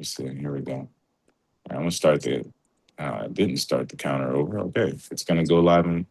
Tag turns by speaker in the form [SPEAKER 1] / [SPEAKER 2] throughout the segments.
[SPEAKER 1] Let's see. Here we go. All right, I'm gonna start the. I didn't start the counter over. Okay, it's gonna go live in.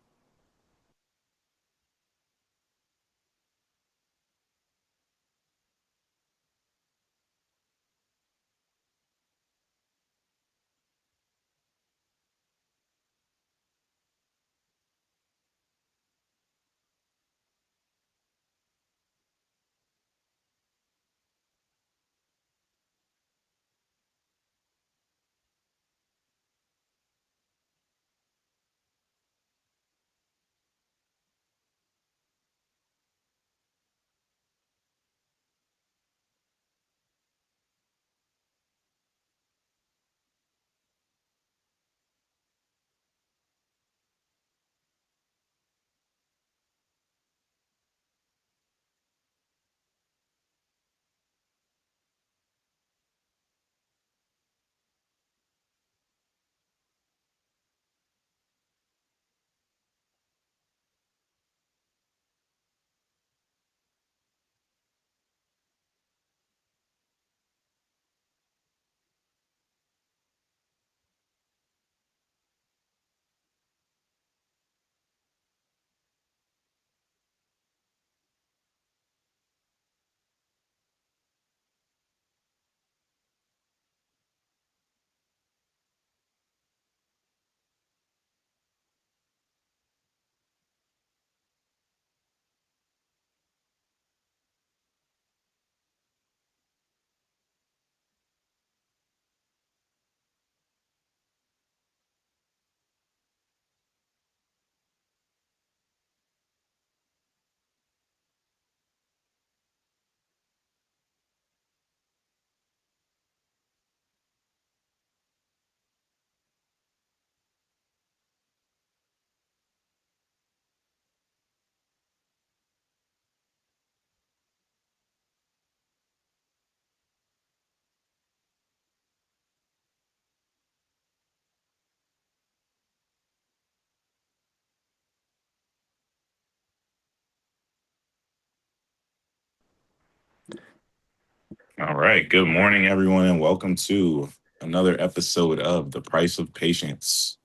[SPEAKER 1] All right. Good morning, everyone, and welcome to another episode of The Price of Patience.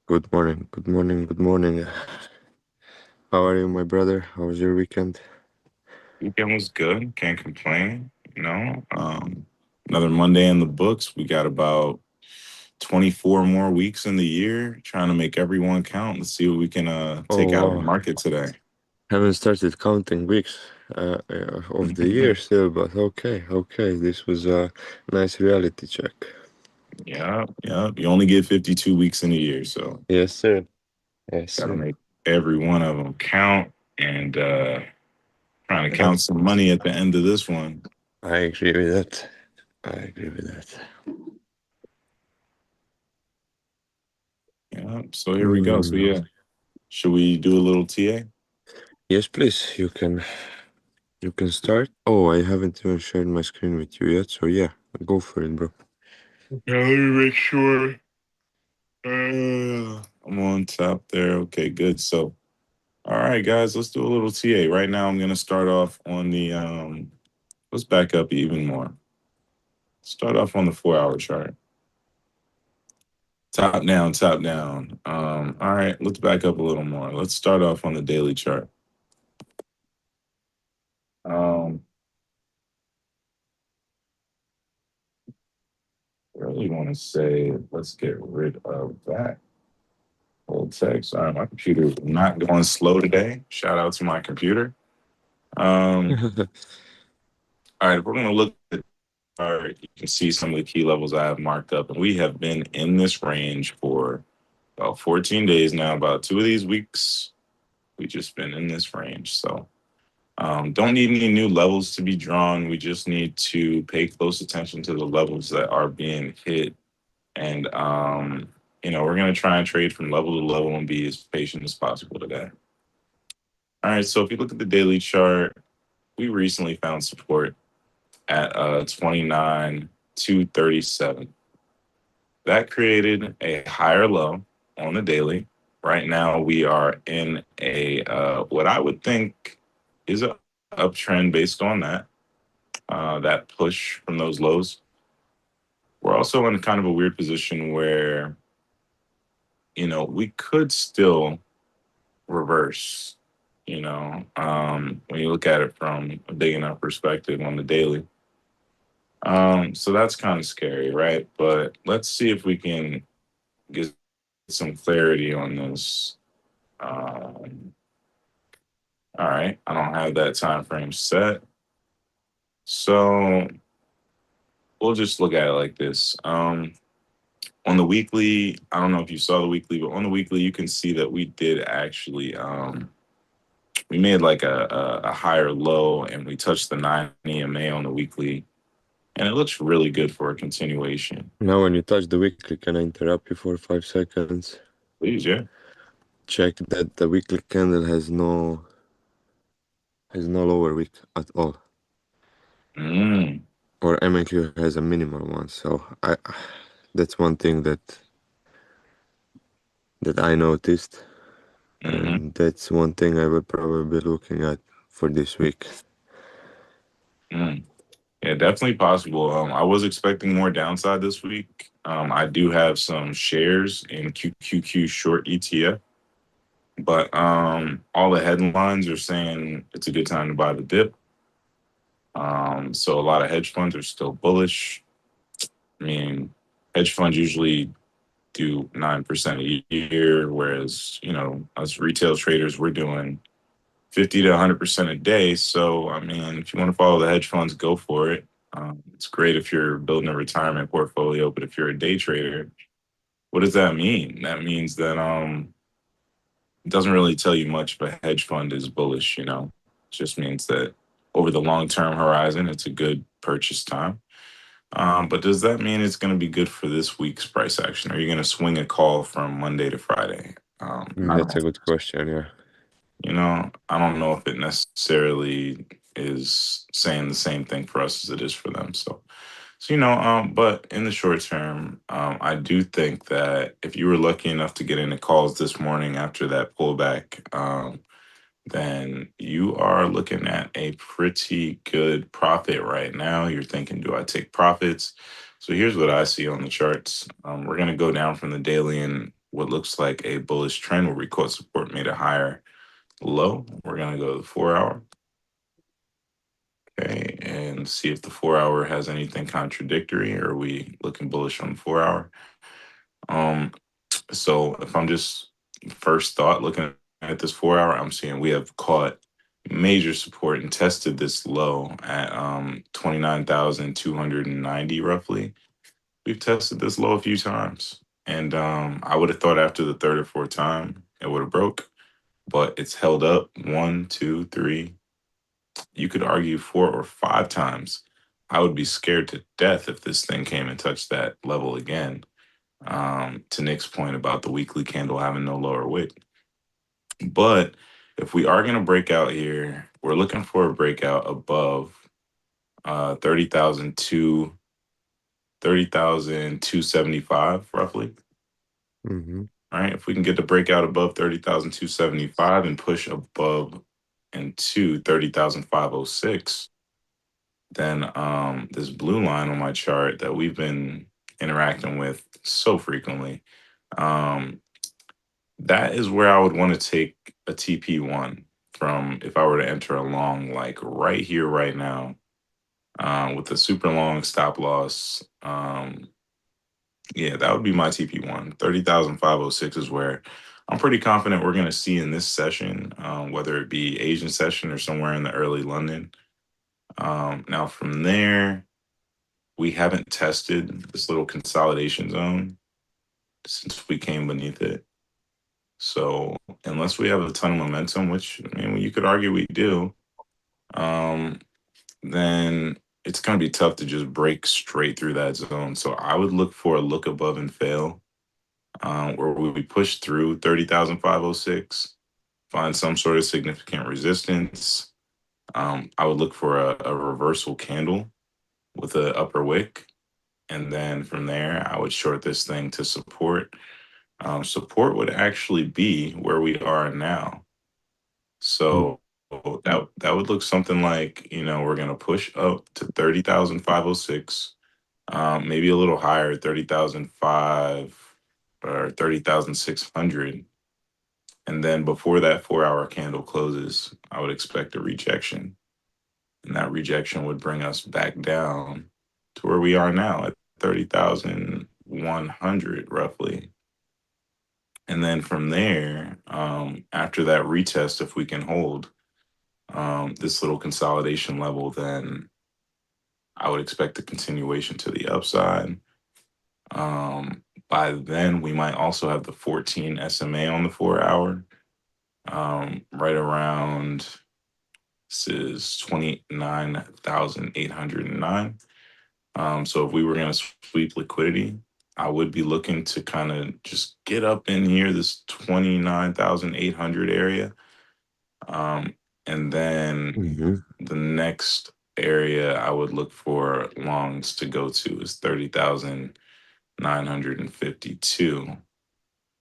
[SPEAKER 2] Good morning, good morning, good morning. How are you, my brother? How was your weekend?
[SPEAKER 1] Weekend was good. Can't complain. Another Monday in the books. We got about 24 more weeks in the year, trying to make everyone count. Let's see what we can
[SPEAKER 2] Oh,
[SPEAKER 1] take out of the
[SPEAKER 2] wow.
[SPEAKER 1] market today.
[SPEAKER 2] Haven't started counting weeks of the year still, but okay. This was a nice reality check.
[SPEAKER 1] Yeah, yeah. You only get 52 weeks in a year, so
[SPEAKER 2] Yes, sir. Yes,
[SPEAKER 1] got to
[SPEAKER 2] sir.
[SPEAKER 1] make every one of them count. And trying to count
[SPEAKER 2] That's,
[SPEAKER 1] some money at the end of this one.
[SPEAKER 2] I agree with that. I agree with that.
[SPEAKER 1] Yeah. So here we go. So
[SPEAKER 2] Hmm.
[SPEAKER 1] yeah, should we do a little TA?
[SPEAKER 2] Yes, please. You can start. Oh, I haven't even shared my screen with you yet, so yeah, go for it, bro.
[SPEAKER 1] Yeah, let me make sure. I'm on top there. Okay, good. So, all right, guys, let's do a little TA. Right now, I'm gonna start off on the let's back up even more. Start off on the 4 hour chart. Top down, top down. All right, let's back up a little more. Let's start off on the daily chart. Um, I really want to say let's get rid of that old text. All right, my computer is not going slow today. Shout out to my computer. Um, all right, if we're gonna look at the chart, you can see some of the key levels I have marked up, and we have been in this range for about 14 days now. About 2 of these weeks, we just been in this range. So don't need any new levels to be drawn. We just need to pay close attention to the levels that are being hit. And, we're going to try and trade from level to level and be as patient as possible today. All right. So if you look at the daily chart, we recently found support at 29 to 37. That created a higher low on the daily. Right now, we are in a what I would think is a uptrend based on that push from those lows. we're also in kind of a weird position where, we could still reverse, when you look at it from a big enough perspective on the daily. So that's kind of scary, right? But let's see if we can get some clarity on this. All right, I don't have that time frame set. So we'll just look at it like this. On the weekly, I don't know if you saw the weekly, but on the weekly, you can see that we did actually we made like a higher low and we touched the 9 EMA on the weekly, and it looks really good for a continuation.
[SPEAKER 2] Now, when you touch the weekly, can I interrupt you for 5 seconds?
[SPEAKER 1] Please, yeah.
[SPEAKER 2] Check that the weekly candle has no lower wick at all,
[SPEAKER 1] Mm,
[SPEAKER 2] or MAQ has a minimal one. So that's one thing that I noticed,
[SPEAKER 1] hmm
[SPEAKER 2] and that's one thing I will probably be looking at for this week.
[SPEAKER 1] mm. Yeah, definitely possible. I was expecting more downside this week. I do have some shares in QQQ short ETF, but all the headlines are saying it's a good time to buy the dip. So a lot of hedge funds are still bullish. I mean, hedge funds usually do 9% a year, whereas us retail traders we're doing 50 to 100% a day. So I mean, if you want to follow the hedge funds, go for it. It's great if you're building a retirement portfolio, but if you're a day trader, what does that mean? That means that it doesn't really tell you much if a hedge fund is bullish. It just means that over the long term horizon, it's a good purchase time. But does that mean it's going to be good for this week's price action? Are you going to swing a call from Monday to Friday? I
[SPEAKER 2] That's a
[SPEAKER 1] don't,
[SPEAKER 2] good question, yeah.
[SPEAKER 1] I don't know if it necessarily is saying the same thing for us as it is for them. But in the short term, I do think that if you were lucky enough to get into calls this morning after that pullback, then you are looking at a pretty good profit right now. You're thinking, do I take profits? So here's what I see on the charts. We're going to go down from the daily in what looks like a bullish trend where we caught support, made a higher low. We're going to go to the 4 hour. Okay, and see if the 4 hour has anything contradictory. Or are we looking bullish on the 4 hour? Um, so if I'm just first thought looking at this 4 hour, I'm seeing we have caught major support and tested this low at 29,290 roughly. We've tested this low a few times. And I would have thought after the third or fourth time it would have broke, but it's held up one, two, three. You could argue 4 or 5 times. I would be scared to death if this thing came and touched that level again. To Nick's point about the weekly candle having no lower wick. But if we are going to break out here, we're looking for a breakout above 30,275 roughly.
[SPEAKER 2] Mm-hmm.
[SPEAKER 1] All right. If we can get the breakout above 30,275 and push above into 30,506, then this blue line on my chart that we've been interacting with so frequently, um, that is where I would want to take a TP1 from if I were to enter a long, like right here, right now, with a super long stop loss. Yeah, that would be my TP1. 30,506 is where I'm pretty confident we're going to see in this session, whether it be Asian session or somewhere in the early London. Now, from there, we haven't tested this little consolidation zone since we came beneath it. So unless we have a ton of momentum, which I mean you could argue we do, um, then it's gonna be tough to just break straight through that zone. So I would look for a look above and fail, where we push through 30,506, find some sort of significant resistance. I would look for a reversal candle with an upper wick. And then from there, I would short this thing to support. Support would actually be where we are now. So that would look something like, we're gonna push up to 30,506. maybe a little higher, 30,005 or 30,600. And then before that 4 hour candle closes, I would expect a rejection. And that rejection would bring us back down to where we are now at 30,100 roughly. And then from there, after that retest, if we can hold this little consolidation level, then I would expect a continuation to the upside. By then, we might also have the 14 SMA on the 4 hour, right around, this is 29,809. So if we were going to sweep liquidity, I would be looking to kind of just get up in here, this 29,800 area. And then
[SPEAKER 2] Mm-hmm.
[SPEAKER 1] the next area I would look for longs to go to is 30,952,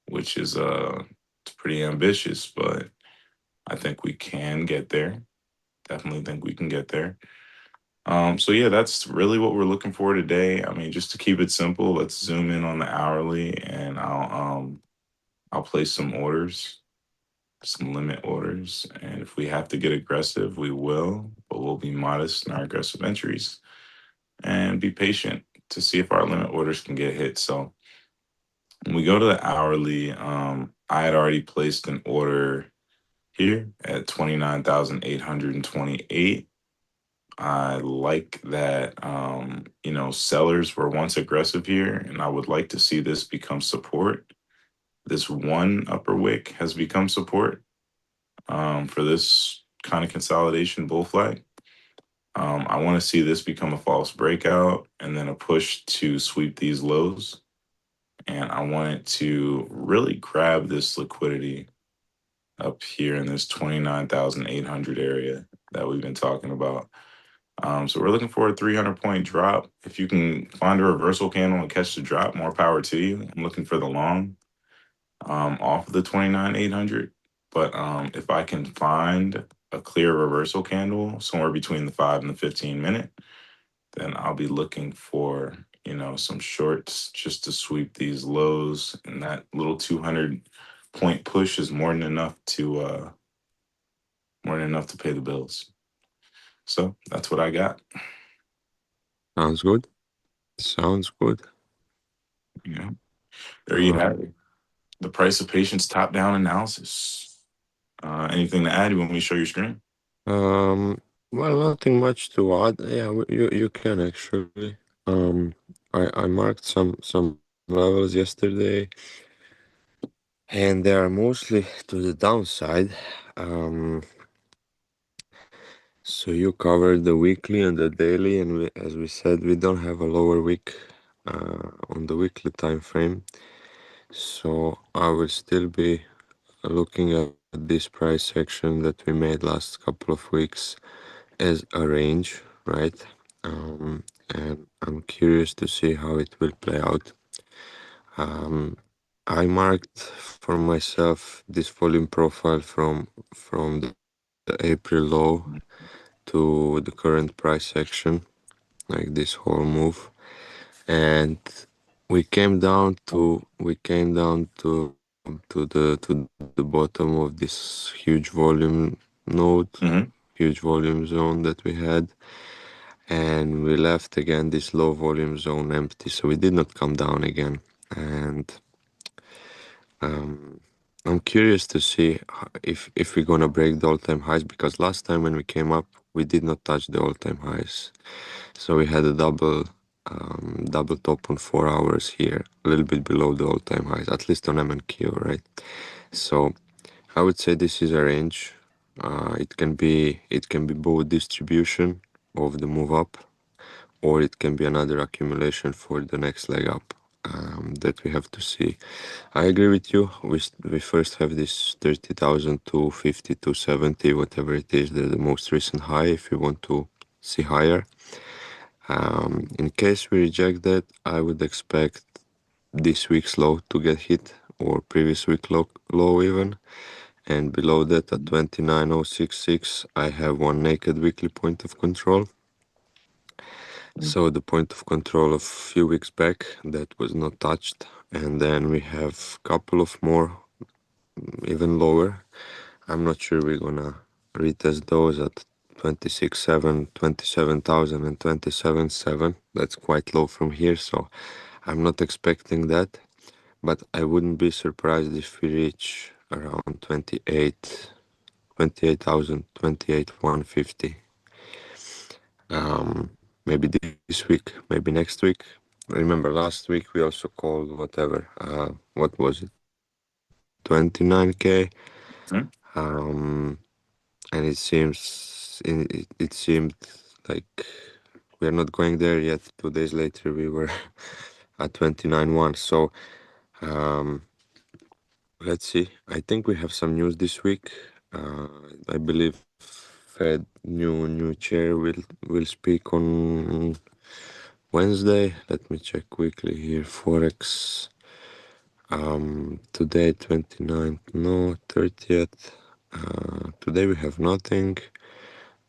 [SPEAKER 1] which is it's pretty ambitious, but I think we can get there. Definitely think we can get there. So yeah, that's really what we're looking for today. I mean, just to keep it simple, let's zoom in on the hourly, and I'll place some orders, some limit orders, and if we have to get aggressive, we will, but we'll be modest in our aggressive entries and be patient to see if our limit orders can get hit. So when we go to the hourly, I had already placed an order here at 29,828. I like that, sellers were once aggressive here, and I would like to see this become support. This one upper wick has become support for this kind of consolidation bull flag. I want to see this become a false breakout and then a push to sweep these lows. And I want it to really grab this liquidity up here in this 29,800 area that we've been talking about. So we're looking for a 300-point drop. If you can find a reversal candle and catch the drop, more power to you. I'm looking for the long off of the 29,800. But if I can find a clear reversal candle somewhere between the 5 and the 15 minute, then I'll be looking for, some shorts just to sweep these lows. And that little 200-point push is more than enough to pay the bills. So that's what I got.
[SPEAKER 2] Sounds good. Sounds good.
[SPEAKER 1] Yeah. There you
[SPEAKER 2] Uh,
[SPEAKER 1] have it. The price of patience top-down analysis. Anything to add? You want me to show your screen?
[SPEAKER 2] um, well, nothing much to add. Yeah, you can actually. Um, I marked some levels yesterday, and they are mostly to the downside. Um, so you covered the weekly and the daily, and as we said, we don't have a lower wick on the weekly time frame. So I will still be looking at this price section that we made last couple of weeks as a range, right? And I'm curious to see how it will play out. Um, I marked for myself this volume profile from the April low to the current price section, like this whole move, and we came down to the bottom of this huge volume node,
[SPEAKER 1] Mm-hmm.
[SPEAKER 2] huge volume zone that we had, and we left again this low volume zone empty, so we did not come down again. And um, I'm curious to see if we're gonna break the all-time highs, because last time when we came up we did not touch the all-time highs, so we had a double top on 4 hours here, a little bit below the all-time highs, at least on M&Q, right? So I would say this is a range. It can be both distribution of the move up, or it can be another accumulation for the next leg up, that we have to see. I agree with you. We first have this 30,000 to 50 to 70, whatever it is, the most recent high, if you want to see higher. In case we reject that, I would expect this week's low to get hit, or previous week low even. And below that at 29,066, I have one naked weekly point of control. So the point of control of few weeks back that was not touched, and then we have couple of more even lower. I'm not sure we're gonna retest those at 26.7, 27,000 and 27.7. That's quite low from here, so I'm not expecting that. But I wouldn't be surprised if we reach around 28,000, 150. Maybe this week, maybe next week. Remember last week we also called whatever, what was it, 29K?
[SPEAKER 1] Hmm?
[SPEAKER 2] And it seemed like we are not going there yet. 2 days later, we were at 29.1. So let's see. I think we have some news this week. I believe Fed new chair will speak on Wednesday. Let me check quickly here. Forex. Today 29th, no 30th. Today we have nothing.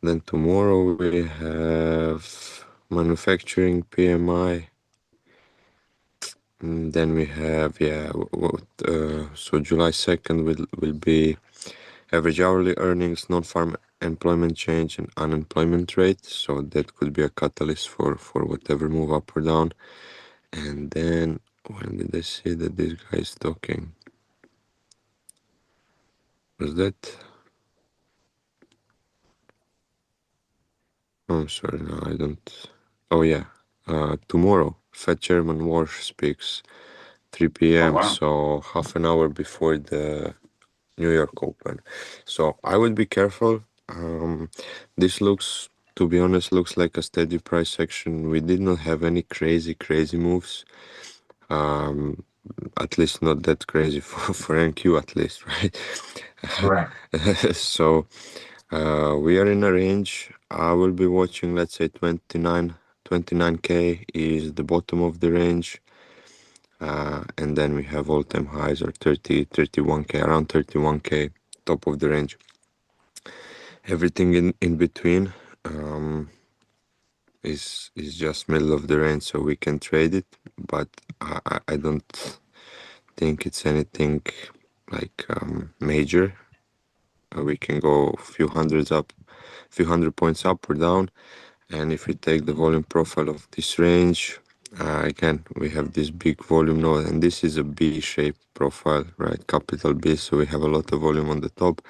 [SPEAKER 2] Then tomorrow we have manufacturing PMI. Then we have so July 2nd will be average hourly earnings, non-farm employment change, and unemployment rate. So that could be a catalyst for whatever move up or down. And then when did I see that this guy is talking? Was that? Oh, I'm sorry, no, I don't. Oh yeah, tomorrow Fed Chairman Walsh speaks. 3
[SPEAKER 1] Oh
[SPEAKER 2] p.m.
[SPEAKER 1] wow.
[SPEAKER 2] So half an hour before the New York Open. So I would be careful. This looks, to be honest, looks like a steady price action. We did not have any crazy moves. At least not that crazy for NQ at least, right?
[SPEAKER 1] Right.
[SPEAKER 2] So we are in a range. I will be watching, let's say 29K is the bottom of the range. And then we have all-time highs or 31K, around 31K, top of the range. Everything in between is just middle of the range, so we can trade it. But I don't think it's anything like major. We can go a few hundreds up, few hundred points up or down. And if we take the volume profile of this range, again, we have this big volume node, and this is a B-shaped profile, right? Capital B. So we have a lot of volume on the top,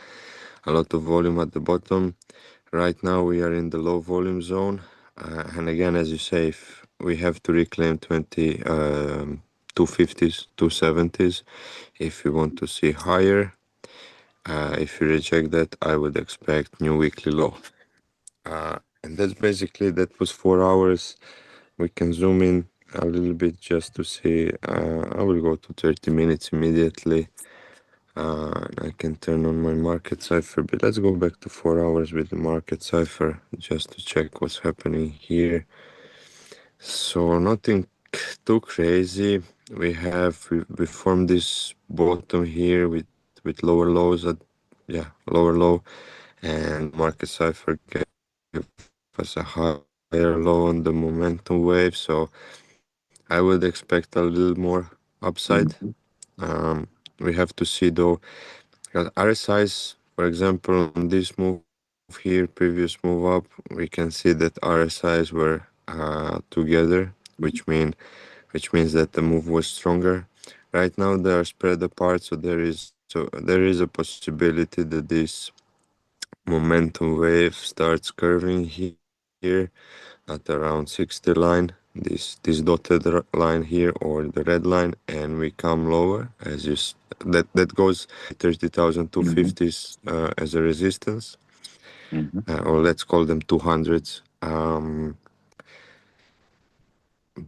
[SPEAKER 2] a lot of volume at the bottom. Right now we are in the low volume zone. And again, as you say, if we have to reclaim 250s, 270s, if we want to see higher. If you reject that, I would expect new weekly low. And that's basically, that was 4 hours. We can zoom in a little bit just to see. I will go to 30 minutes immediately. And I can turn on my market cipher, but let's go back to 4 hours with the market cipher just to check what's happening here. So nothing too crazy. We formed this bottom here with lower lows at lower low, and market cipher gave us a higher low on the momentum wave. So I would expect a little more upside.
[SPEAKER 1] Mhm.
[SPEAKER 2] We have to see though, because RSIs, for example, on this move here, previous move up, we can see that RSIs were together, which means that the move was stronger. Right now they are spread apart, so there is a possibility that this momentum wave starts curving here at around 60 line, this dotted line here, or the red line, and we come lower that goes 30,250s as a resistance,
[SPEAKER 1] Mhm.
[SPEAKER 2] or let's call them 200s.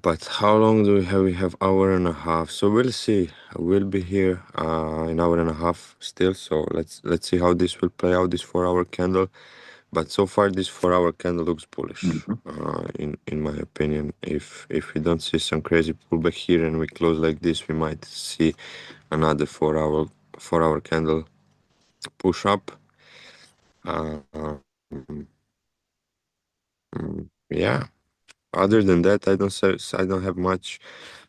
[SPEAKER 2] But how long do we have? We have hour and a half. So we'll see. We'll be here an hour and a half still. So let's see how this will play out, this 4 hour candle. But so far this 4 hour candle looks bullish,
[SPEAKER 1] Mhm.
[SPEAKER 2] in my opinion. If we don't see some crazy pullback here and we close like this, we might see another 4 hour candle push up. Um, yeah. other than that, I don't have much.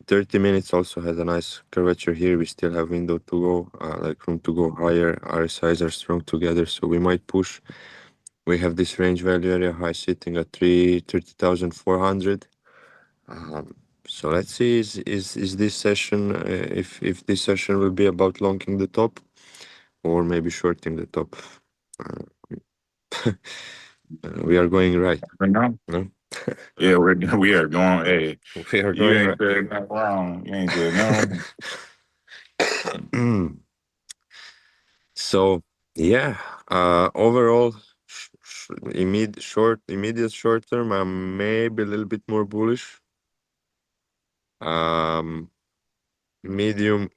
[SPEAKER 2] 30 minutes also has a nice curvature here. We still have window to go, like room to go higher. RSIs are strong together, so we might push. We have this range value area high sitting at 30,400. So let's see, is this session, if this session will be about longing the top or maybe shorting the top. Uh, we are going right.
[SPEAKER 1] For now,
[SPEAKER 2] No?
[SPEAKER 1] yeah, we are going. Hey,
[SPEAKER 2] We are
[SPEAKER 1] you
[SPEAKER 2] going
[SPEAKER 1] ain't
[SPEAKER 2] right.
[SPEAKER 1] said nothing wrong. You ain't said no.
[SPEAKER 2] So yeah, overall, immediate short term, I'm maybe a little bit more bullish. Um, medium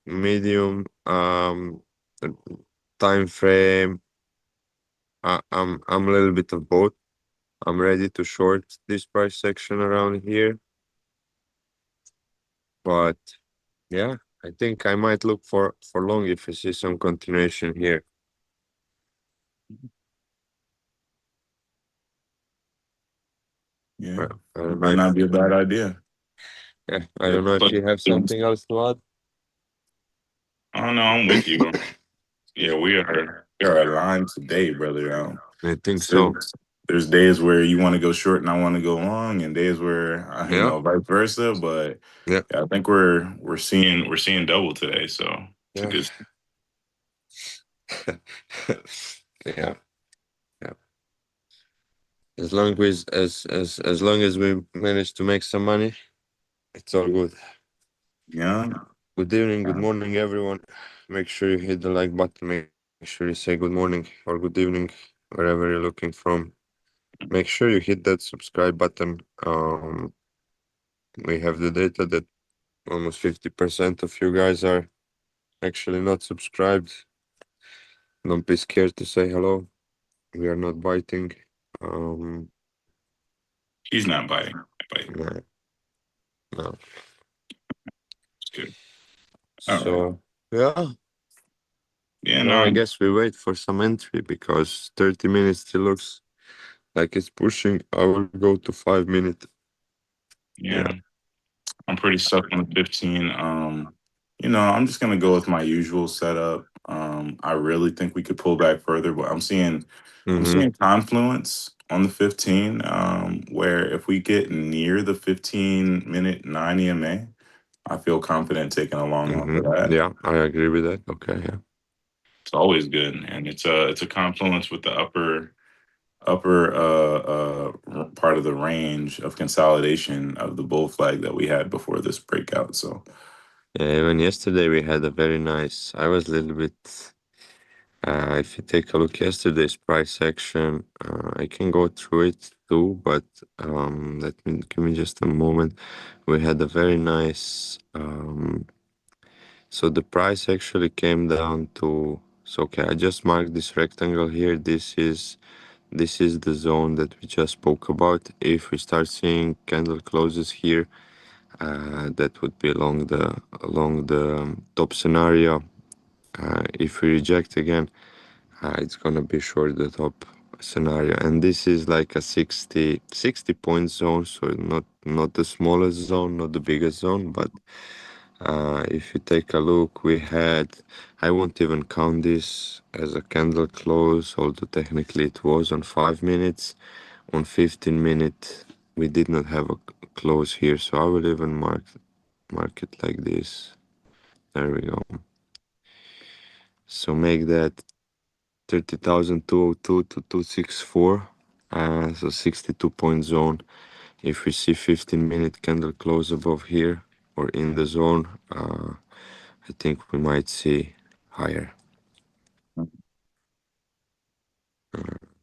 [SPEAKER 2] time frame. I'm a little bit of both. I'm ready to short this price section around here, but yeah, I think I might look for long if I see some continuation here.
[SPEAKER 1] Yeah,
[SPEAKER 2] I don't know
[SPEAKER 1] might
[SPEAKER 2] if
[SPEAKER 1] not be a bad idea.
[SPEAKER 2] yeah, I
[SPEAKER 1] Yeah,
[SPEAKER 2] don't know if
[SPEAKER 1] but
[SPEAKER 2] you have something else to add.
[SPEAKER 1] I don't know. I'm with you. Yeah, we are aligned today, brother.
[SPEAKER 2] I think so.
[SPEAKER 1] There's days where you want to go short and I want to go long, and days where
[SPEAKER 2] Yeah,
[SPEAKER 1] vice versa. But
[SPEAKER 2] yeah,
[SPEAKER 1] yeah, I think we're seeing double today, so it's a
[SPEAKER 2] yeah,
[SPEAKER 1] good.
[SPEAKER 2] yeah, yeah. As long as we manage to make some money, it's all good.
[SPEAKER 1] Yeah,
[SPEAKER 2] Good evening, good morning, everyone. Make sure you hit the like button. Make sure you say good morning or good evening wherever you're looking from. Make sure you hit that subscribe button. We have the data that almost 50% of you guys are actually not subscribed. Don't be scared to say hello. We are not biting. Um,
[SPEAKER 1] he's not biting.
[SPEAKER 2] no, no.
[SPEAKER 1] It's good. All right.
[SPEAKER 2] So yeah,
[SPEAKER 1] Yeah,
[SPEAKER 2] now I
[SPEAKER 1] no.
[SPEAKER 2] guess we wait for some entry because 30 minutes still looks like it's pushing. I will go to 5 minute. Yeah.
[SPEAKER 1] Yeah, I'm pretty stuck on the 15. I'm just gonna go with my usual setup. I really think we could pull back further, but I'm
[SPEAKER 2] Mm-hmm.
[SPEAKER 1] seeing confluence on the 15, where if we get near the 15-minute 9 EMA, I feel confident taking a long one for
[SPEAKER 2] Mm-hmm.
[SPEAKER 1] that.
[SPEAKER 2] Yeah, I agree with that. Okay. Yeah.
[SPEAKER 1] It's always good, and it's a confluence with the upper part of the range of consolidation of the bull flag that we had before this breakout. So
[SPEAKER 2] Yeah. Even yesterday we had a very nice. I was a little bit. If you take a look yesterday's price action, I can go through it too, but let me give me just a moment. We had a very nice. So the price actually came down to. So okay, I just marked this rectangle here. This is the zone that we just spoke about. If we start seeing candle closes here, that would be along the top scenario. If we reject again, it's gonna be short the top scenario, and this is like a 60 point zone, so not the smallest zone, not the biggest zone, but if you take a look, I won't even count this as a candle close, although technically it was on 5 minutes. On 15 minute, we did not have a close here, so I will even mark it like this. There we go. So make that 30,202 to 264. So 62 point zone. If we see 15-minute candle close above here or in the zone, I think we might see higher.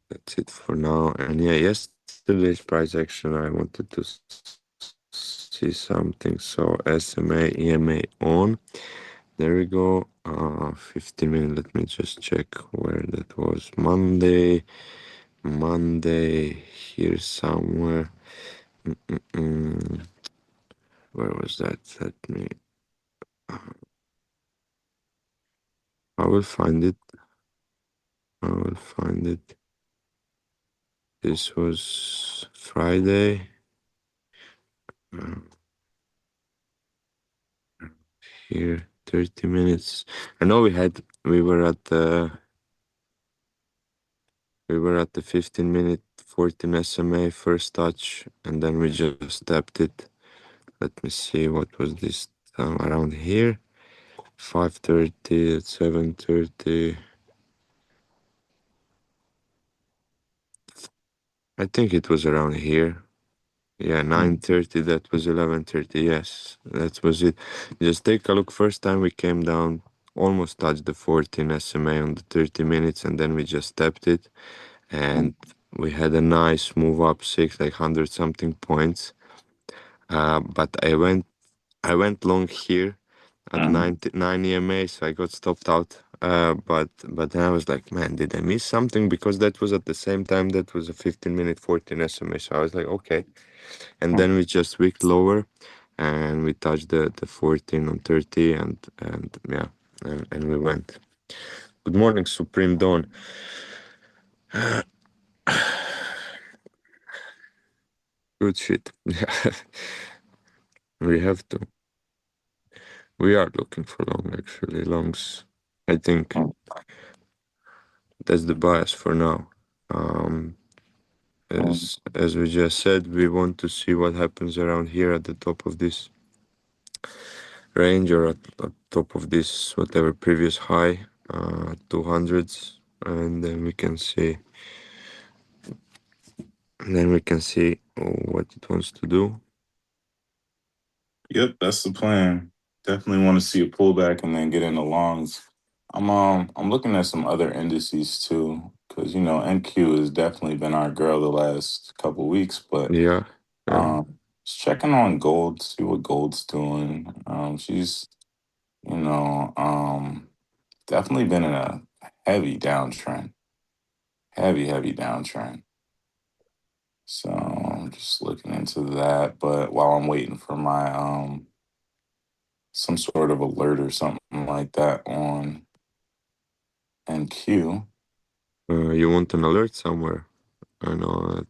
[SPEAKER 2] That's it for now. And yeah, yesterday's price action, I wanted to see something. So SMA, EMA on. There we go. 15 minutes. Let me just check where that was. Monday here somewhere. Mm-mm. Where was that? Let me. I will find it. I will find it. This was Friday. uh, here 30 minutes. I know we were at the 15-minute 14 SMA first touch, and then we just tapped it. Let me see, what was this around here? 5:30, 7:30. I think it was around here. Yeah, 9:30. That was 11:30. Yes, that was it. Just take a look. First time we came down, almost touched the 14 SMA on the 30 minutes, and then we just tapped it, and we had a nice move up six, like 100 something points. But I went long here at
[SPEAKER 1] Mhm.
[SPEAKER 2] 9 EMA, so I got stopped out. But then I was like, man, did I miss something? Because that was at the same time that was a 15-minute 14 SMA. So I was like, okay. And then we just wicked lower, and we touched the 14 on 30, and yeah, and we went. Good morning, Supreme Dawn. Good shit. we have to. We are looking for long, actually. Longs. I think that's the bias for now. Um, as we just said, we want to see what happens around here at the top of this range, or at top of this whatever previous high, 200s, and then we can see what it wants to do.
[SPEAKER 1] Yep, that's the plan. Definitely want to see a pullback and then get into longs. I'm looking at some other indices too, because NQ has definitely been our girl the last couple weeks, but
[SPEAKER 2] Yeah, yeah.
[SPEAKER 1] just checking on gold, see what gold's doing. She's you know definitely been in a heavy downtrend, heavy downtrend. So I'm just looking into that, but while I'm waiting for my some sort of alert or something like that on NQ.
[SPEAKER 2] You want an alert somewhere? I know.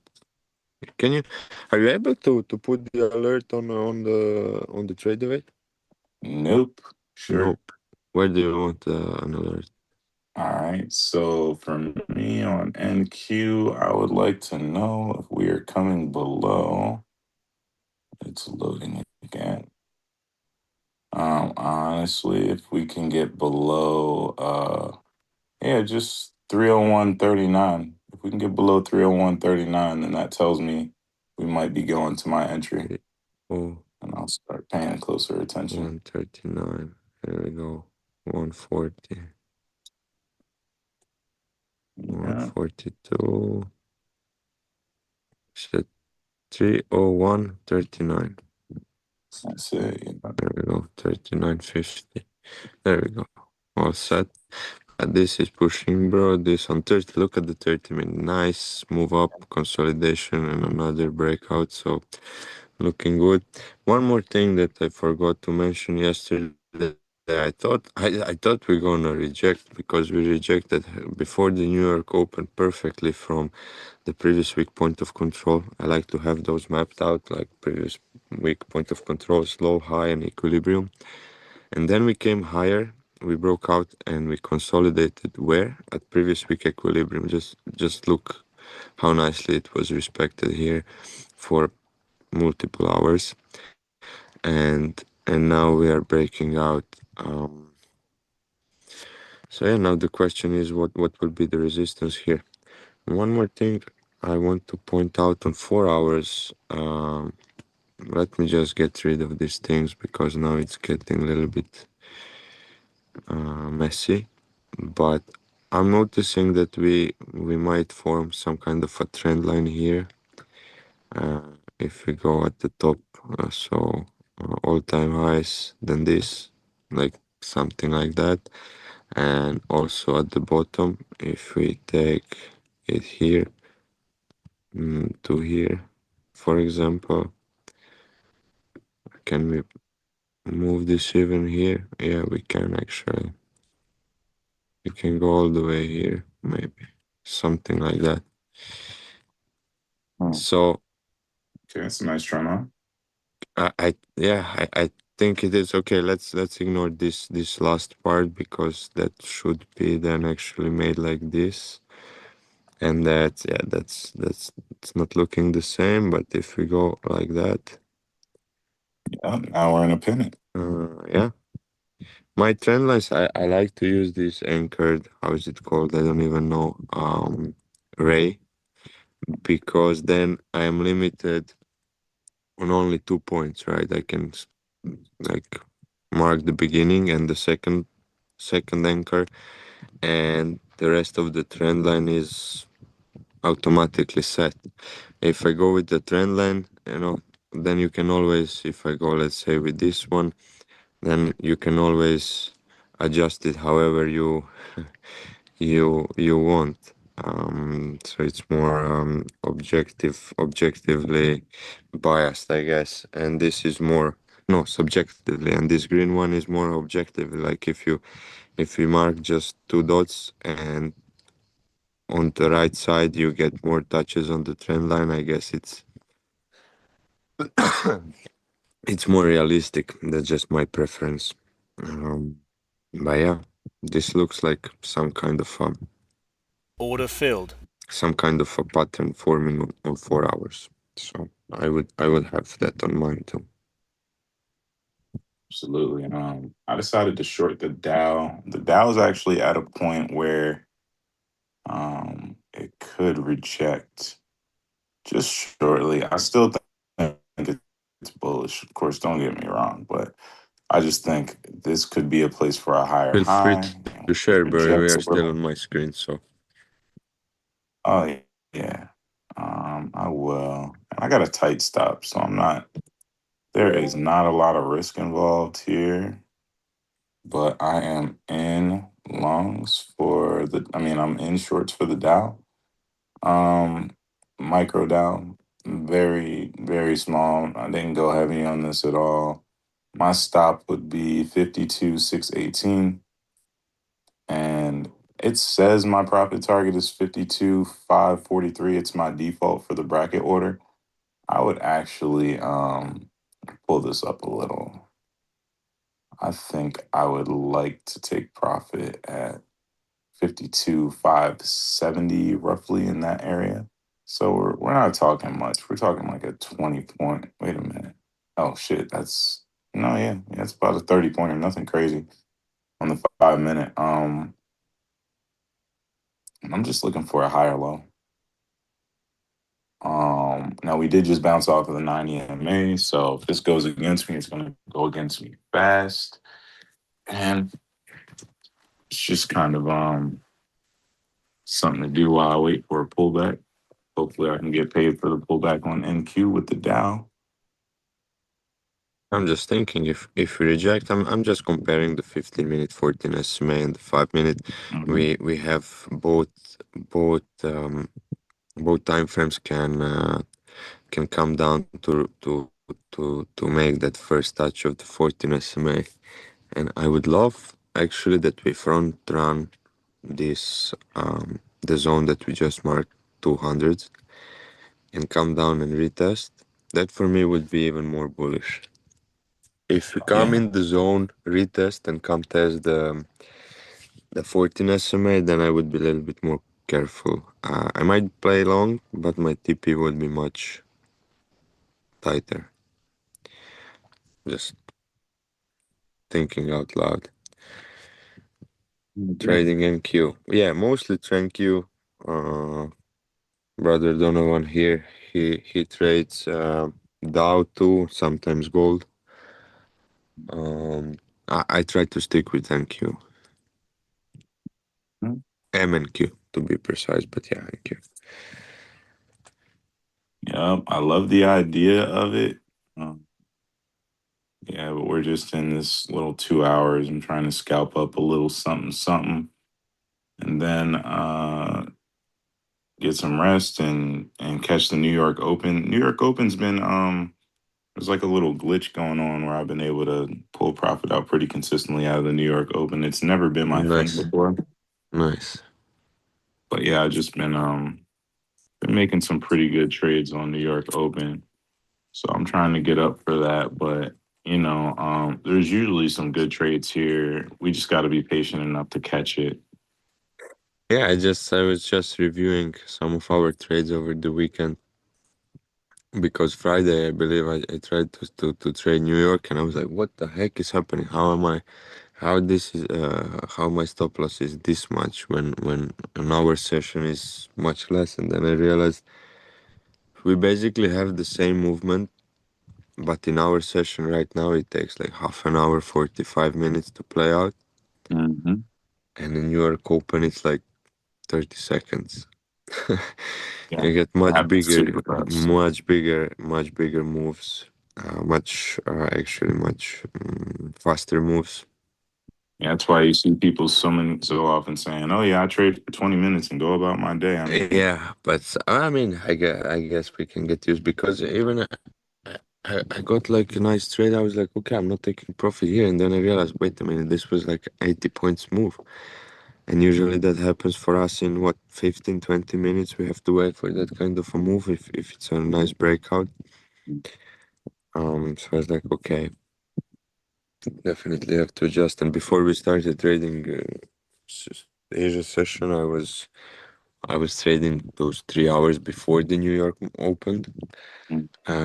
[SPEAKER 2] Can you? Are you able to put the alert on the trade event?
[SPEAKER 1] Nope. Sure.
[SPEAKER 2] Nope. Where do you want an alert?
[SPEAKER 1] All right. So for me on NQ, I would like to know if we are coming below. It's loading it again. Honestly, if we can get below yeah, just 301.39. If we can get below 301.39, then that tells me we might be going to my entry.
[SPEAKER 2] Oh,
[SPEAKER 1] And I'll start paying closer attention.
[SPEAKER 2] 139. There we go. 140.
[SPEAKER 1] Yeah,
[SPEAKER 2] 142. Shit. 301.39.
[SPEAKER 1] that's it.
[SPEAKER 2] There we go. 39.50. There we go. All set. This is pushing, bro. This on 30. Look at the 30-minute. Nice move up, consolidation, and another breakout. So looking good. One more thing that I forgot to mention yesterday. I thought we're gonna reject, because we rejected before the New York Open perfectly from the previous week point of control. I like to have those mapped out, like previous week point of control, low, high, and equilibrium. And then we came higher, we broke out, and we consolidated where? At previous week equilibrium. Just look how nicely it was respected here for multiple hours. And now we are breaking out. So yeah, now the question is, what will be the resistance here? One more thing I want to point out on 4 hours. Let me just get rid of these things, because now it's getting a little bit messy. But I'm noticing that we might form some kind of a trend line here. If we go at the top, all-time highs, then this, like something like that. And also at the bottom, if we take it here, to here, for example, can we move this even here? Yeah, we can actually. We can go all the way here, maybe something like that.
[SPEAKER 1] Hmm.
[SPEAKER 2] So
[SPEAKER 1] Okay, that's a nice turn on.
[SPEAKER 2] I think it is okay. Let's ignore this last part because that should be then actually made like this, and that's it's not looking the same. But if we go like that,
[SPEAKER 1] Yeah, now we're in a pennant.
[SPEAKER 2] yeah. My trend lines, I like to use this anchored. How is it called? I don't even know. Ray, because then I am limited on only 2 points, right? I can like mark the beginning and the second anchor, and the rest of the trend line is automatically set. If I go with the trend line, then you can always, if I go, let's say, with this one, then you can always adjust it however you want. So it's more objectively biased, I guess. And this is more no subjectively, and this green one is more objectively. Like if you mark just two dots and on the right side you get more touches on the trend line, I guess it's more realistic. That's just my preference. Um, but yeah, this looks like
[SPEAKER 3] Order filled.
[SPEAKER 2] some kind of a pattern forming on 4 hours. So I would have that on mine too.
[SPEAKER 1] Absolutely. I decided to short the Dow. The Dow is actually at a point where it could reject just shortly. I still think it's bullish. Of course, don't get me wrong, but I just think this could be a place for a higher
[SPEAKER 2] Feel free
[SPEAKER 1] high.
[SPEAKER 2] to
[SPEAKER 1] And when it
[SPEAKER 2] share, but we
[SPEAKER 1] rejects
[SPEAKER 2] are
[SPEAKER 1] a
[SPEAKER 2] still
[SPEAKER 1] little.
[SPEAKER 2] on my screen. So
[SPEAKER 1] Oh yeah. I will. And I got a tight stop, so I'm not. There is not a lot of risk involved here, but I am in longs for the. I mean, I'm in shorts for the Dow. Um, Micro Dow, very very small. I didn't go heavy on this at all. My stop would be 52,618, and it says my profit target is 52,543. It's my default for the bracket order. I would actually pull this up a little. I think I would like to take profit at 52,570, roughly in that area. So we're not talking much. We're talking like a 20 point. Wait a minute. Oh shit, that's no, yeah, it's about a 30 pointer, nothing crazy on the 5 minute. I'm just looking for a higher low. Now we did just bounce off of the 90 MA, so if this goes against me, it's gonna go against me fast. And it's just kind of something to do while I wait for a pullback. Hopefully I can get paid for the pullback on NQ with the Dow.
[SPEAKER 2] I'm just thinking if we reject, I'm just comparing the 15-minute 14 SMA and the 5 minute.
[SPEAKER 1] Mhm.
[SPEAKER 2] We have both time frames can come down to make that first touch of the 14 SMA. And I would love actually that we front run this the zone that we just marked 200 and come down and retest. That for me would be even more bullish. If we come
[SPEAKER 1] Yeah.
[SPEAKER 2] in the zone, retest and come test the 14 SMA, then I would be a little bit more careful. I might play long, but my TP would be much tighter. Just thinking out loud.
[SPEAKER 1] Mhm.
[SPEAKER 2] Trading NQ. Yeah, mostly NQ. Uh, Brother Donovan here, he trades Dow too, sometimes gold. I try to stick with NQ. MNQ to be precise, but yeah, NQ.
[SPEAKER 1] Yep. I love the idea of it. Um, yeah, but we're just in this little 2 hours. I'm trying to scalp up a little something, something, and then get some rest and catch the New York Open. New York Open's been there's like a little glitch going on where I've been able to pull profit out pretty consistently out of the New York Open. It's never been my thing
[SPEAKER 2] Nice,
[SPEAKER 1] before,
[SPEAKER 2] nice.
[SPEAKER 1] but yeah, I've just been making some pretty good trades on New York Open. So I'm trying to get up for that, but there's usually some good trades here. We just got to be patient enough to catch it.
[SPEAKER 2] Yeah, I was just reviewing some of our trades over the weekend because Friday I believe I tried to trade New York and I was like, what the heck is happening? How my stop loss is this much when an hour session is much less, and then I realized we basically have the same movement, but in our session right now it takes like half an hour, 45 minutes to play out,
[SPEAKER 1] Hmm.
[SPEAKER 2] and in New York Open it's like 30 seconds.
[SPEAKER 1] Yeah,
[SPEAKER 2] You get
[SPEAKER 1] it happens super fast.
[SPEAKER 2] much bigger moves, much actually much faster moves.
[SPEAKER 1] Yeah, that's why you see people so often saying, "Oh yeah, I trade for 20 minutes and go about my day." I mean,
[SPEAKER 2] Yeah, but I mean, I guess we can get used because even I got like a nice trade. I was like, okay, I'm not taking profit here, and then I realized, wait a minute, this was like 80 points move, and usually that happens for us in what 15, 20 minutes. We have to wait for that kind of a move if it's a nice breakout. So I was like, okay, definitely have to adjust. And before we started trading the Asia session, I was trading those 3 hours before the New York opened,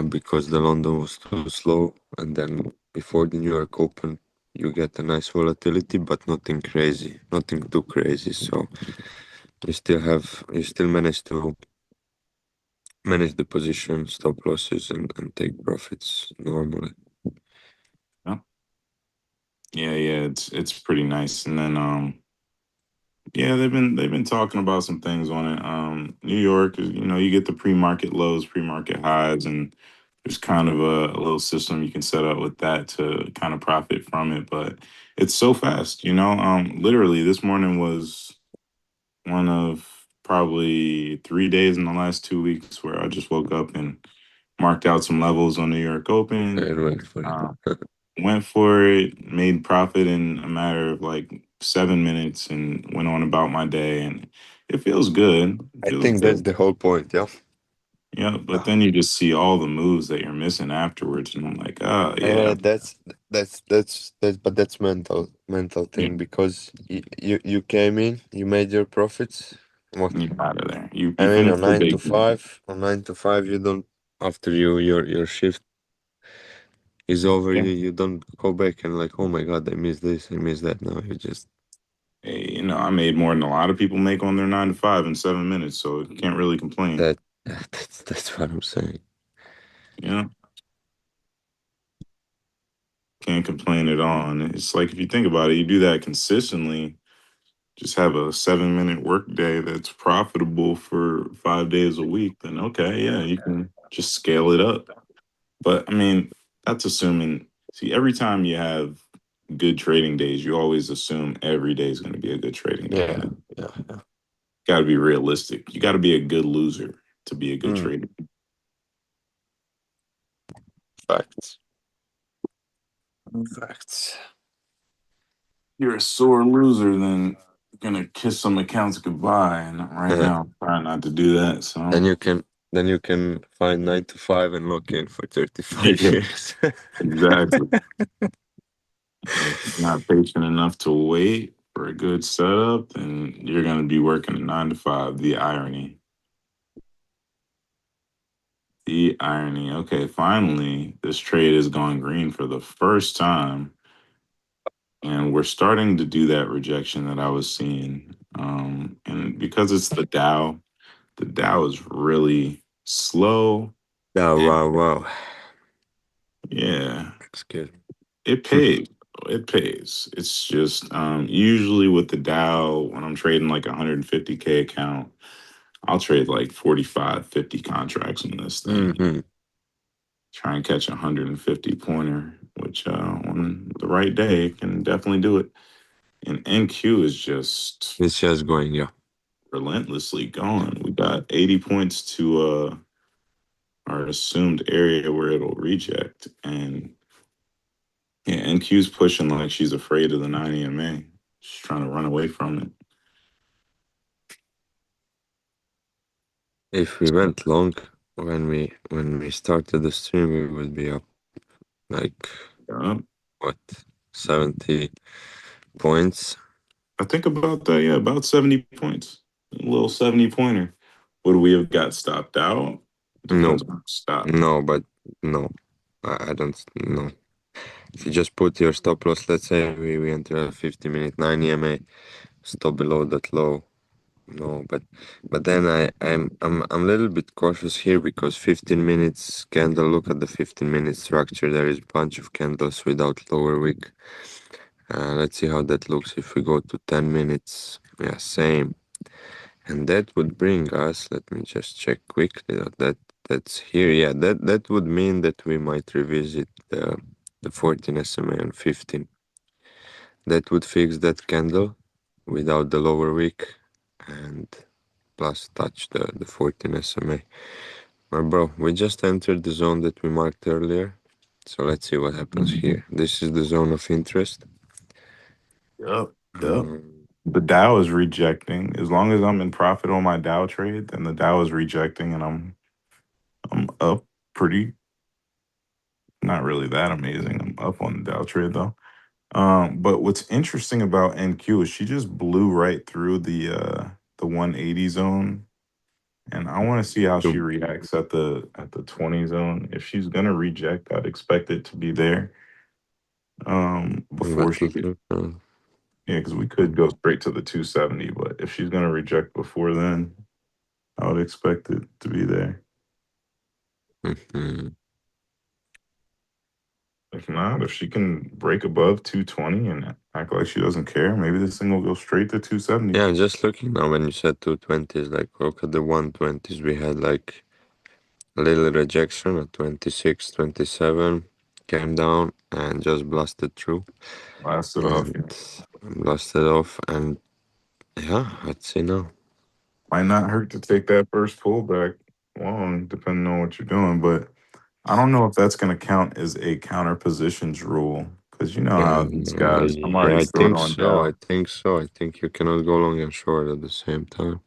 [SPEAKER 2] because the London was too slow, and then before the New York opened, you get a nice volatility, but nothing crazy, nothing too crazy. So you still manage to manage the position, stop losses, and take profits normally.
[SPEAKER 1] yeah, yeah, it's pretty nice. And then yeah, they've been talking about some things on it. New York is, you get the pre-market lows, pre-market highs, and there's kind of a little system you can set up with that to kind of profit from it. But it's so fast, literally this morning was one of probably 3 days in the last 2 weeks where I just woke up and marked out some levels on New York Open.
[SPEAKER 2] And wait for it.
[SPEAKER 1] Uh, Went for it, made profit in a matter of like 7 minutes, and went on about my day. And it feels good. It
[SPEAKER 2] I
[SPEAKER 1] feels
[SPEAKER 2] think that's
[SPEAKER 1] good.
[SPEAKER 2] the whole point. Yeah.
[SPEAKER 1] Yeah, but then you just see all the moves that you're missing afterwards, and I'm like, oh yeah,
[SPEAKER 2] But that's mental
[SPEAKER 1] yeah,
[SPEAKER 2] thing because you came in, you made your profits. What
[SPEAKER 1] you're out of there. You
[SPEAKER 2] I
[SPEAKER 1] you
[SPEAKER 2] mean,
[SPEAKER 1] finish the big one.
[SPEAKER 2] on 9 to 5, you don't after your shift is over,
[SPEAKER 1] Yeah.
[SPEAKER 2] you don't go back and like, oh my god, I missed this, I missed that. No, you just
[SPEAKER 1] Hey, I made more than a lot of people make on their 9 to 5 in 7 minutes, so you can't really complain.
[SPEAKER 2] that that's what I'm saying.
[SPEAKER 1] You know, can't complain at all. And it's like if you think about it, you do that consistently. Just have a 7 minute work day that's profitable for 5 days a week, then okay, yeah, you can just scale it up. But I mean, that's assuming, see, every time you have good trading days, you always assume every day is going to be a good trading day.
[SPEAKER 2] Yeah,
[SPEAKER 1] And
[SPEAKER 2] yeah.
[SPEAKER 1] got to be realistic. You got to be a good loser to be a good
[SPEAKER 2] Mm,
[SPEAKER 1] trader.
[SPEAKER 2] facts. Facts.
[SPEAKER 1] You're a sore loser, then you're going to kiss some accounts goodbye. And right now, I'm trying not to do that. So,
[SPEAKER 2] then you can then you can find 9 to 5 and lock in for 35
[SPEAKER 1] yeah,
[SPEAKER 2] years.
[SPEAKER 1] exactly. And if you're not patient enough to wait for a good setup, then you're going to be working a 9 to 5. The irony. The irony. Okay, finally, this trade is going green for the first time. And we're starting to do that rejection that I was seeing. And because it's the Dow is really slow.
[SPEAKER 2] Oh
[SPEAKER 1] And
[SPEAKER 2] wow, wow.
[SPEAKER 1] yeah,
[SPEAKER 2] Excuse me.
[SPEAKER 1] it pays. It pays. It's just usually with the Dow, when I'm trading like a 150K account, I'll trade like 45, 50 contracts in this thing.
[SPEAKER 2] Mm-hmm.
[SPEAKER 1] Try and catch a 150 pointer, which on the right day can definitely do it. And NQ is just
[SPEAKER 2] It's just going, yeah.
[SPEAKER 1] relentlessly going. We got 80 points to our assumed area where it'll reject. And yeah, NQ's pushing like she's afraid of the 9 EMA. She's trying to run away from it.
[SPEAKER 2] If we went long. when we started the stream, we would be up like
[SPEAKER 1] Yeah.
[SPEAKER 2] what 70 points.
[SPEAKER 1] I think about that. Yeah, about 70 points. A little 70 pointer. Would we have got stopped out?
[SPEAKER 2] No,
[SPEAKER 1] Depends on stop.
[SPEAKER 2] no, but no, I don't know. If you just put your stop loss, let's say we enter a 50-minute 9 EMA, stop below that low. No, but then I'm a little bit cautious here because 15 minutes candle. Look at the 15-minute structure. There is a bunch of candles without lower wick. Let's see how that looks if we go to 10 minutes. Yeah, same. And that would bring us. Let me just check quickly that's here. Yeah, that would mean that we might revisit the 14 SMA and 15. That would fix that candle without the lower wick and plus touch the 14 SMA. Well, bro, we just entered the zone that we marked earlier. So let's see what happens here. This is the zone of interest.
[SPEAKER 1] Yep. Yep.
[SPEAKER 2] Um,
[SPEAKER 1] The Dow is rejecting. As long as I'm in profit on my Dow trade, then the Dow is rejecting, and I'm up pretty. Not really that amazing. I'm up on the Dow trade though. But what's interesting about NQ is she just blew right through the 180 zone, and I want to see how she
[SPEAKER 2] to
[SPEAKER 1] reacts at the 20 zone. If she's gonna reject, I'd expect it to be there. Before
[SPEAKER 2] but
[SPEAKER 1] she yeah, because we could go straight to the 270, but if she's gonna reject before then, I would expect it to be there.
[SPEAKER 2] mhm.
[SPEAKER 1] If not, if she can break above 220 and act like she doesn't care, maybe this thing will go straight to 270.
[SPEAKER 2] Yeah, just looking now when you said 220s, like look at the 120s. We had like a little rejection at 26, 27, came down and just blasted through
[SPEAKER 1] Blast it off.
[SPEAKER 2] and blasted off. And yeah, let's see now.
[SPEAKER 1] Might not hurt to take that first pullback long, depending on what you're doing. But I don't know if that's going to count as a counter positions rule because you know how these guys. I'm
[SPEAKER 2] Yeah,
[SPEAKER 1] already
[SPEAKER 2] I
[SPEAKER 1] short
[SPEAKER 2] think
[SPEAKER 1] on
[SPEAKER 2] so. I
[SPEAKER 1] Dow.
[SPEAKER 2] think so. I think you cannot go long and short at the same time.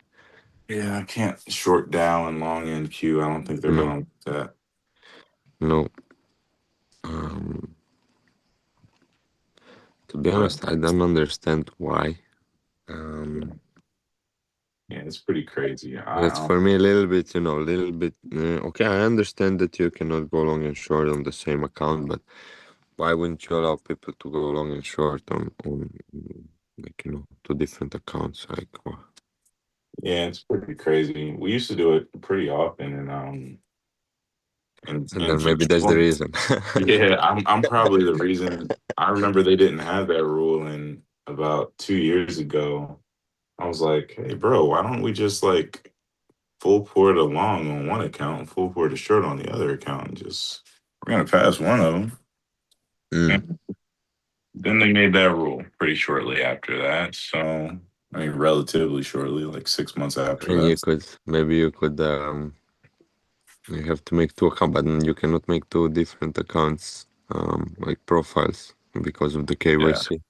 [SPEAKER 1] Yeah, I can't short Dow and long NQ. I don't think they're
[SPEAKER 2] No,
[SPEAKER 1] going to that.
[SPEAKER 2] no. Um, to be
[SPEAKER 1] But
[SPEAKER 2] honest, I don't understand why.
[SPEAKER 1] yeah,
[SPEAKER 2] Um,
[SPEAKER 1] yeah, it's pretty crazy.
[SPEAKER 2] that's
[SPEAKER 1] I
[SPEAKER 2] for me a little bit, a little bit. Okay, I understand that you cannot go long and short on the same account, but why wouldn't you allow people to go long and short on like, two different accounts? Like,
[SPEAKER 1] yeah, it's pretty crazy. We used to do it pretty often,
[SPEAKER 2] and
[SPEAKER 1] and
[SPEAKER 2] then maybe
[SPEAKER 1] future
[SPEAKER 2] that's the
[SPEAKER 1] ones.
[SPEAKER 2] reason.
[SPEAKER 1] Yeah, I'm probably the reason. I remember they didn't have that rule in about 2 years ago. I was like, hey, bro, why don't we just like full port a long on one account and full port a short on the other account? And just we're gonna pass one of them.
[SPEAKER 2] Mm.
[SPEAKER 1] And then they made that rule pretty shortly after that. So I mean, relatively shortly, like 6 months
[SPEAKER 2] I
[SPEAKER 1] after
[SPEAKER 2] mean,
[SPEAKER 1] that.
[SPEAKER 2] maybe you could, you have to make two accounts, but then you cannot make two different accounts, like profiles because of the
[SPEAKER 1] Yeah,
[SPEAKER 2] KYC.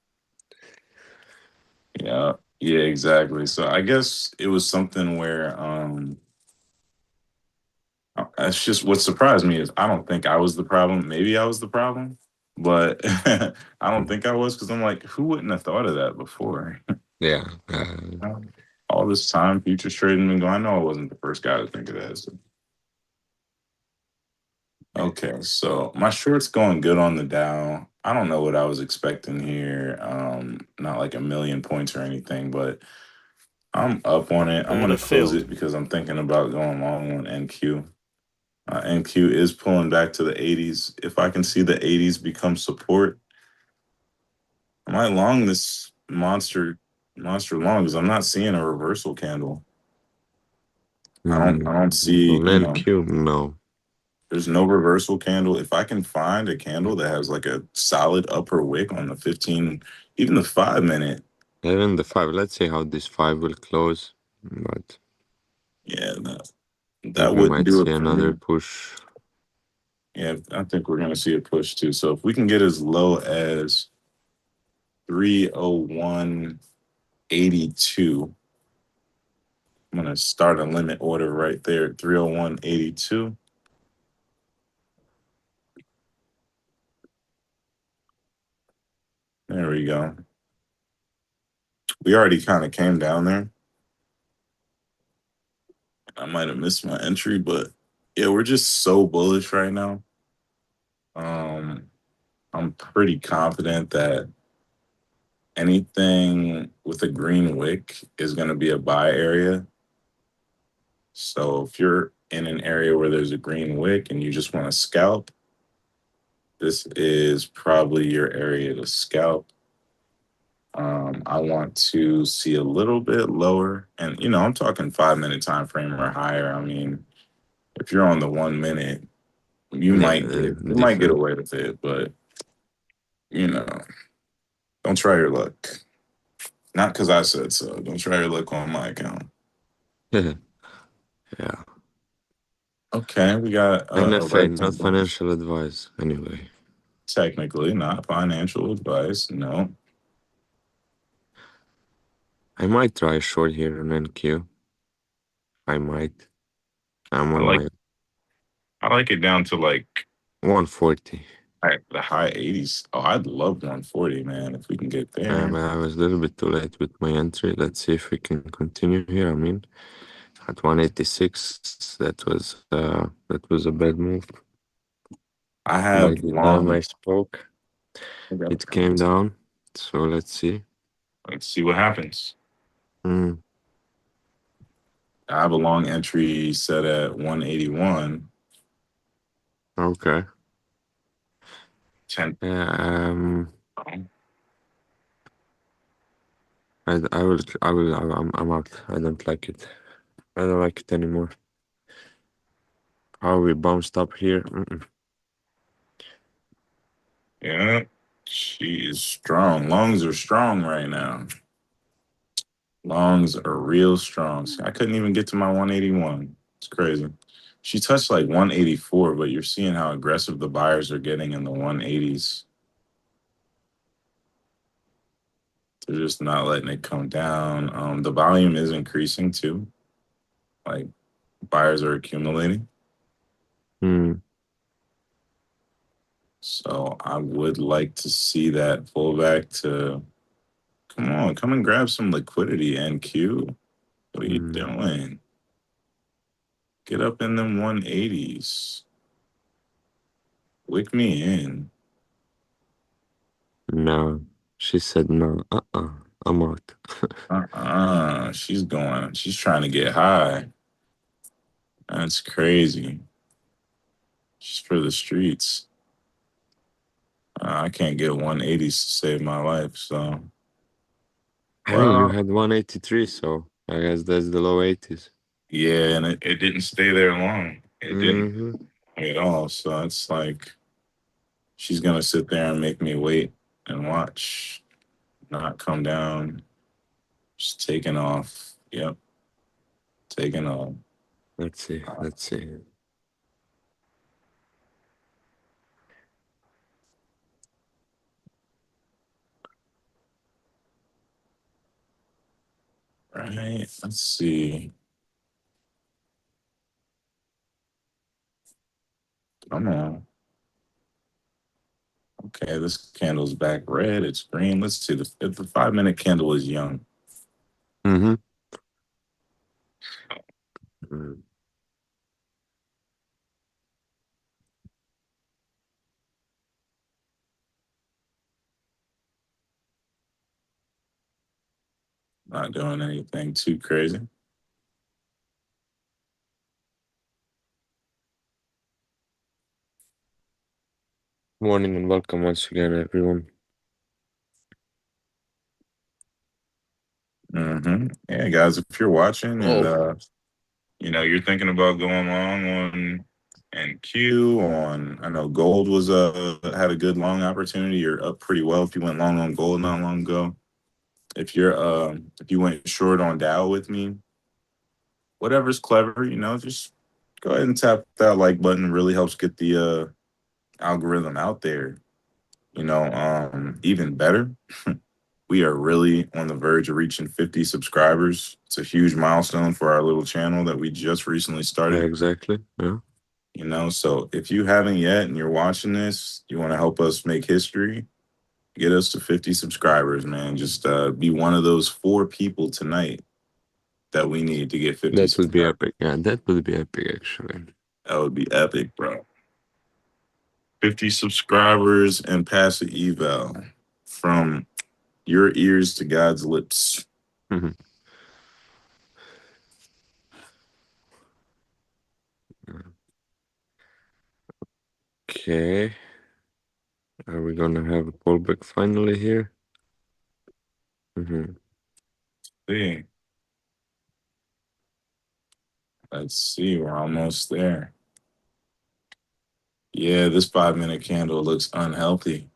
[SPEAKER 1] yeah, yeah, exactly. So I guess it was something where that's just what surprised me is I don't think I was the problem. Maybe I was the problem, but I don't think I was because I'm like, who wouldn't have thought of that before?
[SPEAKER 2] Yeah,
[SPEAKER 1] All this time, futures trading been going. I know I wasn't the first guy to think of that. So, okay, so my short's going good on the Dow. I don't know what I was expecting here. Not like a million points or anything, but I'm up on it. I'm
[SPEAKER 3] On
[SPEAKER 1] gonna
[SPEAKER 3] a
[SPEAKER 1] close
[SPEAKER 3] field.
[SPEAKER 1] it because I'm thinking about going long on NQ. NQ is pulling back to the 80s. If I can see the 80s become support, I might long this monster long because I'm not seeing a reversal candle. I don't see,
[SPEAKER 2] on NQ, no.
[SPEAKER 1] there's no reversal candle. If I can find a candle that has like a solid upper wick on the 15, even the 5 minute,
[SPEAKER 2] Even the five. Let's see how this five will close, but
[SPEAKER 1] yeah,
[SPEAKER 2] I
[SPEAKER 1] that
[SPEAKER 2] think we
[SPEAKER 1] wouldn't
[SPEAKER 2] might
[SPEAKER 1] do
[SPEAKER 2] see
[SPEAKER 1] it for
[SPEAKER 2] another
[SPEAKER 1] me.
[SPEAKER 2] push.
[SPEAKER 1] Yeah, I think we're gonna see a push too. So if we can get as low as 301.82, I'm gonna start a limit order right there at 301.82. There we go. We already kind of came down there. I might have missed my entry, but yeah, we're just so bullish right now. Um, I'm pretty confident that anything with a green wick is going to be a buy area. So if you're in an area where there's a green wick and you just want to scalp, this is probably your area to scalp. I want to see a little bit lower, and I'm talking 5 minute time frame or higher. I mean, if you're on the 1 minute, you
[SPEAKER 2] Yeah,
[SPEAKER 1] might get
[SPEAKER 2] different.
[SPEAKER 1] away with it, but you know, don't try your luck. Not because I said so. Don't try your luck on my account.
[SPEAKER 2] Yeah.
[SPEAKER 1] Okay, we got a
[SPEAKER 2] NFA, not
[SPEAKER 1] rectangle.
[SPEAKER 2] financial advice. Anyway,
[SPEAKER 1] Technically, not financial advice. No,
[SPEAKER 2] I might try a short here on NQ. I might. I'm
[SPEAKER 1] I
[SPEAKER 2] on
[SPEAKER 1] like
[SPEAKER 2] my
[SPEAKER 1] I like it down to like
[SPEAKER 2] 140.
[SPEAKER 1] the high 80s. Oh, I'd love 140, man, if we can get there.
[SPEAKER 2] I was a little bit too late with my entry. Let's see if we can continue here. I mean, at 186, that was a bad move.
[SPEAKER 1] I
[SPEAKER 2] By
[SPEAKER 1] have
[SPEAKER 2] the time I
[SPEAKER 1] long.
[SPEAKER 2] spoke,
[SPEAKER 1] Okay.
[SPEAKER 2] it came down. So let's see.
[SPEAKER 1] Let's see what happens.
[SPEAKER 2] Mm,
[SPEAKER 1] I have a long entry set at 181.
[SPEAKER 2] okay.
[SPEAKER 1] 10.
[SPEAKER 2] Yeah, I'm out. I don't like it. I don't like it anymore. How we bounced up here. Mm-mm.
[SPEAKER 1] Yeah, she is strong. Lungs are strong right now. Lungs are real strong. See, I couldn't even get to my 181. It's crazy. She touched like 184, but you're seeing how aggressive the buyers are getting in the 180s. They're just not letting it come down. The volume is increasing too. Like buyers are accumulating.
[SPEAKER 2] Mm,
[SPEAKER 1] So I would like to see that pullback to come on, come and grab some liquidity, NQ. What are you
[SPEAKER 2] mm.
[SPEAKER 1] doing? Get up in them 180s. Wick me in.
[SPEAKER 2] No. She said no. I'm out.
[SPEAKER 1] She's trying to get high. That's crazy. She's for the streets. I can't get 180s to save my life. So,
[SPEAKER 2] I mean, you
[SPEAKER 1] well,
[SPEAKER 2] had 183, so I guess that's the low 80s.
[SPEAKER 1] yeah, and it didn't stay there long. It didn't
[SPEAKER 2] Mm-hmm.
[SPEAKER 1] at all. So it's like she's gonna sit there and make me wait and watch, not come down. Just taking off. Yep, taking off.
[SPEAKER 2] Let's see. Let's see.
[SPEAKER 1] Right. Let's see. Come on. Okay, this candle's back red. It's green. Let's see. If the 5 minute candle is young,
[SPEAKER 2] Mm-hmm. Mm.
[SPEAKER 1] not doing anything too crazy.
[SPEAKER 2] Morning and welcome once again, everyone.
[SPEAKER 1] Yeah, guys, if you're watching and
[SPEAKER 2] Oh,
[SPEAKER 1] you're thinking about going long on NQ on, I know gold was had a good long opportunity. You're up pretty well if you went long on gold not long ago. If you went short on Dow with me, whatever's clever, just go ahead and tap that like button. It really helps get the algorithm out there. Even better. We are really on the verge of reaching 50 subscribers. It's a huge milestone for our little channel that we just recently
[SPEAKER 2] Yeah,
[SPEAKER 1] started.
[SPEAKER 2] exactly. Yeah.
[SPEAKER 1] So if you haven't yet and you're watching this, you want to help us make history, get us to 50 subscribers, man. Just be one of those four people tonight that we need to get 50
[SPEAKER 2] That would be
[SPEAKER 1] subscribers.
[SPEAKER 2] epic. Yeah, that would be epic actually.
[SPEAKER 1] That would be epic, bro. 50 subscribers and pass the eval from your ears to God's lips.
[SPEAKER 2] Mhm. Okay. Are we gonna have a pullback finally here? Hmm.
[SPEAKER 1] See, let's see. We're almost there. Yeah, this 5 minute candle looks unhealthy.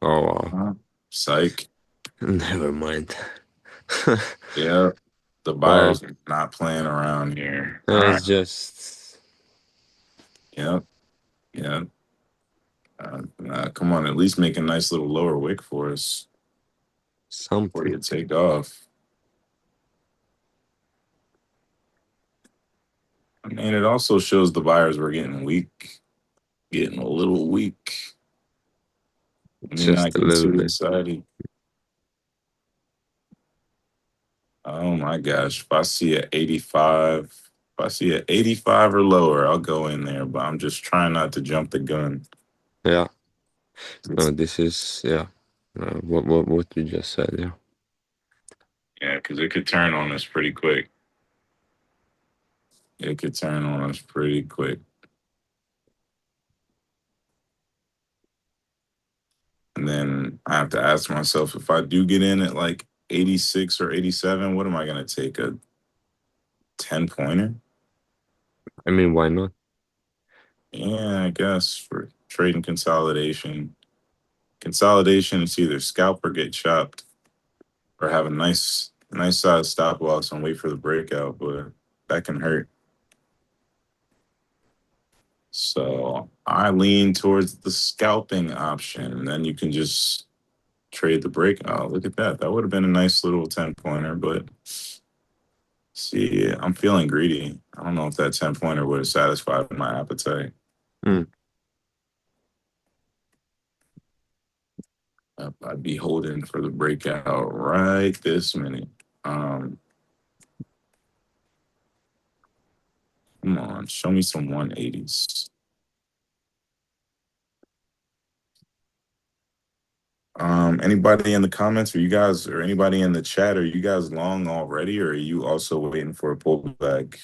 [SPEAKER 2] Oh wow.
[SPEAKER 1] Huh? Psych.
[SPEAKER 2] Never mind.
[SPEAKER 1] Yeah, the
[SPEAKER 2] Well,
[SPEAKER 1] buyers are not playing around here. All right.
[SPEAKER 2] it's just
[SPEAKER 1] Yep. Yep. Come on, at least make a nice little lower wick for us before
[SPEAKER 2] something.
[SPEAKER 1] you take off. I mean, it also shows the buyers were getting weak, getting a little weak. Let me
[SPEAKER 2] Just
[SPEAKER 1] not
[SPEAKER 2] a
[SPEAKER 1] get
[SPEAKER 2] little
[SPEAKER 1] too
[SPEAKER 2] bit.
[SPEAKER 1] excited. Oh my gosh. If I see a 85, if I see a 85 or lower, I'll go in there, but I'm just trying not to jump the gun.
[SPEAKER 2] Yeah. No,
[SPEAKER 1] It's,
[SPEAKER 2] this is yeah. What you just said, yeah.
[SPEAKER 1] yeah, because it could turn on us pretty quick. It could turn on us pretty quick. And then I have to ask myself if I do get in at like 86 or 87, what am I going to take? A 10 pointer?
[SPEAKER 2] I mean, why not?
[SPEAKER 1] Yeah, I guess for trading consolidation. Consolidation is either scalp or get chopped or have a nice size stop loss and wait for the breakout, but that can hurt. So I lean towards the scalping option, and then you can just trade the break. Oh, look at that. That would have been a nice little 10 pointer, but see, I'm feeling greedy. I don't know if that 10 pointer would have satisfied my appetite.
[SPEAKER 2] Mm.
[SPEAKER 1] I'd be holding for the breakout right this minute. Um, Come on, show me some 180s. Anybody in the comments, or you guys, or anybody in the chat, are you guys long already, or are you also waiting for a pullback?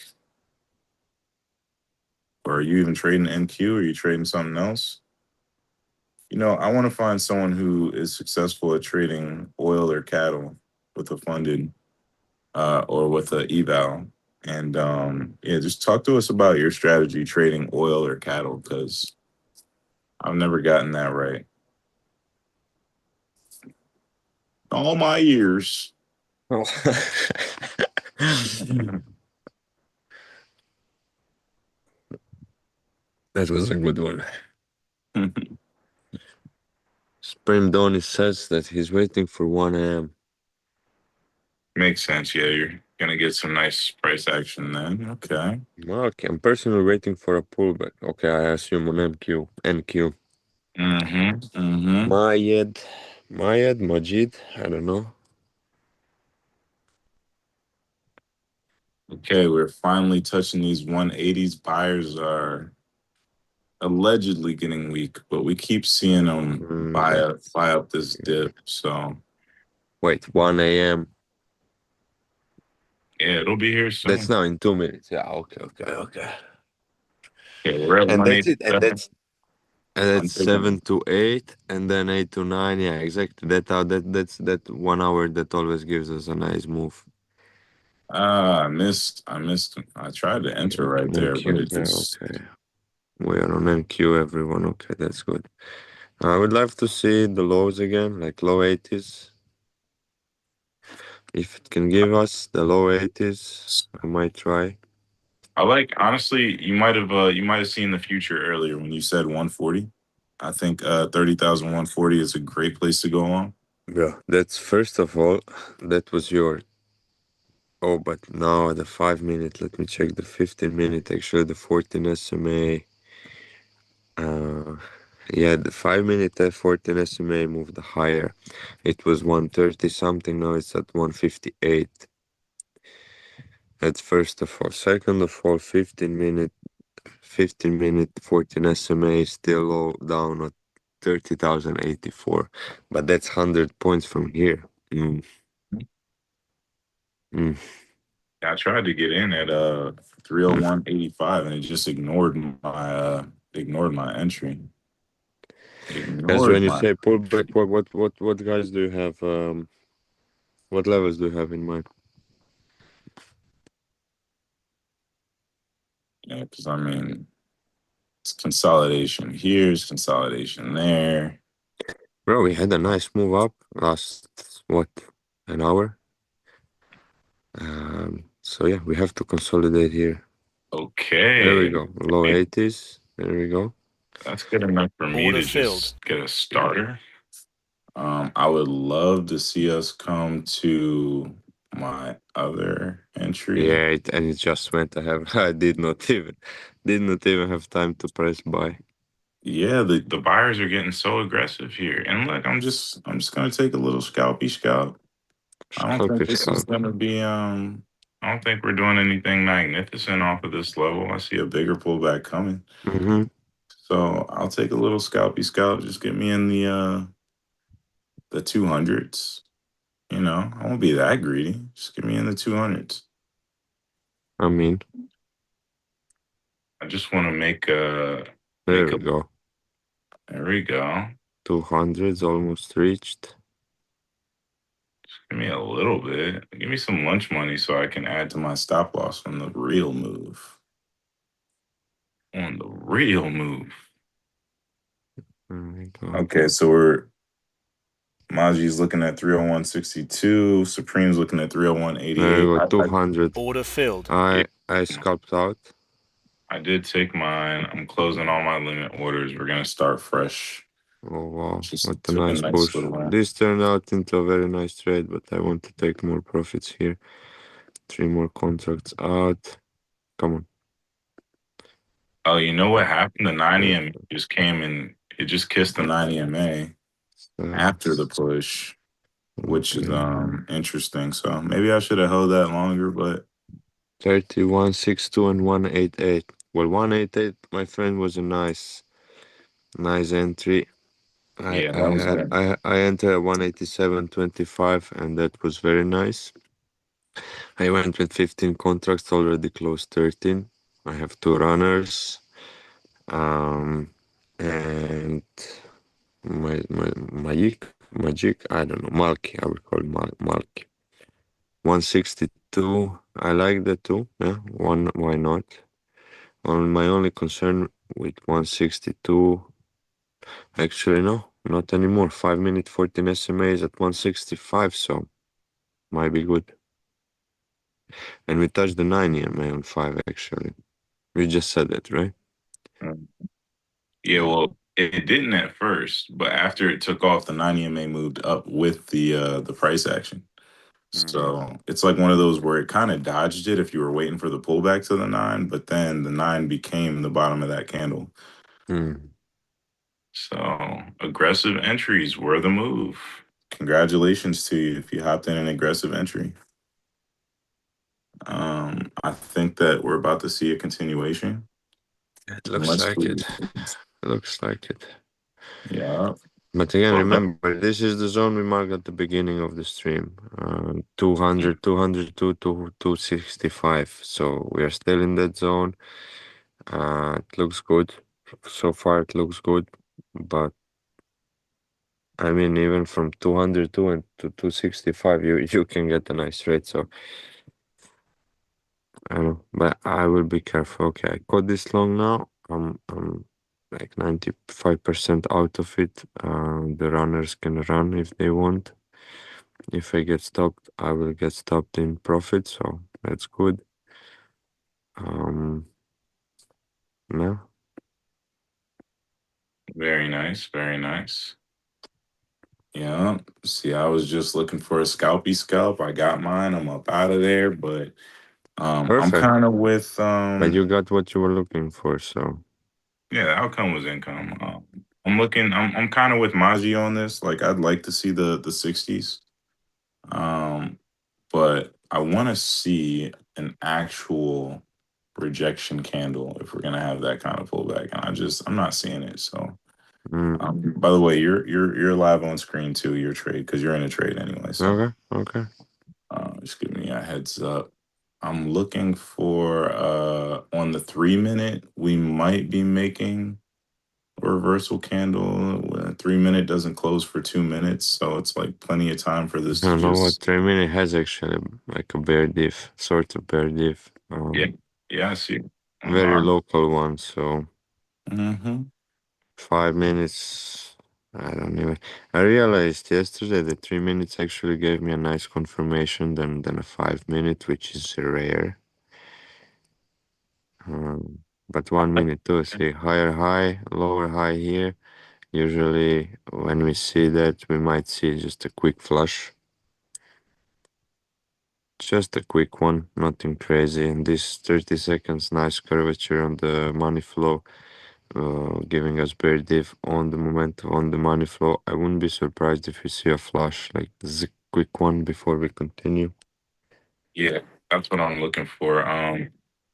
[SPEAKER 1] Or are you even trading NQ? Or are you trading something else? I want to find someone who is successful at trading oil or cattle with a funded or with a eval. And yeah, just talk to us about your strategy trading oil or cattle because I've never gotten that right. All my years.
[SPEAKER 2] Oh. That was a good one. Spring Donny says that he's waiting for 1 a.m.
[SPEAKER 1] Makes sense. Yeah, you're gonna get some nice price action then. Okay.
[SPEAKER 2] Okay, I'm personally waiting for a pullback. Okay, I assume on NQ.
[SPEAKER 1] Mm-hmm. Mm-hmm.
[SPEAKER 2] Majid, I don't know.
[SPEAKER 1] Okay, we're finally touching these 180s. Buyers are allegedly getting weak, but we keep seeing them buy up this dip. So
[SPEAKER 2] Wait, 1 a.m.
[SPEAKER 1] yeah, it'll be here
[SPEAKER 2] That's
[SPEAKER 1] soon.
[SPEAKER 2] now in 2 minutes. Yeah, okay.
[SPEAKER 1] Okay, we're at
[SPEAKER 2] And that's it.
[SPEAKER 1] 187.
[SPEAKER 2] And
[SPEAKER 1] I'm
[SPEAKER 2] that's
[SPEAKER 1] taking
[SPEAKER 2] 7 to 8, and then 8 to 9. Yeah, exactly. That's 1 hour that always gives us a nice move.
[SPEAKER 1] I missed. I tried to enter right there, but
[SPEAKER 2] NQ.
[SPEAKER 1] it
[SPEAKER 2] Yeah,
[SPEAKER 1] just
[SPEAKER 2] okay. We are on NQ, everyone. Okay, that's good. I would love to see the lows again, like low 80s. If it can give us the low 80s, I might try.
[SPEAKER 1] I like honestly, you might have seen the future earlier when you said 140. I think 30,140 is a great place to go on.
[SPEAKER 2] Yeah, that's first of all, that was your. Oh, but now the 5 minute, let me check the 15 minute, actually the 14 SMA. Uh, yeah, the 5 minute 14 SMA moved higher. It was 130 something, now it's at 158. That's first of all. Second of all, 15 minute 14 SMA is still low down at 30,084. But that's 100 points from here. Mm, mm.
[SPEAKER 1] I tried to get in at 301.85 and it just ignored my entry.
[SPEAKER 2] As
[SPEAKER 1] Ignored
[SPEAKER 2] when you
[SPEAKER 1] my
[SPEAKER 2] say pullback, what guys do you have? What levels do you have in mind?
[SPEAKER 1] Yeah, because I mean it's consolidation here, it's consolidation there.
[SPEAKER 2] Bro, we had a nice move up last, what, an hour? So yeah, we have to consolidate here. There we
[SPEAKER 1] Okay.
[SPEAKER 2] go. Low 80s. There we go.
[SPEAKER 1] That's good enough for me
[SPEAKER 3] Order
[SPEAKER 1] to
[SPEAKER 3] filled.
[SPEAKER 1] just get a starter. I would love to see us come to my other entry.
[SPEAKER 2] Yeah, and it just went. I did not even have time to press buy.
[SPEAKER 1] Yeah, the buyers are getting so aggressive here. And look, I'm just gonna take a little scalpy scalp. I don't
[SPEAKER 2] Scalp
[SPEAKER 1] think
[SPEAKER 2] is
[SPEAKER 1] this is
[SPEAKER 2] scalp.
[SPEAKER 1] gonna be I don't think we're doing anything magnificent off of this level. I see a bigger pullback coming.
[SPEAKER 2] Mm-hmm.
[SPEAKER 1] So I'll take a little scalpy scalp. Just get me in the 200s. You know, I won't be that greedy. Just get me in the 200s.
[SPEAKER 2] I mean,
[SPEAKER 1] I just want to make a
[SPEAKER 2] there
[SPEAKER 1] make a.
[SPEAKER 2] we go.
[SPEAKER 1] There we go.
[SPEAKER 2] 200s almost reached.
[SPEAKER 1] Give me a little bit. Give me some lunch money so I can add to my stop loss on the real move. On the real move.
[SPEAKER 2] There we go.
[SPEAKER 1] Okay, so we're Maji's looking at 301.62. Supreme's looking at
[SPEAKER 2] There
[SPEAKER 1] 301.88.
[SPEAKER 2] we go. 200.
[SPEAKER 3] Order filled.
[SPEAKER 1] Yeah,
[SPEAKER 2] I scalped out.
[SPEAKER 1] I did take mine. I'm closing all my limit orders. We're gonna start fresh.
[SPEAKER 2] Oh wow,
[SPEAKER 1] Just
[SPEAKER 2] what a
[SPEAKER 1] took a
[SPEAKER 2] nice
[SPEAKER 1] nice
[SPEAKER 2] push.
[SPEAKER 1] little run.
[SPEAKER 2] This turned out into a very nice trade, but I want to take more profits here. 3 more contracts out. Come on.
[SPEAKER 1] Oh, you know what happened? The 9
[SPEAKER 2] Uh,
[SPEAKER 1] EMA just came and it just kissed the 9 EMA
[SPEAKER 2] uh,
[SPEAKER 1] after the push, which is
[SPEAKER 2] okay.
[SPEAKER 1] interesting. So maybe I should have held that longer, but
[SPEAKER 2] 3162 and 188. Well, 188, my friend, was a nice entry. I
[SPEAKER 1] yeah,
[SPEAKER 2] I
[SPEAKER 1] that was
[SPEAKER 2] had
[SPEAKER 1] good.
[SPEAKER 2] I entered at 187.25, and that was very nice. I went with 15 contracts, already closed 13. I have two runners. And Magic, I don't know, Malky, I would call it Malky. 162, I like that too. Yeah, why not? My only concern with 162, actually no, not anymore. 5 minute 14 SMA is at 165, so might be good. And we touched the 9 EMA on 5 actually. We just said that, right?
[SPEAKER 1] Mm. Yeah, well, it didn't at first, but after it took off, the 9 EMA moved up with the price action.
[SPEAKER 2] Mm.
[SPEAKER 1] So it's like one of those where it kind of dodged it if you were waiting for the pullback to the 9, but then the 9 became the bottom of that candle.
[SPEAKER 2] Mm.
[SPEAKER 1] So aggressive entries were the move. Congratulations to you if you hopped in an aggressive entry. I think that we're about to see a continuation.
[SPEAKER 2] It looks
[SPEAKER 1] Unless
[SPEAKER 2] like
[SPEAKER 1] we,
[SPEAKER 2] it. Looks like it.
[SPEAKER 1] yeah.
[SPEAKER 2] But again,
[SPEAKER 1] Well,
[SPEAKER 2] remember, this is the zone we marked at the beginning of the stream. 200, 202 to 265. So we are still in that zone. It looks good. So far, it looks good. But I mean, even from 202 and to 265, you can get a nice trade. So I don't know. But I will be careful. Okay, I caught this long now. I'm like 95% out of it. The runners can run if they want. If I get stopped, I will get stopped in profit, so that's good. No,
[SPEAKER 1] very nice, very nice. Yeah. See, I was just looking for a scalpy scalp. I got mine. I'm up out of there, but I'm
[SPEAKER 2] Perfect.
[SPEAKER 1] kind of with
[SPEAKER 2] But you got what you were looking for, so
[SPEAKER 1] yeah, the outcome was income. I'm kind of with Maji on this. Like I'd like to see the 60s. Um but I want to see an actual rejection candle if we're gonna have that kind of pullback, and I'm not seeing it. So,
[SPEAKER 2] mm,
[SPEAKER 1] by the way, you're live on screen too. Your trade because you're in a trade anyway. So,
[SPEAKER 2] okay, okay.
[SPEAKER 1] just give me a heads up. I'm looking for on the 3 minute. We might be making a reversal candle. 3 minute doesn't close for 2 minutes, so it's like plenty of time for this to
[SPEAKER 2] I know what
[SPEAKER 1] just
[SPEAKER 2] 3 minute has actually like a bear diff, sort of bear diff.
[SPEAKER 1] yeah yeah. I see.
[SPEAKER 2] Very local one, so
[SPEAKER 1] Mm-hmm.
[SPEAKER 2] 5 minutes. I don't even. I realized yesterday that 3 minutes actually gave me a nice confirmation than a 5 minute, which is rare. But 1 minute too. See higher high, lower high here. Usually, when we see that, we might see just a quick flush. Just a quick one, nothing crazy. And this 30 seconds, nice curvature on the money flow, giving us bear div on the momentum on the money flow. I wouldn't be surprised if we see a flush like this, a quick one before we continue.
[SPEAKER 1] Yeah, that's what I'm looking for.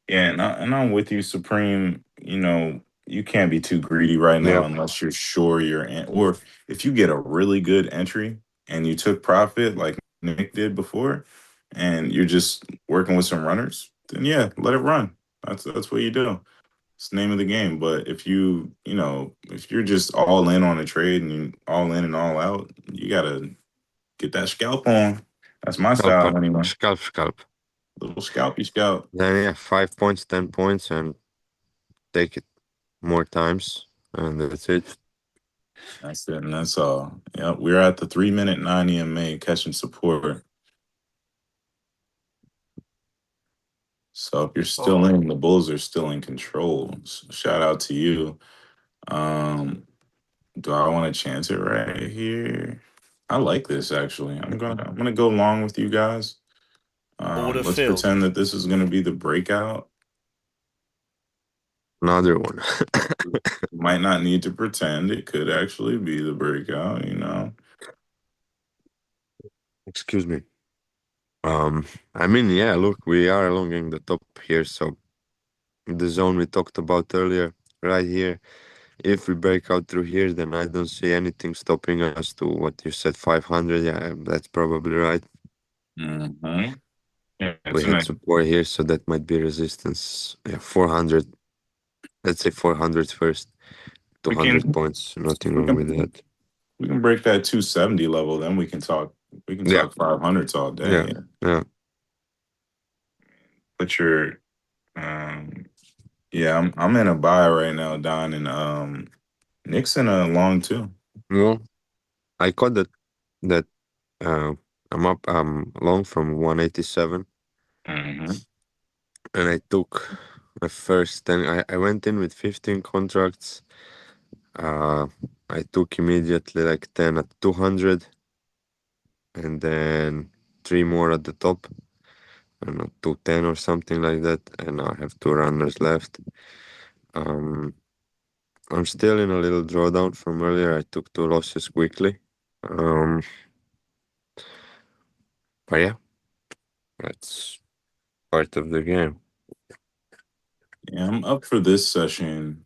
[SPEAKER 1] Yeah, and I'm with you, Supreme. You can't be too greedy right now
[SPEAKER 2] Yep.
[SPEAKER 1] unless you're sure you're in. Or if you get a really good entry and you took profit like Nick did before, and you're just working with some runners, then yeah, let it run. That's what you do. It's the name of the game. But if you're just all in on a trade and all in and all out, you gotta get that scalp on. That's my style
[SPEAKER 2] Scalp,
[SPEAKER 1] anyway.
[SPEAKER 2] scalp, scalp.
[SPEAKER 1] Little scalpy scalp.
[SPEAKER 2] Then yeah, 5 points, 10 points, and take it more times, and that's it.
[SPEAKER 1] That's it, and that's all. Yep, we're at the 3 minute 9 EMA catching support. So if you're still in, the Bulls are still in control. So shout out to you. Um, do I want to chance it right here? I like this actually. I'm gonna go along with you guys.
[SPEAKER 3] Order
[SPEAKER 1] Let's
[SPEAKER 3] filled.
[SPEAKER 1] pretend that this is gonna be the breakout.
[SPEAKER 2] Another one.
[SPEAKER 1] Might not need to pretend. It could actually be the breakout.
[SPEAKER 2] Excuse me. I mean, yeah, look, we are along the top here, so the zone we talked about earlier, right here. If we break out through here, then I don't see anything stopping us to what you said, 500. Yeah, that's probably right.
[SPEAKER 1] Mm-hmm. Yeah,
[SPEAKER 2] We
[SPEAKER 1] it's a
[SPEAKER 2] had
[SPEAKER 1] nice.
[SPEAKER 2] support here, so that might be resistance. Yeah, 400. Let's say 400 first.
[SPEAKER 1] We
[SPEAKER 2] 200
[SPEAKER 1] can
[SPEAKER 2] points. Nothing
[SPEAKER 1] we
[SPEAKER 2] wrong with
[SPEAKER 1] can
[SPEAKER 2] that.
[SPEAKER 1] we can break that 270 level. Then we can talk. We can
[SPEAKER 2] Yeah,
[SPEAKER 1] talk 500s all
[SPEAKER 2] yeah,
[SPEAKER 1] day.
[SPEAKER 2] yeah.
[SPEAKER 1] But you're, yeah, I'm in a buy right now, Don, and Nixon long too.
[SPEAKER 2] Well, I caught that uh, I'm up long from 187,
[SPEAKER 1] Mm-hmm.
[SPEAKER 2] and I took my first 10. I went in with 15 contracts. Uh, I took immediately like 10 at 200, and then three more at the top. I don't know, 210 or something like that. And I have two runners left. Um, I'm still in a little drawdown from earlier. I took two losses quickly. Um, but yeah, that's part of the game.
[SPEAKER 1] Yeah, I'm up for this session.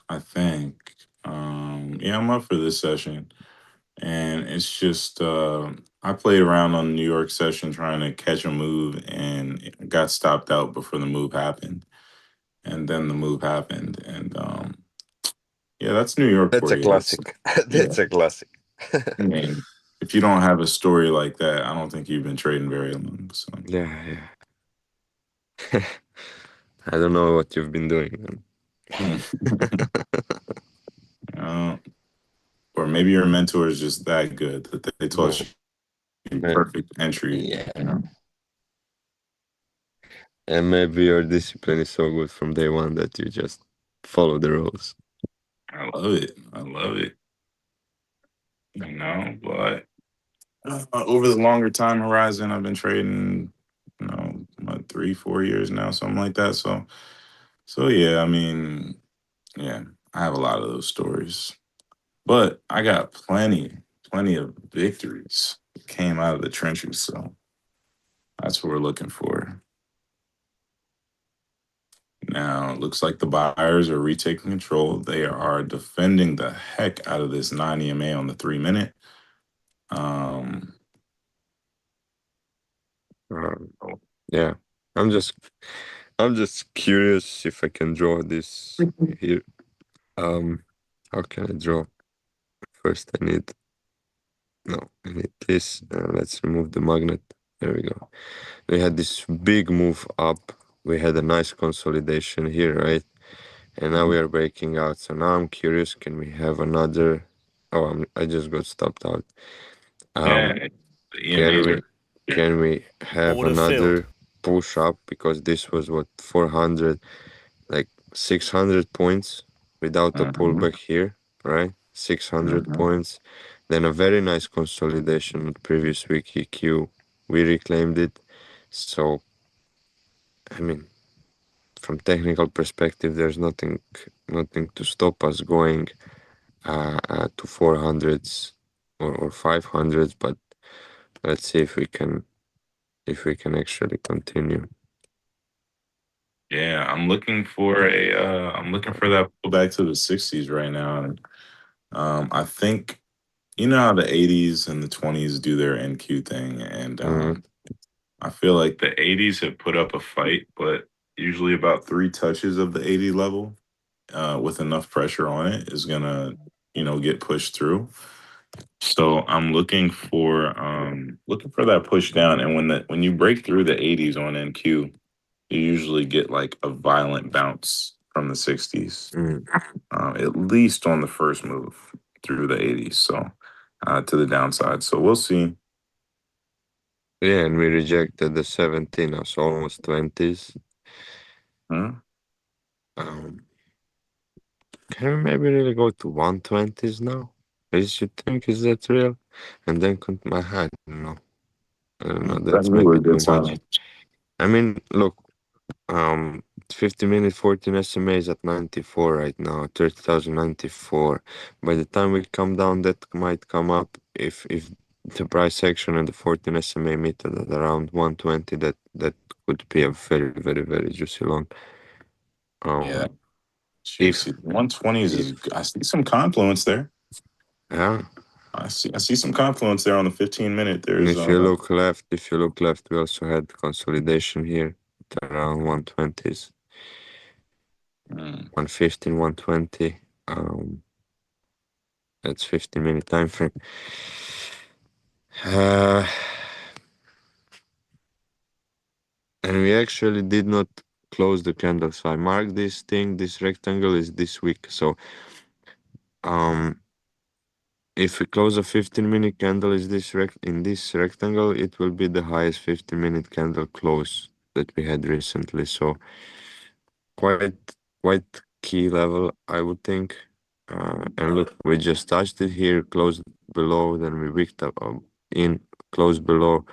[SPEAKER 1] I think. Yeah, I'm up for this session, and it's just I played around on the New York session trying to catch a move, and it got stopped out before the move happened, and then the move happened, and yeah, that's New York
[SPEAKER 2] That's
[SPEAKER 1] for
[SPEAKER 2] a
[SPEAKER 1] you. That's
[SPEAKER 2] classic.
[SPEAKER 1] yeah.
[SPEAKER 2] That's a classic.
[SPEAKER 1] I mean, if you don't have a story like that, I don't think you've been trading very long. So,
[SPEAKER 2] Yeah, yeah. I don't know what you've been doing,
[SPEAKER 1] uh, or maybe your mentor is just that good that they taught
[SPEAKER 2] man.
[SPEAKER 1] you
[SPEAKER 2] Man,
[SPEAKER 1] perfect entry.
[SPEAKER 2] yeah. And maybe your discipline is so good from day one that you just follow the rules.
[SPEAKER 1] I love it. I love it. But over the longer time horizon, I've been trading, what, 3, 4 years now, something like that. So yeah, I mean, yeah, I have a lot of those stories, but I got plenty of victories that came out of the trenches. So that's what we're looking for. Now, it looks like the buyers are retaking control. They are defending the heck out of this 9 EMA on the 3 minute. Um,
[SPEAKER 2] Um, yeah, I'm just I'm just curious if I can draw this here. Um, how can I draw? First, I need no, I need this. Let's remove the magnet. There we go. We had this big move up. We had a nice consolidation here, right? And now we are breaking out. So now I'm curious, can we have another? Oh, I just got stopped out.
[SPEAKER 1] yeah,
[SPEAKER 2] Um,
[SPEAKER 1] the
[SPEAKER 2] can
[SPEAKER 1] EMAs
[SPEAKER 2] we
[SPEAKER 1] are here.
[SPEAKER 2] can we have
[SPEAKER 3] Order filled.
[SPEAKER 2] another push up because this was what 400, like 600 points without a
[SPEAKER 1] Mhm,
[SPEAKER 2] pullback here, right? 600
[SPEAKER 1] mhm.
[SPEAKER 2] points. Then a very nice consolidation on previous week EQ. We reclaimed it. So I mean, from technical perspective, there's nothing to stop us going to 400s or 500s, but let's see if we can actually continue.
[SPEAKER 1] Yeah, I'm looking for that pullback to the 60s right now. And I think you know how the 80s and the 20s do their NQ thing, and
[SPEAKER 2] Mm,
[SPEAKER 1] I feel like the 80s have put up a fight, but usually about 3 touches of the 80 level, with enough pressure on it, is gonna, get pushed through. So I'm looking for that push down, and when you break through the 80s on NQ, you usually get like a violent bounce from the 60s,
[SPEAKER 2] mm.
[SPEAKER 1] at least on the first move through the 80s. So to the downside. So we'll see.
[SPEAKER 2] Yeah, and we rejected the 17 as almost 20s.
[SPEAKER 1] Hmm?
[SPEAKER 2] Um, can we maybe really go to 120s now? Is you think is that real? And then I don't know. I don't know.
[SPEAKER 1] That's
[SPEAKER 2] That's
[SPEAKER 1] really
[SPEAKER 2] maybe
[SPEAKER 1] a
[SPEAKER 2] too
[SPEAKER 1] good
[SPEAKER 2] much.
[SPEAKER 1] time.
[SPEAKER 2] I mean, look, 50-minute 14 SMA is at 94 right now, 30,094. By the time we come down, that might come up if the price action and the 14 SMA meet at around 120. That could be a very very very juicy long.
[SPEAKER 1] Yeah,
[SPEAKER 2] Um,
[SPEAKER 1] juicy.
[SPEAKER 2] if
[SPEAKER 1] 120s is.
[SPEAKER 2] if
[SPEAKER 1] I see some confluence there.
[SPEAKER 2] yeah,
[SPEAKER 1] I see some confluence there on the 15 minute.
[SPEAKER 2] and
[SPEAKER 1] There's
[SPEAKER 2] if you look left, we also had consolidation here at around 120s,
[SPEAKER 1] mm,
[SPEAKER 2] 115, 120. That's 15-minute time frame. Uh, and we actually did not close the candle. So I marked this thing, this rectangle is this week. So um, if we close a 15-minute candle is in this rectangle, it will be the highest 15-minute candle close that we had recently. So quite quite key level, I would think. And look, we just touched it here, closed below, then we wicked up in, closed below.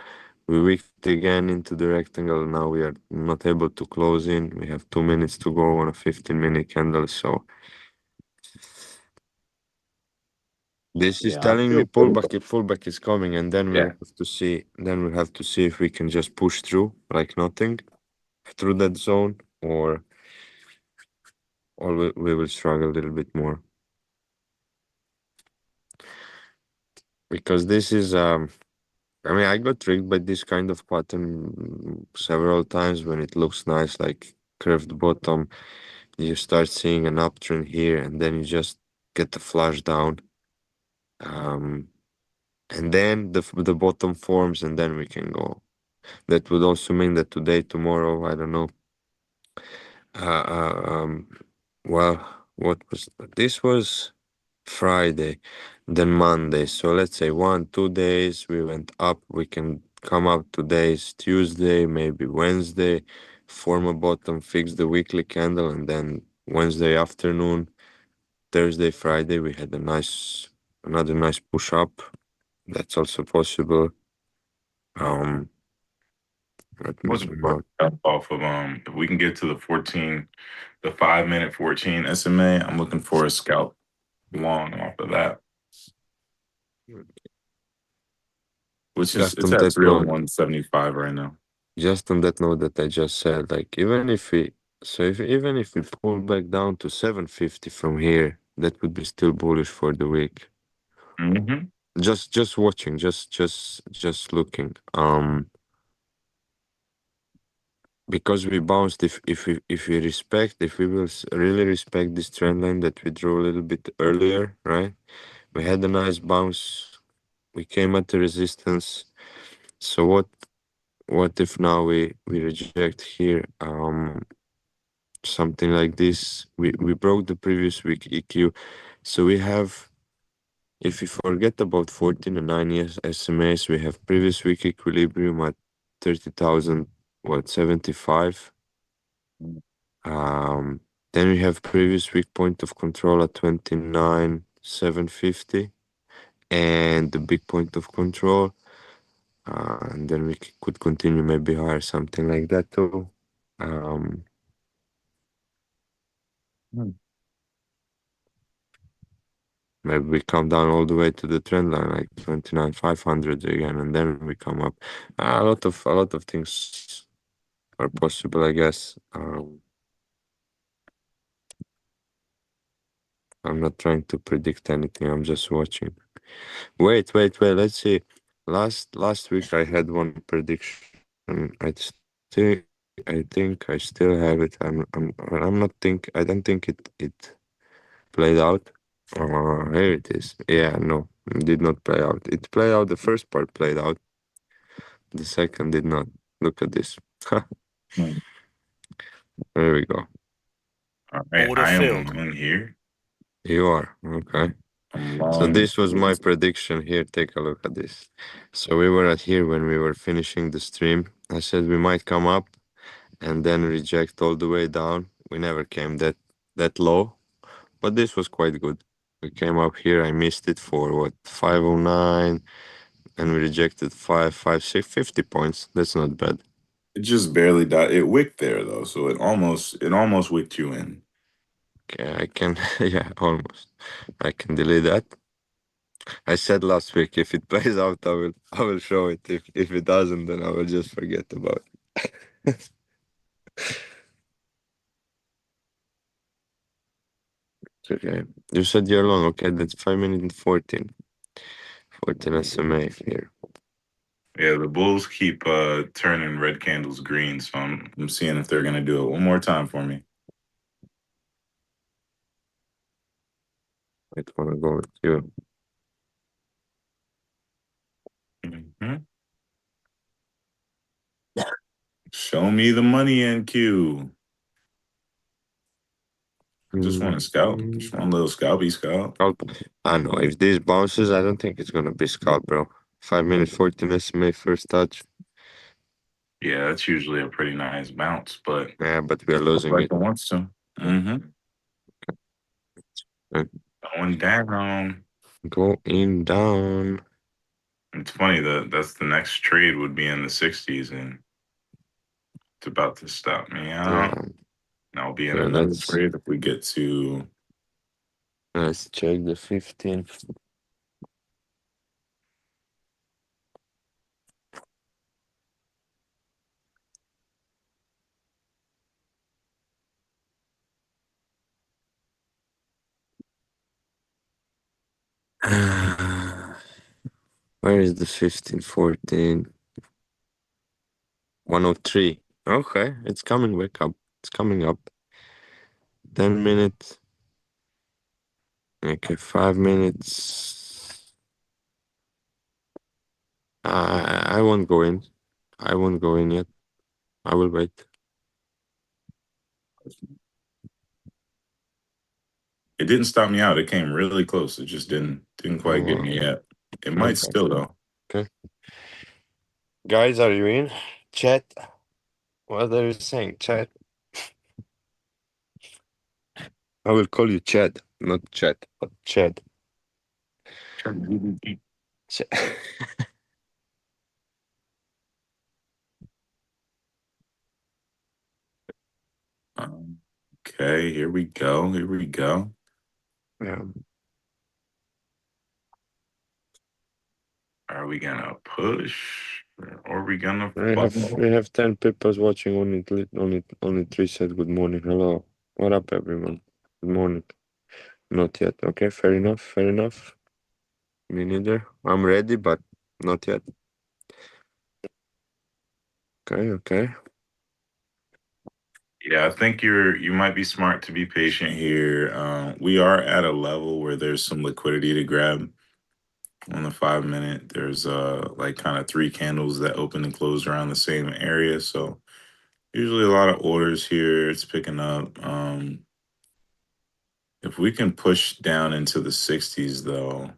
[SPEAKER 2] We wicked again into the rectangle. Now we are not able to close in. We have 2 minutes to go on a 15-minute candle. So this is
[SPEAKER 1] yeah, I
[SPEAKER 2] telling me
[SPEAKER 1] feel good.
[SPEAKER 2] pullback is coming, and then we'll
[SPEAKER 1] Yeah,
[SPEAKER 2] have to see. Then we'll have to see if we can just push through like nothing through that zone, or we will struggle a little bit more because this is I mean, I got tricked by this kind of pattern several times when it looks nice, like curved bottom. You start seeing an uptrend here, and then you just get the flush down. Um, and then the bottom forms, and then we can go. That would also mean that today, tomorrow, I don't know. Uh, uh, um, well, what was this? Was Friday, then Monday. So let's say 1, 2 days we went up. We can come up today's Tuesday, maybe Wednesday, form a bottom, fix the weekly candle, and then Wednesday afternoon, Thursday, Friday we had a nice another nice push up. That's also possible. Um, let
[SPEAKER 1] I'm
[SPEAKER 2] me
[SPEAKER 1] looking
[SPEAKER 2] zoom
[SPEAKER 1] for a
[SPEAKER 2] out.
[SPEAKER 1] scalp off of if we can get to the 14, the 5 minute 14 SMA. I'm looking for a scalp long off of that, which is
[SPEAKER 2] Just
[SPEAKER 1] it's
[SPEAKER 2] on
[SPEAKER 1] at
[SPEAKER 2] that note,
[SPEAKER 1] 301.75 right now.
[SPEAKER 2] just on that note that I just said, like even if we, so if even if we pull back down to 750 from here, that would be still bullish for the week.
[SPEAKER 1] Mm-hmm.
[SPEAKER 2] Just watching, just looking. Because we bounced, if we will really respect this trend line that we drew a little bit earlier, right? We had a nice bounce. We came at the resistance. So what if now we reject here something like this? We broke the previous week EQ. So we have, if we forget about 14 and 9 years SMAs, we have previous week equilibrium at 30,000, what, 75. Then we have previous week point of control at 29,750 and the big point of control. And then we could continue maybe higher, something like that too. Um, Maybe we come down all the way to the trend line, like 29,500 again, and then we come up. A lot of things are possible, I guess. I'm not trying to predict anything. I'm just watching. Wait. Let's see. Last week I had one prediction. I think I still have it. I'm not think. I don't think it played out. Here it is. Yeah, no, it did not play out. It played out. The first part played out. The second did not. Look at this.
[SPEAKER 1] Hmm.
[SPEAKER 2] There we go.
[SPEAKER 1] All right,
[SPEAKER 3] Order
[SPEAKER 1] I am
[SPEAKER 3] filled.
[SPEAKER 1] long here.
[SPEAKER 2] You are okay.
[SPEAKER 1] I'm
[SPEAKER 2] So
[SPEAKER 1] long.
[SPEAKER 2] this was my prediction here. Take a look at this. So we were at here when we were finishing the stream. I said we might come up and then reject all the way down. We never came that low, but this was quite good. We came up here. I missed it for what, 509, and we rejected 50 points. That's not bad.
[SPEAKER 1] It just barely died. It wicked there though, so it almost wicked you in.
[SPEAKER 2] Okay, I can, yeah, almost. I can delete that. I said last week if it plays out, I will show it. If it doesn't, then I will just forget about it. Okay. You said you're long. Okay, that's 5 minutes and 14. 14 SMA here.
[SPEAKER 1] Yeah, the Bulls keep turning red candles green, so I'm seeing if they're gonna do it one more time for me.
[SPEAKER 2] I don't want to go with you.
[SPEAKER 1] Mhm. Show me the money, NQ. Just want to scout. Just
[SPEAKER 2] Mm,
[SPEAKER 1] one little scalpy scout.
[SPEAKER 2] Scalp. I know. If this bounces, I don't think it's going to be scalp, bro. 5 minutes 14 SMA first touch.
[SPEAKER 1] Yeah, that's usually a pretty nice bounce, but
[SPEAKER 2] Yeah, but we are
[SPEAKER 1] looks
[SPEAKER 2] losing
[SPEAKER 1] like
[SPEAKER 2] it.
[SPEAKER 1] it wants to. Mm-hmm.
[SPEAKER 2] Uh,
[SPEAKER 1] Going down.
[SPEAKER 2] Going down.
[SPEAKER 1] It's funny that that's the next trade would be in the 60s, and it's about to stop me
[SPEAKER 2] Yeah.
[SPEAKER 1] out. And I'll be in
[SPEAKER 2] Okay,
[SPEAKER 1] another
[SPEAKER 2] let's
[SPEAKER 1] trade if we get to.
[SPEAKER 2] let's check the 15. Where is the 15, 14? 103. Okay, it's coming back up. It's coming up. 10 minutes. Okay, 5 minutes. I won't go in. I won't go in yet. I will wait.
[SPEAKER 1] It didn't stop me out. It came really close. It just didn't quite get
[SPEAKER 2] Oh,
[SPEAKER 1] me yet. It might
[SPEAKER 2] okay.
[SPEAKER 1] still though.
[SPEAKER 2] Okay. Guys, are you in? Chat. What are you saying? Chat. I will call you Chad, not chat, but Chad. Ch-
[SPEAKER 1] Um, okay, here we go. Here we go.
[SPEAKER 2] Yeah.
[SPEAKER 1] Are we gonna push or are we gonna
[SPEAKER 2] We have
[SPEAKER 1] follow?
[SPEAKER 2] we have 10 people watching. Only three said good morning. Hello. What up, everyone? Good morning. Not yet. Okay, fair enough. Fair enough. Me neither. I'm ready, but not yet. Okay, okay.
[SPEAKER 1] Yeah, I think you might be smart to be patient here. We are at a level where there's some liquidity to grab on the 5 minute. There's like kind of three candles that open and close around the same area. So usually a lot of orders here. It's picking up. If we can push down into the 60s though,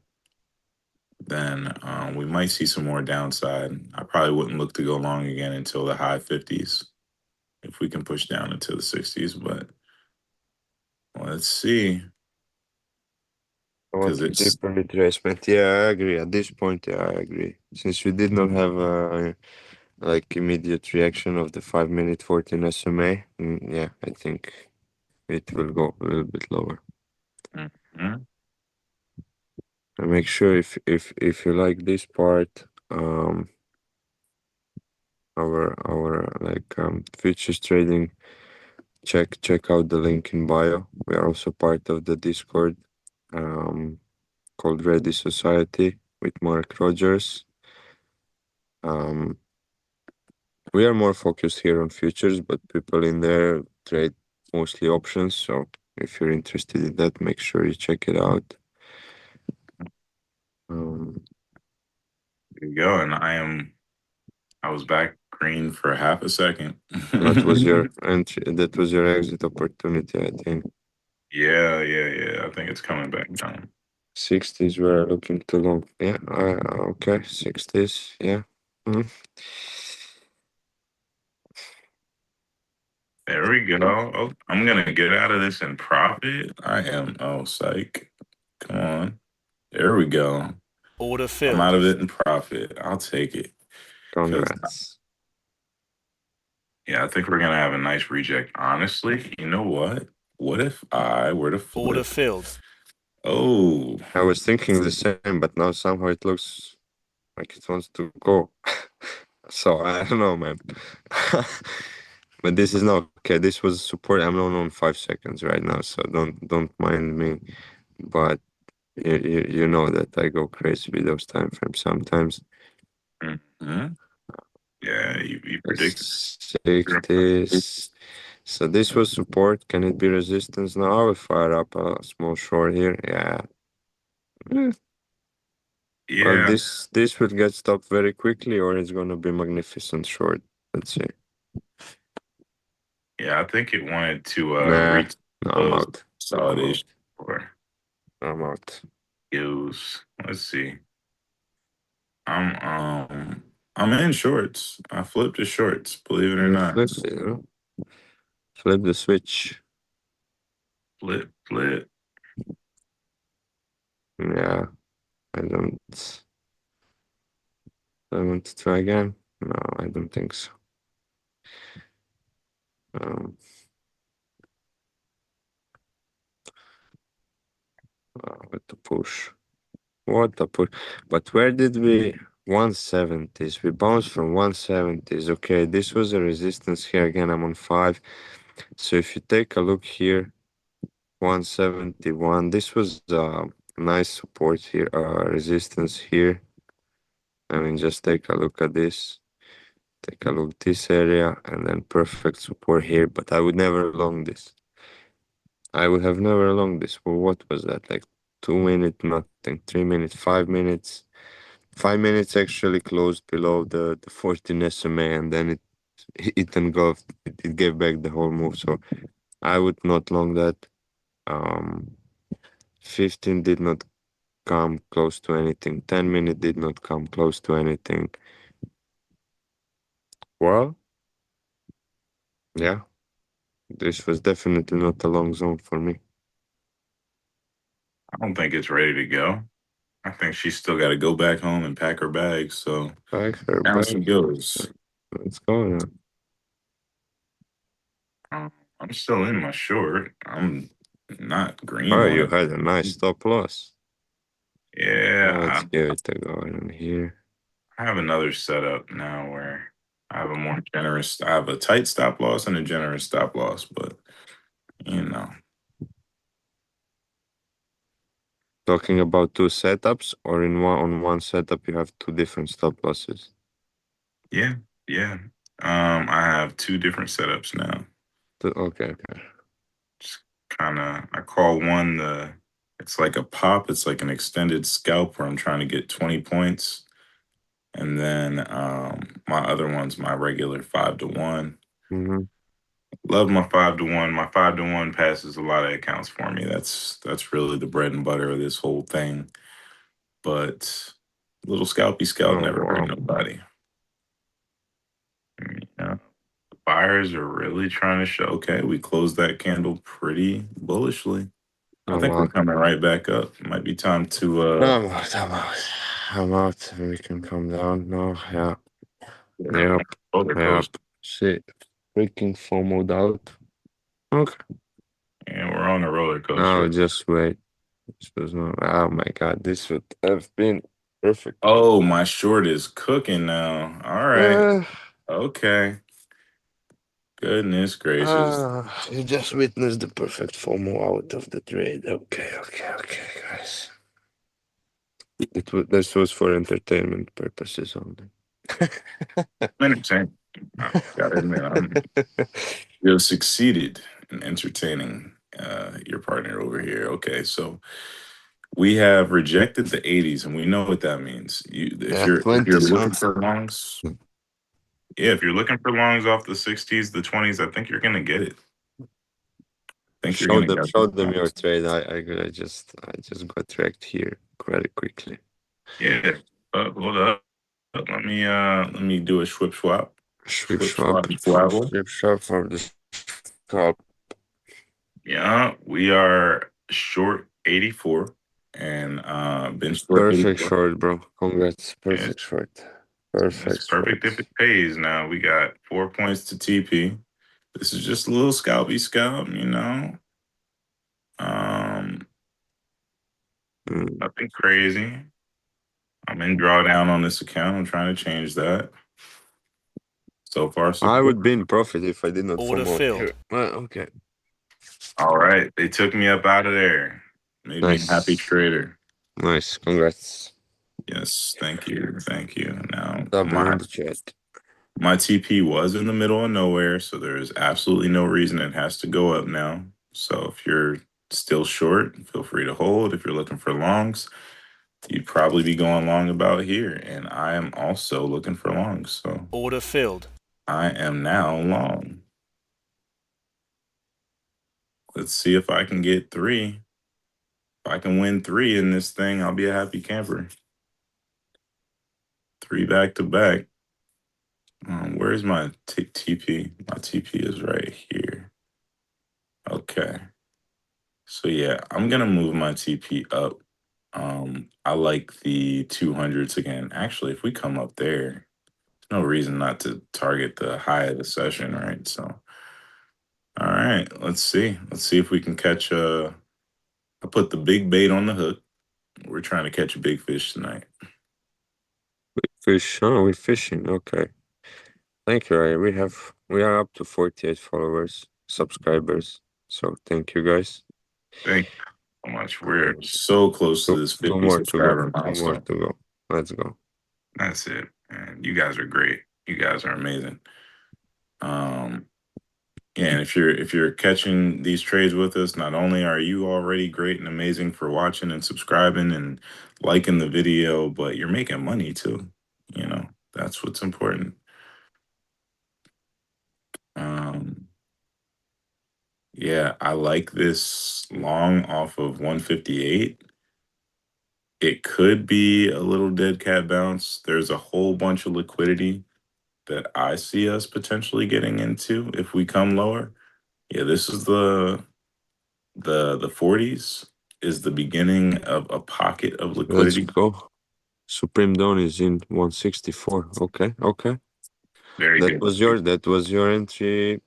[SPEAKER 1] then we might see some more downside. I probably wouldn't look to go long again until the high 50s if we can push down into the 60s. But let's see.
[SPEAKER 2] I want
[SPEAKER 1] Because
[SPEAKER 2] to
[SPEAKER 1] it's
[SPEAKER 2] deeper retracement. Yeah, I agree. At this point, yeah, I agree. Since we did not have like immediate reaction of the 5 minute 14 SMA, yeah, I think it will go a little bit lower.
[SPEAKER 1] Mhm.
[SPEAKER 2] And make sure if you like this part, our like futures trading, check out the link in bio. We are also part of the Discord um called Ready Society with Mark Rogers. Um, we are more focused here on futures, but people in there trade mostly options. So if you're interested in that, make sure you check it out. Um,
[SPEAKER 1] There you go. And I was back green for half a second.
[SPEAKER 2] that was your entry. That was your exit opportunity, I think.
[SPEAKER 1] Yeah, yeah, yeah. I think it's coming back down.
[SPEAKER 2] 60s were looking too long. Yeah, okay, 60s. Yeah. Mm.
[SPEAKER 1] There we go. Oh, I'm gonna get out of this in profit. I am. Oh, psych. Come on. There we go.
[SPEAKER 3] Order
[SPEAKER 1] I'm out
[SPEAKER 3] filled.
[SPEAKER 1] of it in profit. I'll take it. Cause
[SPEAKER 2] Congrats.
[SPEAKER 1] yeah, I think we're gonna have a nice reject. Honestly, you know what? What if I were to
[SPEAKER 3] Order
[SPEAKER 1] flip?
[SPEAKER 3] filled.
[SPEAKER 1] Oh,
[SPEAKER 2] I was thinking the same, but now somehow it looks like it wants to go. So I don't know, man. But this is not okay. This was support. I'm not on 5 seconds right now, so don't mind me. But you know that I go crazy with those time frames sometimes.
[SPEAKER 1] mhm. Yeah. You predicted.
[SPEAKER 2] Safeties. So this was support. Can it be resistance now? I will fire up a small short here. Yeah. Eh, well,
[SPEAKER 1] Yeah,
[SPEAKER 2] this will get stopped very quickly, or it's gonna be magnificent short. Let's see.
[SPEAKER 1] yeah. I think it wanted to
[SPEAKER 2] Nah,
[SPEAKER 1] reach
[SPEAKER 2] no, I'm
[SPEAKER 1] those
[SPEAKER 2] out. I'm out.
[SPEAKER 1] consolidation or
[SPEAKER 2] I'm out.
[SPEAKER 1] use. Let's see. I'm I'm in shorts. I flipped to shorts, believe it or
[SPEAKER 2] You
[SPEAKER 1] not.
[SPEAKER 2] flip it, huh? Flip the switch.
[SPEAKER 1] Flip, flip.
[SPEAKER 2] Yeah, I don't. I want to try again. No, I don't think so. Um, what to push? What to push? But where did we? 170s. We bounced from 170s. Okay, this was a resistance here again. I'm on 5. So if you take a look here, 171. This was nice support here, resistance here. I mean, just take a look at this. Take a look this area and then perfect support here, but I would never long this. I would have never long this. Well, what was that? Like 2 minute, nothing, 3 minutes, 5 minutes. 5 minutes actually closed below the 14 SMA and then it engulfed, it gave back the whole move. So I would not long that. 15 did not come close to anything. 10 minute did not come close to anything. Well, yeah, this was definitely not a long zone for me.
[SPEAKER 1] I don't think it's ready to go. I think she's still got to go back home and pack her bags. So
[SPEAKER 2] Back her
[SPEAKER 1] down she
[SPEAKER 2] back.
[SPEAKER 1] goes.
[SPEAKER 2] What's going on?
[SPEAKER 1] I'm still in my short. I'm not green
[SPEAKER 2] Oh,
[SPEAKER 1] on
[SPEAKER 2] you
[SPEAKER 1] it.
[SPEAKER 2] had a nice stop loss. Let's
[SPEAKER 1] Yeah,
[SPEAKER 2] give it a go in here.
[SPEAKER 1] I have another setup now where I have a more generous. I have a tight stop loss and a generous stop loss, but you know,
[SPEAKER 2] Talking about two setups, or in one setup you have two different stop losses.
[SPEAKER 1] yeah, yeah. I have two different setups now.
[SPEAKER 2] Okay, okay.
[SPEAKER 1] Just kind of, I call one the. It's like a pop. It's like an extended scalp where I'm trying to get 20 points. And then my other one's my regular 5 to 1.
[SPEAKER 2] Mm-hmm.
[SPEAKER 1] Love my 5 to 1. My 5 to 1 passes a lot of accounts for me. That's really the bread and butter of this whole thing. But little scalpy scalp
[SPEAKER 2] Oh
[SPEAKER 1] never hurt
[SPEAKER 2] wow!
[SPEAKER 1] nobody. Yeah. The buyers are really trying to show. Okay, we closed that candle pretty bullishly. I
[SPEAKER 2] I'm
[SPEAKER 1] think we're
[SPEAKER 2] out.
[SPEAKER 1] coming right back up. It might be time to
[SPEAKER 2] I'm out. I'm out. I'm out. We can come down now. Yeah. Yep.
[SPEAKER 1] roller
[SPEAKER 2] Yep.
[SPEAKER 1] coaster.
[SPEAKER 2] Shit. Freaking FOMO'd out. Okay.
[SPEAKER 1] And we're on a roller
[SPEAKER 2] Now
[SPEAKER 1] coaster.
[SPEAKER 2] just wait. This was not. Oh my god, this would have been perfect.
[SPEAKER 1] Oh, my short is cooking now. All right.
[SPEAKER 2] Uh,
[SPEAKER 1] Okay. Goodness gracious.
[SPEAKER 2] you just witnessed the perfect FOMO out of the trade. Okay, okay, okay, guys. This was for entertainment purposes only.
[SPEAKER 1] Entertaining. I gotta admit, you have succeeded in entertaining your partner over here. Okay, so we have rejected the 80s, and we know what that means. If
[SPEAKER 2] Yeah,
[SPEAKER 1] you're
[SPEAKER 2] 20s, huh?
[SPEAKER 1] looking for longs, yeah, if you're looking for longs off the 60s, the 20s, I think you're gonna get it. I think you're gonna get
[SPEAKER 2] Show
[SPEAKER 1] the
[SPEAKER 2] them your
[SPEAKER 1] longs.
[SPEAKER 2] trade. I just got wrecked here very quickly.
[SPEAKER 1] Yeah, hold up. Let me do a swip swap.
[SPEAKER 2] Swip
[SPEAKER 1] Swip
[SPEAKER 2] swap,
[SPEAKER 1] swap swavel.
[SPEAKER 2] swip swap for the scalp.
[SPEAKER 1] Yeah, we are short 84 and been short
[SPEAKER 2] Perfect
[SPEAKER 1] 84.
[SPEAKER 2] short, bro. Congrats.
[SPEAKER 1] It's,
[SPEAKER 2] Perfect short.
[SPEAKER 1] it's
[SPEAKER 2] Perfect
[SPEAKER 1] perfect if
[SPEAKER 2] short.
[SPEAKER 1] it pays. Now we got 4 points to TP. This is just a little scalpy scalp. Um,
[SPEAKER 2] Mm.
[SPEAKER 1] Nothing crazy. I'm in drawdown on this account. I'm trying to change that. So far, so
[SPEAKER 2] I
[SPEAKER 1] good.
[SPEAKER 2] would be in profit if I did not
[SPEAKER 3] Order
[SPEAKER 2] FOMO
[SPEAKER 3] filled.
[SPEAKER 2] here. Well, okay.
[SPEAKER 1] All right, they took me up out of there. Made me a happy
[SPEAKER 2] Nice.
[SPEAKER 1] trader.
[SPEAKER 2] Nice. Congrats.
[SPEAKER 1] Yes, thank you, thank you. Now
[SPEAKER 2] Double
[SPEAKER 1] my
[SPEAKER 2] in the chat.
[SPEAKER 1] My TP was in the middle of nowhere, so there's absolutely no reason it has to go up now. So if you're still short, feel free to hold. If you're looking for longs, you'd probably be going long about here. And I am also looking for longs. So
[SPEAKER 3] Order filled.
[SPEAKER 1] I am now long. Let's see if I can get three. If I can win three in this thing, I'll be a happy camper. Three back to back. Where's my TP? My TP is right here. Okay. So yeah, I'm gonna move my TP up. I like the 200s again. Actually, if we come up there, there's no reason not to target the high of the session, right? So, all right, let's see. Let's see if we can catch I put the big bait on the hook. We're trying to catch a big fish tonight.
[SPEAKER 2] Fish. Oh, we're fishing. Okay. Thank you, Ray. We are up to 48 followers, subscribers. So thank you guys.
[SPEAKER 1] Thank you so much. We're so close to this
[SPEAKER 2] Two
[SPEAKER 1] 50
[SPEAKER 2] more to go.
[SPEAKER 1] subscriber
[SPEAKER 2] Two more
[SPEAKER 1] milestone.
[SPEAKER 2] to go. Let's go.
[SPEAKER 1] That's it. And you guys are great. You guys are amazing. Um, Yeah, and if you're catching these trades with us, not only are you already great and amazing for watching and subscribing and liking the video, but you're making money too. That's what's important. Um, yeah, I like this long off of 158. It could be a little dead cat bounce. There's a whole bunch of liquidity that I see us potentially getting into if we come lower. Yeah, this is the 40s. is the beginning of a pocket of
[SPEAKER 2] Let's
[SPEAKER 1] liquidity.
[SPEAKER 2] go. Supreme Dawn is in 164. Okay, okay.
[SPEAKER 1] Very good.
[SPEAKER 2] That was your entry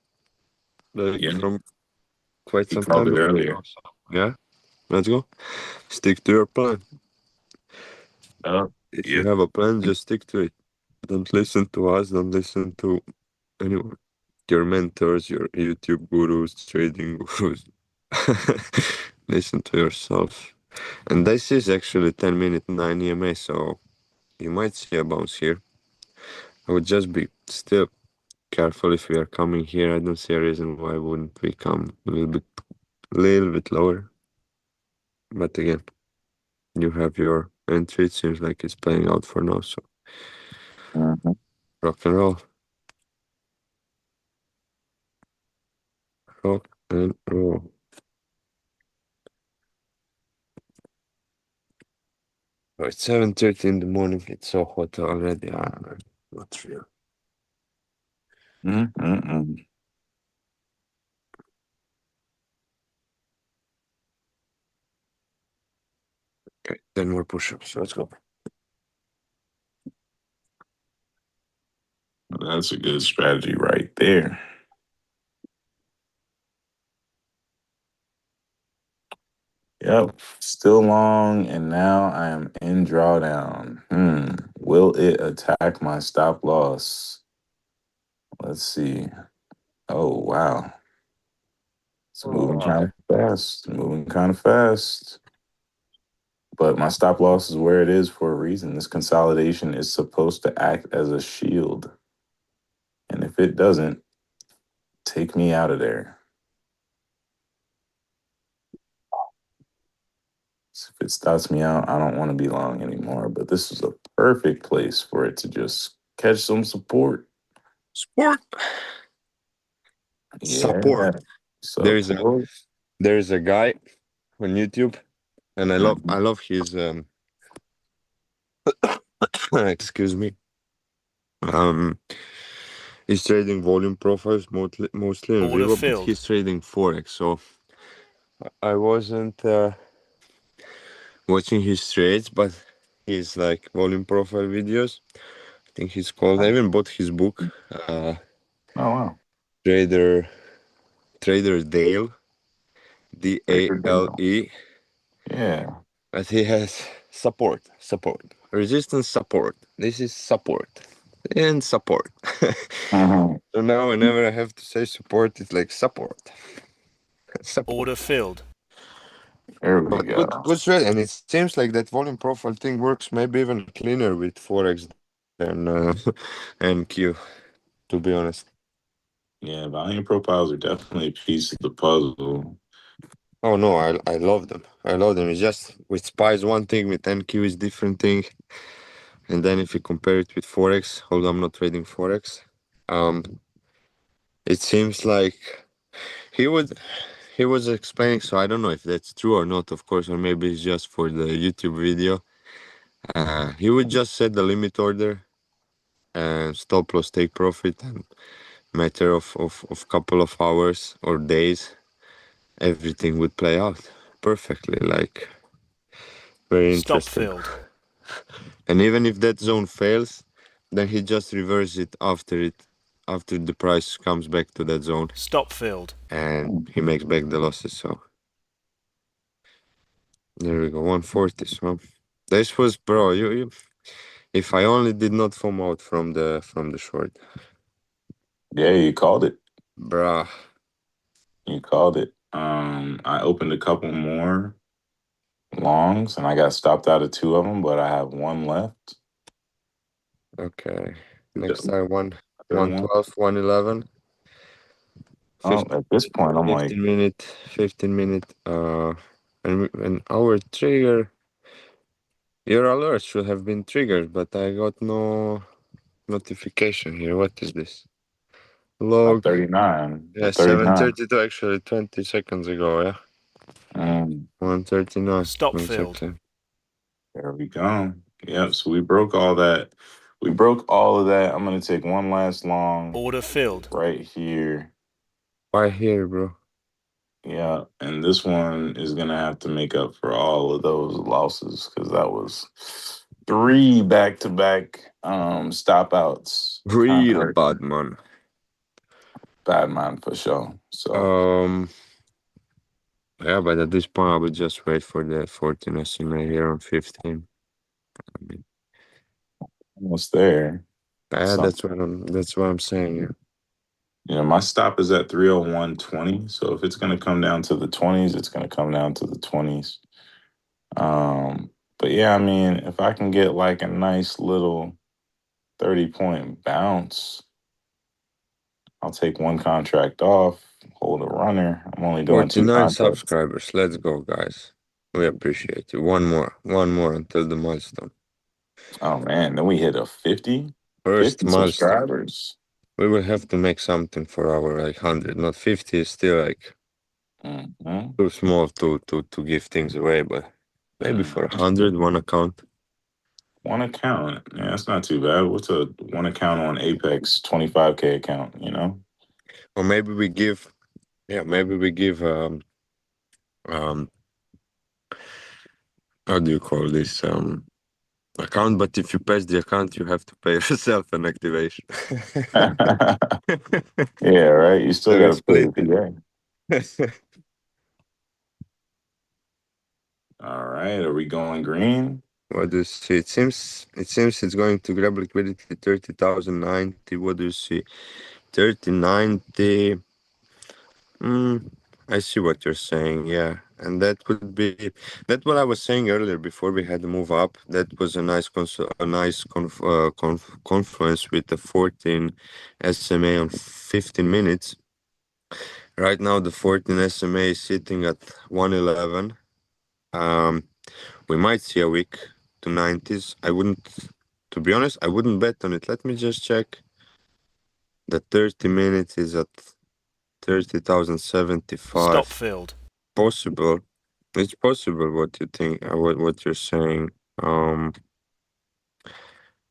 [SPEAKER 2] like
[SPEAKER 1] Yeah,
[SPEAKER 2] from quite
[SPEAKER 1] he
[SPEAKER 2] some
[SPEAKER 1] called
[SPEAKER 2] time
[SPEAKER 1] it
[SPEAKER 2] ago.
[SPEAKER 1] earlier.
[SPEAKER 2] Yeah, let's go. Stick to your plan.
[SPEAKER 1] Oh,
[SPEAKER 2] If you
[SPEAKER 1] yeah.
[SPEAKER 2] have a plan, just stick to it. Don't listen to us. Don't listen to anyone. Your mentors, your YouTube gurus, trading gurus. Listen to yourself. And this is actually 10-minute 9 EMA, so you might see a bounce here. I would just be still careful if we are coming here. I don't see a reason why wouldn't we come little bit lower. But again, you have your entry. It seems like it's playing out for now. So
[SPEAKER 1] Mhm.
[SPEAKER 2] rock and roll, rock and roll. Oh, it's 7:30 in the morning. It's so hot already. Not real.
[SPEAKER 1] Mm-mm-mm.
[SPEAKER 2] Okay, 10 more push-ups. Let's go.
[SPEAKER 1] That's a good strategy right there. Yep. Still long, and now I am in drawdown. Will it attack my stop loss? Let's see. Oh, wow. It's moving kind of fast. Moving kind of fast. But my stop loss is where it is for a reason. This consolidation is supposed to act as a shield. And if it doesn't, take me out of there. So if it stops me out, I don't want to be long anymore. But this is a perfect place for it to just catch some support.
[SPEAKER 2] Support.
[SPEAKER 1] Yeah.
[SPEAKER 2] Support. There is a
[SPEAKER 1] Support.
[SPEAKER 2] there is a guy on YouTube, and I
[SPEAKER 1] Mhm.
[SPEAKER 2] love his excuse me. Um, he's trading volume profiles mostly in
[SPEAKER 3] Order
[SPEAKER 2] Vivo, but
[SPEAKER 3] filled.
[SPEAKER 2] he's trading Forex. So I wasn't watching his trades, but his like volume profile videos. I think he's called. I even bought his book, uh,
[SPEAKER 1] Oh, wow.
[SPEAKER 2] Trader Trader Dale,
[SPEAKER 1] Breaker deal.
[SPEAKER 2] Dale.
[SPEAKER 1] Yeah.
[SPEAKER 2] But he has support, resistance, support. This is support and support.
[SPEAKER 1] Mhm.
[SPEAKER 2] So now, whenever I have to say support, it's like support, support.
[SPEAKER 3] Order filled.
[SPEAKER 1] There we
[SPEAKER 2] But good,
[SPEAKER 1] go.
[SPEAKER 2] good trade, and it seems like that volume profile thing works maybe even cleaner with Forex than NQ. To be honest.
[SPEAKER 1] Yeah, volume profiles are definitely a piece of the puzzle.
[SPEAKER 2] Oh no, I love them. I love them. It's just with SPY is one thing, with NQ is different thing. And then if you compare it with Forex, although I'm not trading Forex, um, it seems like he would he was explaining. So I don't know if that's true or not, of course, or maybe it's just for the YouTube video. He would just set the limit order and stop loss take profit, and matter of couple of hours or days, everything would play out perfectly. Like very
[SPEAKER 3] Stop
[SPEAKER 2] interesting.
[SPEAKER 3] filled.
[SPEAKER 2] And even if that zone fails, then he just reverses it after the price comes back to that zone,
[SPEAKER 3] Stop filled.
[SPEAKER 2] and he makes back the losses. So there we go, 140. So this was, bro. You if I only did not foam out from the short,
[SPEAKER 1] Yeah, you called it.
[SPEAKER 2] bruh.
[SPEAKER 1] You called it. I opened a couple more longs and I got stopped out of two of them, but I have one left.
[SPEAKER 2] Okay.
[SPEAKER 1] The
[SPEAKER 2] Next time
[SPEAKER 1] other one.
[SPEAKER 2] 112, 111,
[SPEAKER 1] At this point, I'm like,
[SPEAKER 2] 15 minute. And our trigger, your alert should have been triggered, but I got no notification here. What is this?
[SPEAKER 1] I'm
[SPEAKER 2] Log.
[SPEAKER 1] 39.
[SPEAKER 2] Yeah,
[SPEAKER 1] The 39.
[SPEAKER 2] 7:32 actually, 20 seconds ago. Yeah,
[SPEAKER 1] Mm,
[SPEAKER 2] 1:39
[SPEAKER 3] Stop filled.
[SPEAKER 2] exactly.
[SPEAKER 1] there we go. Yep. So we broke all that. We broke all of that. I'm gonna take one last long
[SPEAKER 3] Order filled.
[SPEAKER 1] right here.
[SPEAKER 2] Why here, bro?
[SPEAKER 1] Yeah, and this one is gonna have to make up for all of those losses because that was three back-to-back stop outs. Kind of
[SPEAKER 2] Real
[SPEAKER 1] hurt.
[SPEAKER 2] bad man.
[SPEAKER 1] Bad man for sure. So
[SPEAKER 2] Um, yeah, but at this point, I would just wait for the 14 SMA here on 15. I mean,
[SPEAKER 1] almost there.
[SPEAKER 2] yeah,
[SPEAKER 1] So
[SPEAKER 2] that's what I'm saying. Yeah.
[SPEAKER 1] my stop is at 301.20. So if it's gonna come down to the 20s, it's gonna come down to the 20s. But yeah, I mean, if I can get like a nice little 30-point bounce, I'll take one contract off, hold a runner. I'm only doing two
[SPEAKER 2] 49
[SPEAKER 1] contracts.
[SPEAKER 2] subscribers. Let's go, guys. We appreciate you. One more until the milestone.
[SPEAKER 1] Oh man, then we hit a 50,
[SPEAKER 2] First
[SPEAKER 1] 50
[SPEAKER 2] milestone.
[SPEAKER 1] subscribers.
[SPEAKER 2] We will have to make something for our like 100. Not 50 is still like
[SPEAKER 1] Mm-hmm.
[SPEAKER 2] too small to give things away, but maybe for
[SPEAKER 1] Mm-hmm.
[SPEAKER 2] 100, one account.
[SPEAKER 1] One account. Yeah, that's not too bad. What's a one account on Apex 25K account?
[SPEAKER 2] Or maybe we give, yeah, maybe we give, um, how do you call this? Account, but if you patch the account, you have to pay yourself an activation.
[SPEAKER 1] Yeah, right. You
[SPEAKER 2] So
[SPEAKER 1] still got
[SPEAKER 2] we
[SPEAKER 1] to pay
[SPEAKER 2] split
[SPEAKER 1] the
[SPEAKER 2] it.
[SPEAKER 1] PA. All right. Are we going green?
[SPEAKER 2] What do you see? It seems it's going to grab liquidity 30,090. What do you see? 3090. Mm, I see what you're saying. Yeah, and that could be that what I was saying earlier before we had to move up. That was a nice confluence with the 14 SMA on 15 minutes. Right now, the 14 SMA is sitting at 111. Um, we might see a week to 90s. I wouldn't, to be honest, I wouldn't bet on it. Let me just check. The 30 minutes is at 30,075.
[SPEAKER 3] Stop filled.
[SPEAKER 2] Possible. It's possible what you think, what you're saying. Um,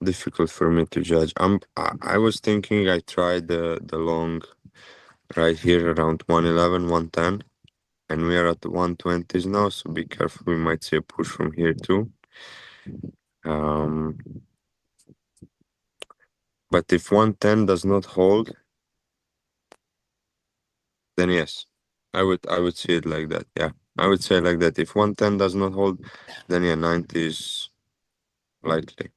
[SPEAKER 2] Difficult for me to judge. I was thinking I tried the long right here around 111, 110, and we are at the 120s now, so be careful. We might see a push from here too. Um, but if 110 does not hold, then yes, I would see it like that. Yeah, I would say like that. If 110 does not hold, then yeah, 90 is likely.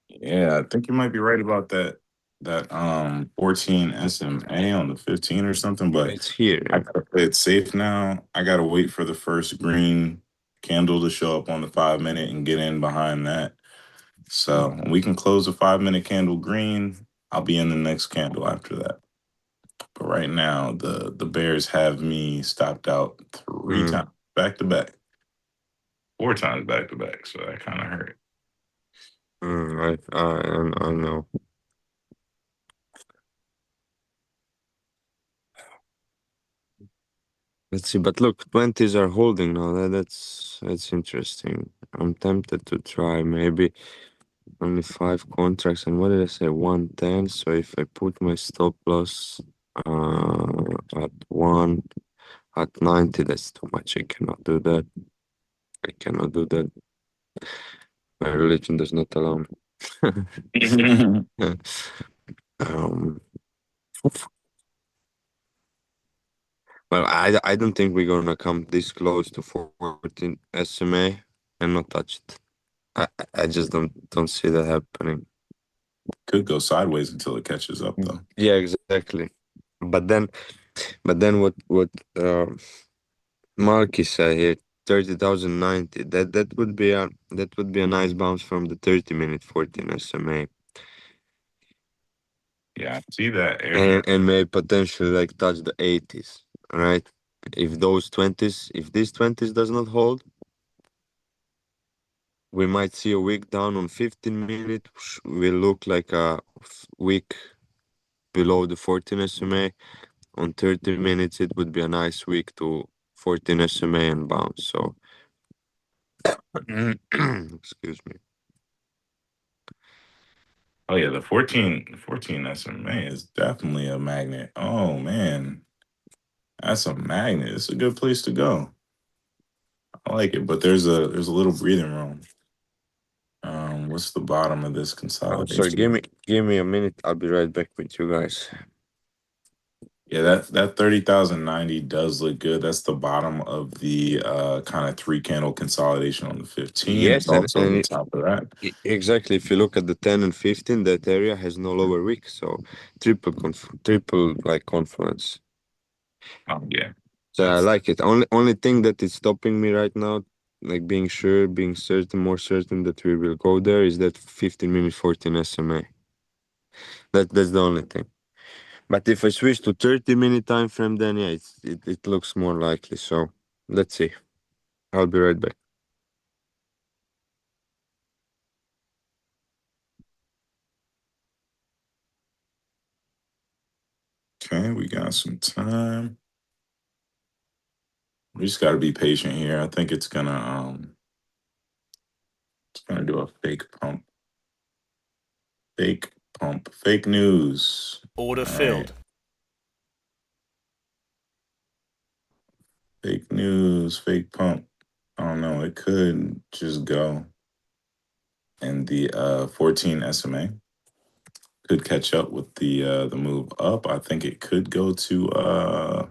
[SPEAKER 1] Yeah, I think you might be right about that 14 SMA on the 15 or something, but
[SPEAKER 2] It's here.
[SPEAKER 1] I
[SPEAKER 2] Yeah.
[SPEAKER 1] gotta play it safe now. I gotta wait for the first green candle to show up on the 5 minute and get in behind that. So when we can close a 5 minute candle green, I'll be in the next candle after that. But right now, the Bears have me stopped out three
[SPEAKER 2] Mm,
[SPEAKER 1] times back to back, four times back to back. So that kind of hurt.
[SPEAKER 2] I know. Let's see, but look, 20s are holding now. That's interesting. I'm tempted to try maybe only 5 contracts. And what did I say? 110. So if I put my stop loss at 90, that's too much. I cannot do that. I cannot do that. My religion does not allow me. um, well, I don't think we're gonna come this close to 14 SMA and not touch it. I just don't see that happening.
[SPEAKER 1] Could go sideways until it catches up, though.
[SPEAKER 2] Yeah, exactly. But then, what Marky said here, 30,090. That would be a nice bounce from the 30-minute 14 SMA,
[SPEAKER 1] Yeah, I see that area.
[SPEAKER 2] and may potentially like touch the 80s. Right? If these 20s does not hold, we might see a wick down on 15 minutes, which will look like a wick below the 14 SMA. On 30 minutes, it would be a nice week to 14 SMA and bounce. So, excuse me.
[SPEAKER 1] Oh yeah, the 14 SMA is definitely a magnet. Oh man, That's a magnet. It's a good place to go. I like it, but there's a little breathing room. What's the bottom of this
[SPEAKER 2] I'm sorry.
[SPEAKER 1] consolidation?
[SPEAKER 2] Give me a minute. I'll be right back with you guys.
[SPEAKER 1] Yeah, that 30,090 does look good. That's the bottom of the kind of three candle consolidation on the 15. It's
[SPEAKER 2] Yes,
[SPEAKER 1] also the top of that.
[SPEAKER 2] exactly. If you look at the 10 and 15, that area has no lower wick, so triple like confluence.
[SPEAKER 1] Yeah,
[SPEAKER 2] So I
[SPEAKER 1] that's
[SPEAKER 2] like it. Only thing that is stopping me right now, like being sure, being certain, more certain that we will go there, is that 15-minute 14 SMA. That's the only thing. But if I switch to 30-minute time frame, then yeah, it looks more likely. So let's see. I'll be right back.
[SPEAKER 1] okay. We got some time. We just got to be patient here. I think it's gonna do a fake pump. Fake pump. Fake news.
[SPEAKER 3] Order
[SPEAKER 1] All right.
[SPEAKER 3] filled.
[SPEAKER 1] Fake news. Fake pump. I don't know. It could just go. And the 14 SMA could catch up with the move up. I think it could go to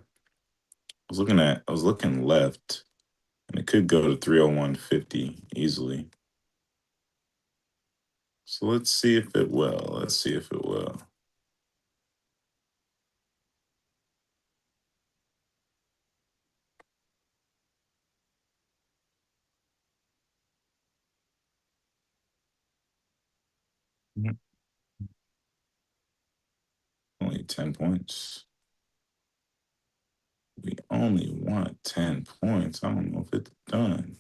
[SPEAKER 1] I was looking left, and it could go to 301.50 easily. So let's see if it will. Let's see if it will. Mhm. Only 10 points. We only want 10 points. I don't know if it's done.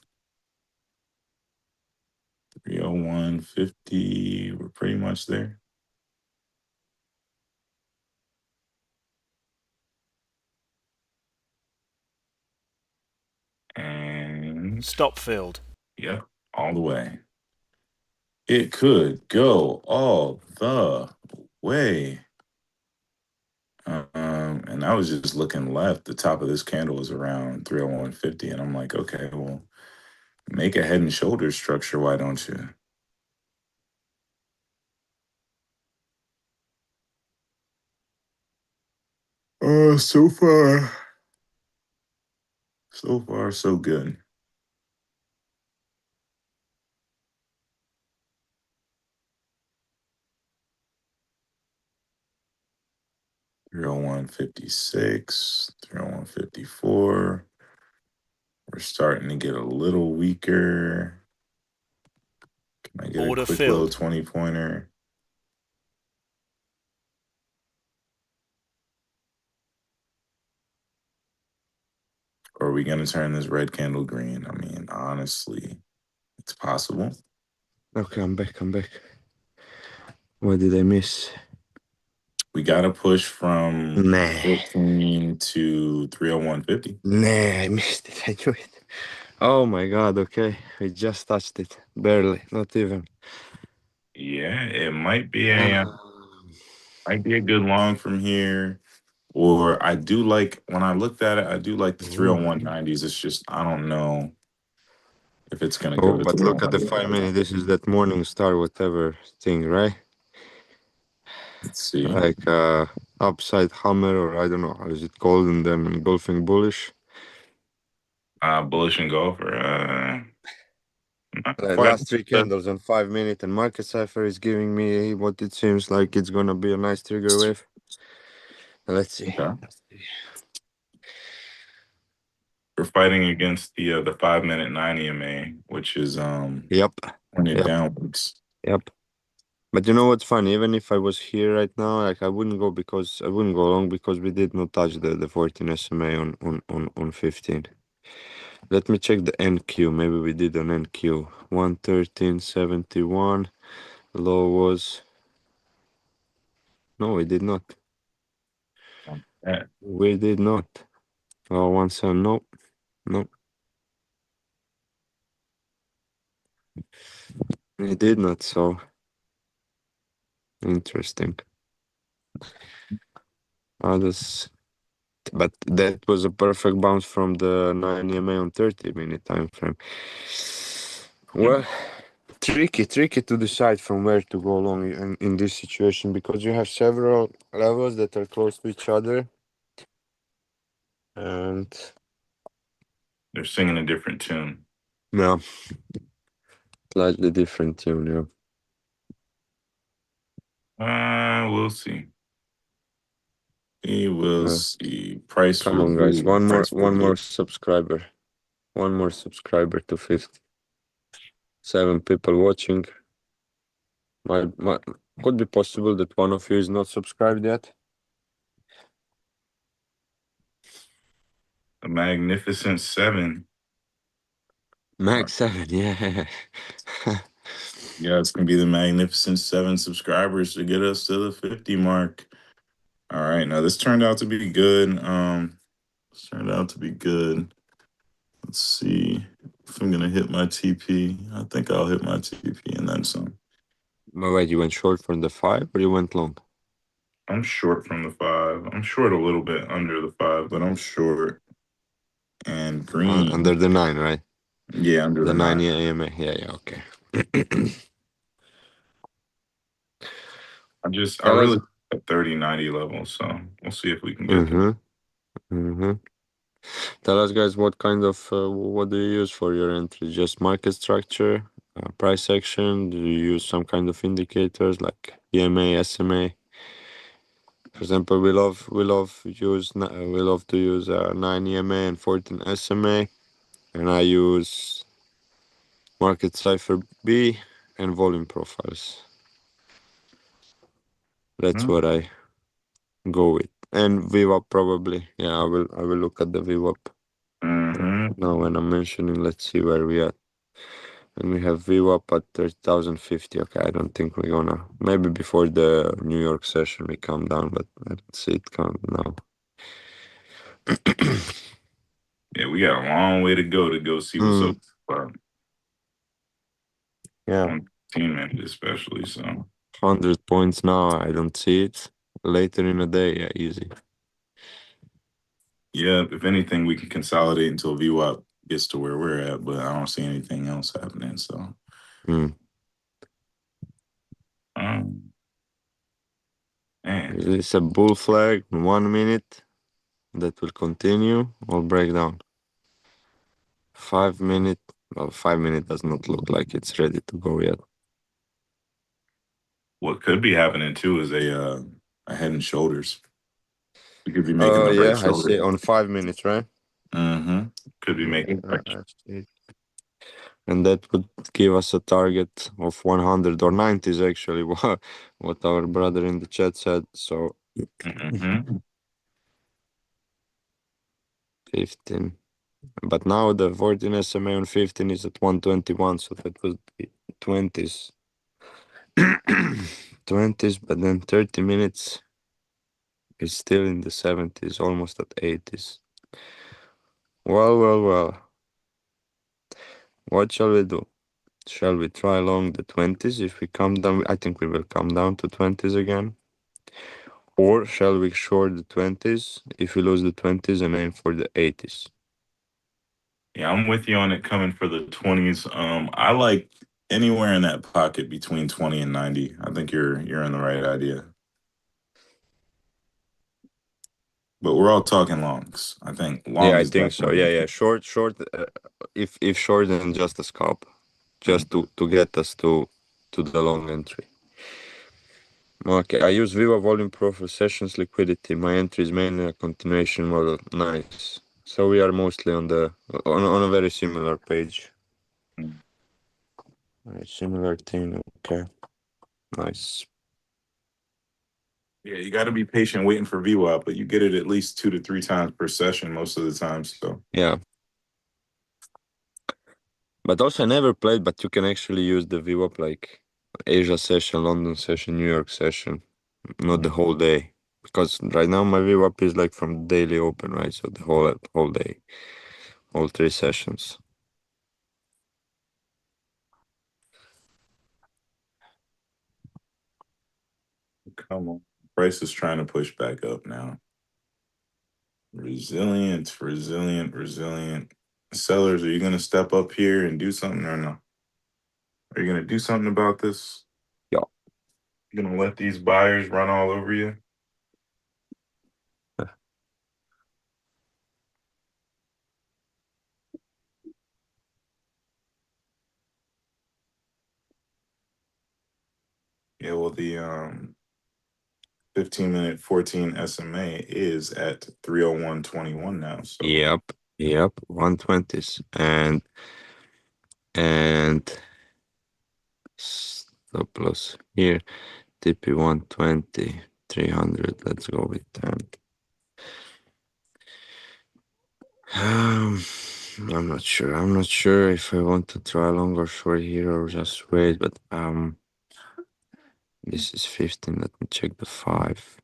[SPEAKER 1] 301.50. We're pretty much there. And
[SPEAKER 3] Stop filled.
[SPEAKER 1] yeah, all the way. It could go all the way. And I was just looking left. The top of this candle is around 301.50. And I'm like, okay, well, make a head and shoulders structure. Why don't you? So far, so good. 301.56, 301.54. We're starting to get a little weaker. Can I get a
[SPEAKER 3] Order
[SPEAKER 1] quick little
[SPEAKER 3] filled.
[SPEAKER 1] 20 pointer? Or are we going to turn this red candle green? I mean, honestly, it's possible.
[SPEAKER 2] Okay, I'm back. What did I miss?
[SPEAKER 1] We got to push from
[SPEAKER 2] Nah,
[SPEAKER 1] 14 to 301.50.
[SPEAKER 2] I missed it. I knew it. Oh my God. Okay, we just touched it. Barely, not even.
[SPEAKER 1] Yeah, it
[SPEAKER 2] Um,
[SPEAKER 1] might be a good long from here. Or I do like when I looked at it, I do like the
[SPEAKER 2] mhm.
[SPEAKER 1] 301.90s. It's just I don't know if it's gonna
[SPEAKER 2] Oh,
[SPEAKER 1] go to
[SPEAKER 2] but look at the
[SPEAKER 1] 301.
[SPEAKER 2] 5 minute. This is that morning star, whatever thing, right?
[SPEAKER 1] Let's see.
[SPEAKER 2] Like upside hammer, or I don't know how is it called, and then engulfing bullish.
[SPEAKER 1] Bullish and golfer. Not quite.
[SPEAKER 2] Last three candles on 5 minute, and market cipher is giving me what it seems like it's gonna be a nice trigger wave. Let's see.
[SPEAKER 1] Okay. We're fighting against the 5 minute 9 EMA, which is
[SPEAKER 2] Yep,
[SPEAKER 1] pointed
[SPEAKER 2] yep,
[SPEAKER 1] downwards.
[SPEAKER 2] yep. But you know what's funny? Even if I was here right now, like I wouldn't go long because we did not touch the 14 SMA on 15. Let me check the NQ. Maybe we did an NQ. 113.71. Low was no, we did not.
[SPEAKER 1] Yeah.
[SPEAKER 2] We did not. Oh, 17. No, no, we did not. So interesting. Others. but that was a perfect bounce from the 9 EMA on 30-minute time frame. Well, tricky to decide from where to go long in this situation because you have several levels that are close to each other, and
[SPEAKER 1] They're singing a different tune.
[SPEAKER 2] yeah, slightly different tune. Yeah.
[SPEAKER 1] We'll see. We will see. Price
[SPEAKER 2] Come on, guys!
[SPEAKER 1] review. Price
[SPEAKER 2] One more
[SPEAKER 1] review.
[SPEAKER 2] subscriber. One more subscriber to 50. 7 people watching. My could be possible that one of you is not subscribed yet.
[SPEAKER 1] The Magnificent Seven.
[SPEAKER 2] Max 7, yeah.
[SPEAKER 1] Yeah, it's gonna be the Magnificent Seven subscribers to get us to the 50 mark. All right, now this turned out to be good. This turned out to be good. Let's see if I'm gonna hit my TP. I think I'll hit my TP and then some.
[SPEAKER 2] But wait, you went short from the 5 or you went long?
[SPEAKER 1] I'm short from the 5. I'm short a little bit under the 5, but I'm short. And
[SPEAKER 2] Under
[SPEAKER 1] green.
[SPEAKER 2] the 9, right?
[SPEAKER 1] Yeah, under
[SPEAKER 2] The
[SPEAKER 1] the
[SPEAKER 2] 9
[SPEAKER 1] 9.
[SPEAKER 2] EMA. Yeah, okay.
[SPEAKER 1] I
[SPEAKER 2] Tell us.
[SPEAKER 1] really at 30-90 level, so we'll see if we can get there.
[SPEAKER 2] Mm-hmm. Mm-hmm. Tell us, guys, what do you use for your entry? Just market structure, price action? Do you use some kind of indicators like EMA, SMA? For example, we love to use 9 EMA and 14 SMA, and I use market cipher B and volume profiles. That's what I go with. And VWAP probably. Yeah, I will look at the VWAP.
[SPEAKER 1] Mm-hmm.
[SPEAKER 2] Now when I'm mentioning, let's see where we are. And we have VWAP at 30,050. Okay, I don't think we're gonna. Maybe before the New York session we come down, but I don't see it come now.
[SPEAKER 1] Yeah, we got a long way to go see what's up.
[SPEAKER 2] Yeah,
[SPEAKER 1] On team end especially. So
[SPEAKER 2] 100 points now. I don't see it. Later in the day, yeah, easy.
[SPEAKER 1] yeah, if anything, we can consolidate until VWAP gets to where we're at, but I don't see anything else happening. So
[SPEAKER 2] Mm.
[SPEAKER 1] um man,
[SPEAKER 2] It's a bull flag in 1 minute that will continue or break down. 5 minute. Well, 5 minute does not look like it's ready to go yet.
[SPEAKER 1] what could be happening too is a head and shoulders. We could be making the right
[SPEAKER 2] Yeah, I see
[SPEAKER 1] shoulder.
[SPEAKER 2] on 5 minutes, right?
[SPEAKER 1] Mm-hmm. Could be
[SPEAKER 2] Yeah,
[SPEAKER 1] making
[SPEAKER 2] I see it. And that would give us a target of 100 or 90s actually, what our brother in the chat said. So
[SPEAKER 1] mm-hmm.
[SPEAKER 2] 15. But now the 14 SMA on 15 is at 121, so that would be 20s. 20s, but then 30 minutes is still in the 70s, almost at 80s. Well. What shall we do? Shall we try along the 20s? If we come down, I think we will come down to 20s again. Or shall we short the 20s if we lose the 20s and aim for the 80s?
[SPEAKER 1] Yeah, I'm with you on it coming for the 20s. I like anywhere in that pocket between 20 and 90. I think you're in the right idea. But we're all talking longs. I think
[SPEAKER 2] Yeah,
[SPEAKER 1] long
[SPEAKER 2] I
[SPEAKER 1] is
[SPEAKER 2] think so. Yeah,
[SPEAKER 1] definitely.
[SPEAKER 2] yeah. Short. If short, then just a scalp, just to get us to the long entry. Okay, I use Viva Volume Pro for sessions liquidity. My entry is mainly a continuation model. Nice. So we are mostly on a very similar page. Very similar thing. Okay. Nice.
[SPEAKER 1] Yeah, you got to be patient waiting for VWAP, but you get it at least 2 to 3 times per session most of the time. So
[SPEAKER 2] Yeah. But also I never played, but you can actually use the VWAP like Asia session, London session, New York session, not the whole day. Because right now my VWAP is like from daily open, right? So the whole day, all 3 sessions.
[SPEAKER 1] come on, price is trying to push back up now. Resilient, resilient, resilient. Sellers, are you gonna step up here and do something or no? Are you gonna do something about this?
[SPEAKER 2] Yeah.
[SPEAKER 1] You gonna let these buyers run all over you? Yeah, well the 15-minute 14 SMA is at 301.21 now. So
[SPEAKER 2] Yep, 120s and stop loss here, TP 120, 300. Let's go with 10. I'm not sure. I'm not sure if I want to try long or short here or just wait, but this is 15. Let me check the 5.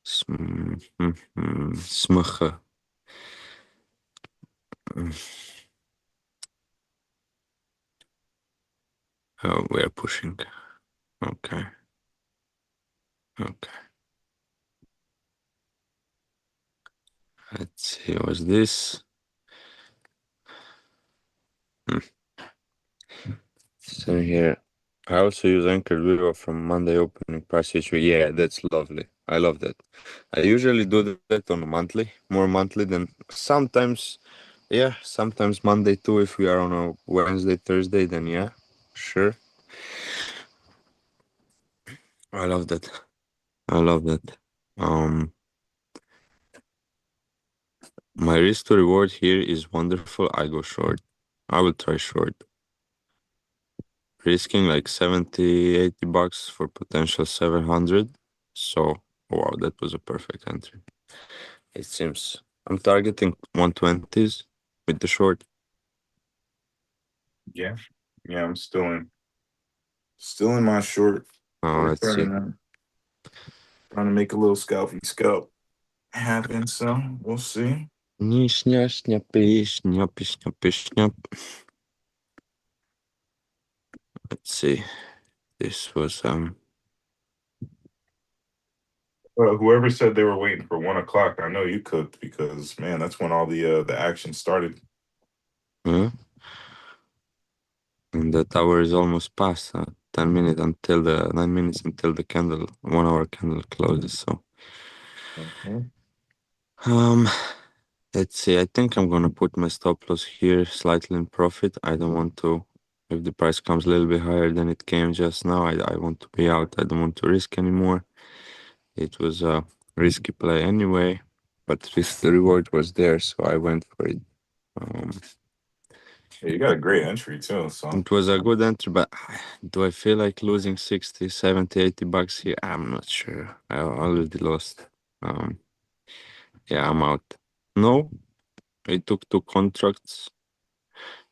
[SPEAKER 2] Smugge. Oh, we are pushing. Okay. Okay. Let's see. What's this? So here, I also use anchored video from Monday opening price issue. Yeah, that's lovely. I love that. I usually do that on a monthly, more monthly than sometimes. Yeah, sometimes Monday too. If we are on a Wednesday, Thursday, then yeah, sure. I love that. I love that. My risk to reward here is wonderful. I go short. I will try short. Risking like 70, 80 bucks for potential 700. So, wow, that was a perfect entry. It seems I'm targeting 120s with the short.
[SPEAKER 1] yeah, yeah, I'm still in my short.
[SPEAKER 2] Let's see.
[SPEAKER 1] Trying to make a little scalpy scalp happen. So we'll see.
[SPEAKER 2] Snap, snappy, snappy, snappy, snap. Let's see. This was
[SPEAKER 1] Whoever said they were waiting for 1 o'clock, I know you cooked because man, that's when all the action started.
[SPEAKER 2] and the hour is almost past. 10 minutes until the 9 minutes until the candle 1 hour candle closes. So
[SPEAKER 1] Mhm.
[SPEAKER 2] um let's see. I think I'm gonna put my stop loss here slightly in profit. I don't want to. If the price comes a little bit higher than it came just now, I want to be out. I don't want to risk anymore. It was a risky play anyway, but the reward was there, so I went for it. Um,
[SPEAKER 1] Yeah, you got a great entry too. So
[SPEAKER 2] it was a good entry, but do I feel like losing 60, 70, 80 bucks here? I'm not sure. I already lost. Um, yeah, I'm out. No, I took 2 contracts.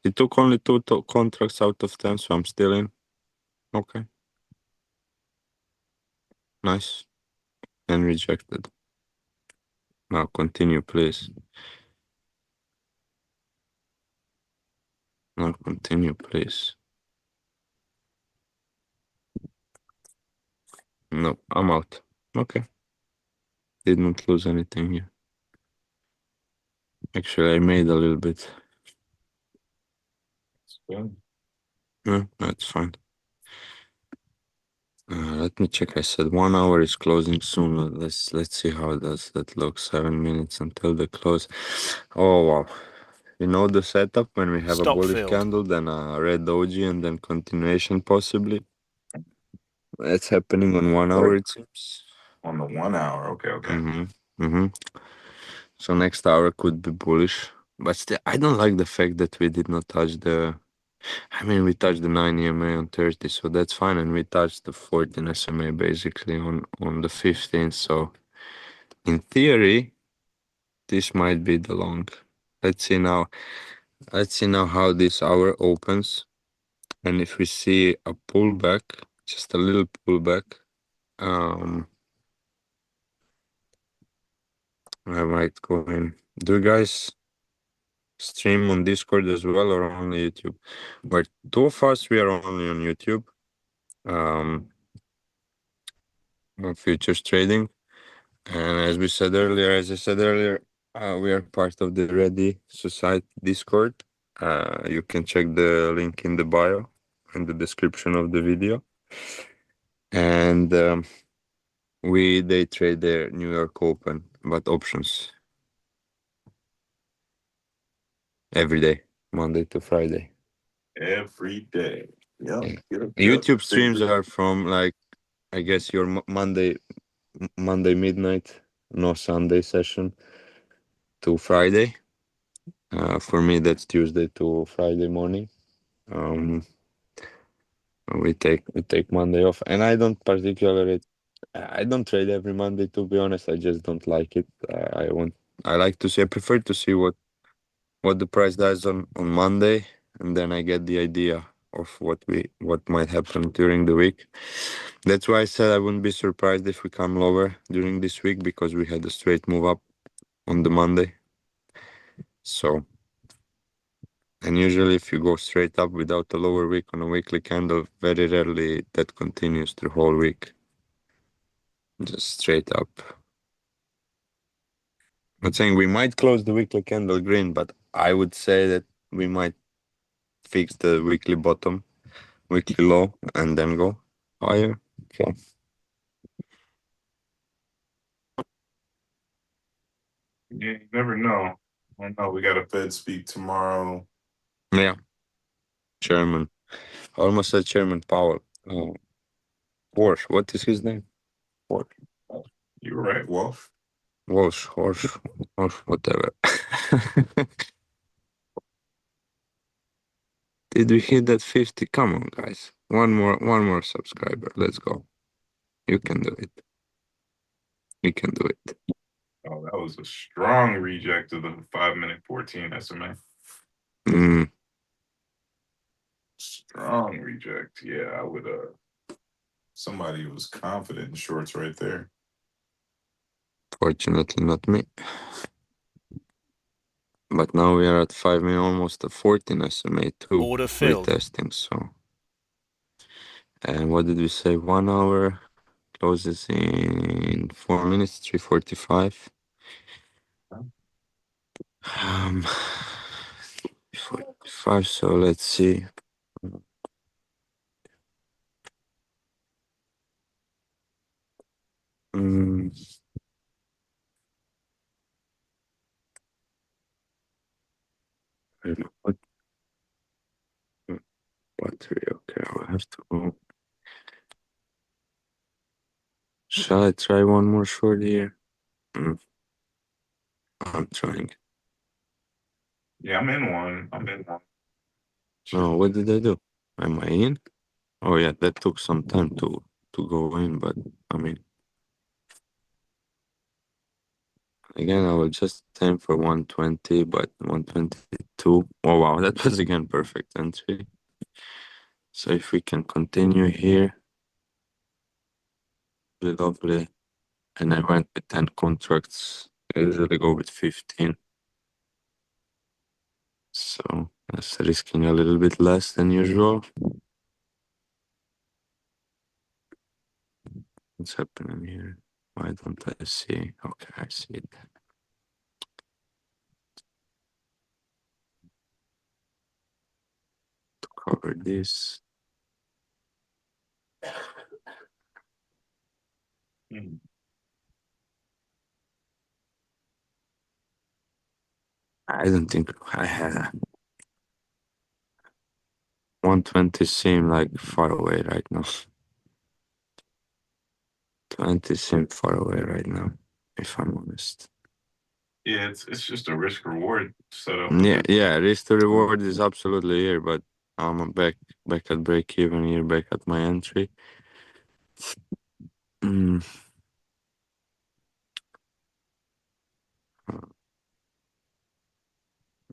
[SPEAKER 2] It took only two contracts out of 10, so I'm still in. Okay, nice. And rejected. Now continue, please. Now continue, please. No, I'm out. Okay. Did not lose anything here. Actually, I made a little bit.
[SPEAKER 1] yeah.
[SPEAKER 2] Yeah, that's fine. Let me check. I said 1 hour is closing soon. Let's see how does that look. 7 minutes until the close. Oh wow! You know the setup when we have a
[SPEAKER 3] Stop
[SPEAKER 2] bullish
[SPEAKER 3] filled.
[SPEAKER 2] candle, then a red doji, and then continuation possibly. That's happening on 1 hour, it seems.
[SPEAKER 1] On the 1 hour. Okay, okay.
[SPEAKER 2] Mm-hmm. Mm-hmm. So next hour could be bullish, but still, I don't like the fact that we did not touch the. I mean, we touched the 9 EMA on Thursday, so that's fine, and we touched the 14 SMA basically on the 15th. So in theory, this might be the long. Let's see now. Let's see now how this hour opens, and if we see a pullback, just a little pullback, um, I might go in. Do you guys stream on Discord as well or only YouTube? But two of us, we are only on YouTube. On futures trading. And as I said earlier, we are part of the Ready Society Discord. You can check the link in the bio, in the description of the video. And we day trade the New York Open, but options every day, Monday to Friday.
[SPEAKER 1] Every day. Yep.
[SPEAKER 2] Yeah.
[SPEAKER 1] Yep. Yep.
[SPEAKER 2] YouTube streams are from like, I guess your Monday midnight, no Sunday session, to Friday. For me, that's Tuesday to Friday morning. Um, we take Monday off, and I don't trade every Monday, to be honest. I just don't like it. I like to see. I prefer to see what the price does on Monday, and then I get the idea of what might happen during the week. That's why I said I wouldn't be surprised if we come lower during this week, because we had a straight move up on the Monday. So, and usually if you go straight up without a lower wick on a weekly candle, very rarely that continues the whole week. Just straight up. Not saying we might close the weekly candle green, but I would say that we might fix the weekly bottom, weekly low, and then go higher. So
[SPEAKER 1] Yeah, you never know. I know we got a Fed speak tomorrow.
[SPEAKER 2] yeah, Chairman. I almost said Chairman Powell. Walsh. What is his name? Walsh.
[SPEAKER 1] You're right, Wolf.
[SPEAKER 2] Walsh. Whatever. Did we hit that 50? Come on, guys. One more subscriber. Let's go. You can do it. We can do it.
[SPEAKER 1] Oh, that was a strong reject of the 5-minute 14 SMA.
[SPEAKER 2] Mm,
[SPEAKER 1] Strong reject. Yeah, I would somebody was confident in shorts right there.
[SPEAKER 2] fortunately, not me. But now we are at 5 minutes, almost a 14 SMA too.
[SPEAKER 3] Order filled.
[SPEAKER 2] Retesting. So, and what did we say? 1 hour closes in 4 minutes, 3:45. 45. So let's see. Mm, I don't know what three? Okay, I will have to go. Shall I try one more short here? Mm, I'm trying.
[SPEAKER 1] Yeah, I'm in one. I'm in one.
[SPEAKER 2] No, what did I do? Am I in? Oh yeah, that took some time to go in, but I mean, again, I will just aim for 120, but 122. Oh wow, that was again perfect entry. So if we can continue here, be lovely. And I went with 10 contracts. I usually go with 15. So that's risking a little bit less than usual. What's happening here? Why don't I see? Okay, I see it. To cover this.
[SPEAKER 1] Mm.
[SPEAKER 2] I don't think I had 120 seem like far away right now. 20 seem far away right now, if I'm honest.
[SPEAKER 1] Yeah, it's just a risk reward setup.
[SPEAKER 2] Yeah, risk to reward is absolutely here, but I'm back at break even here, back at my entry. Mm.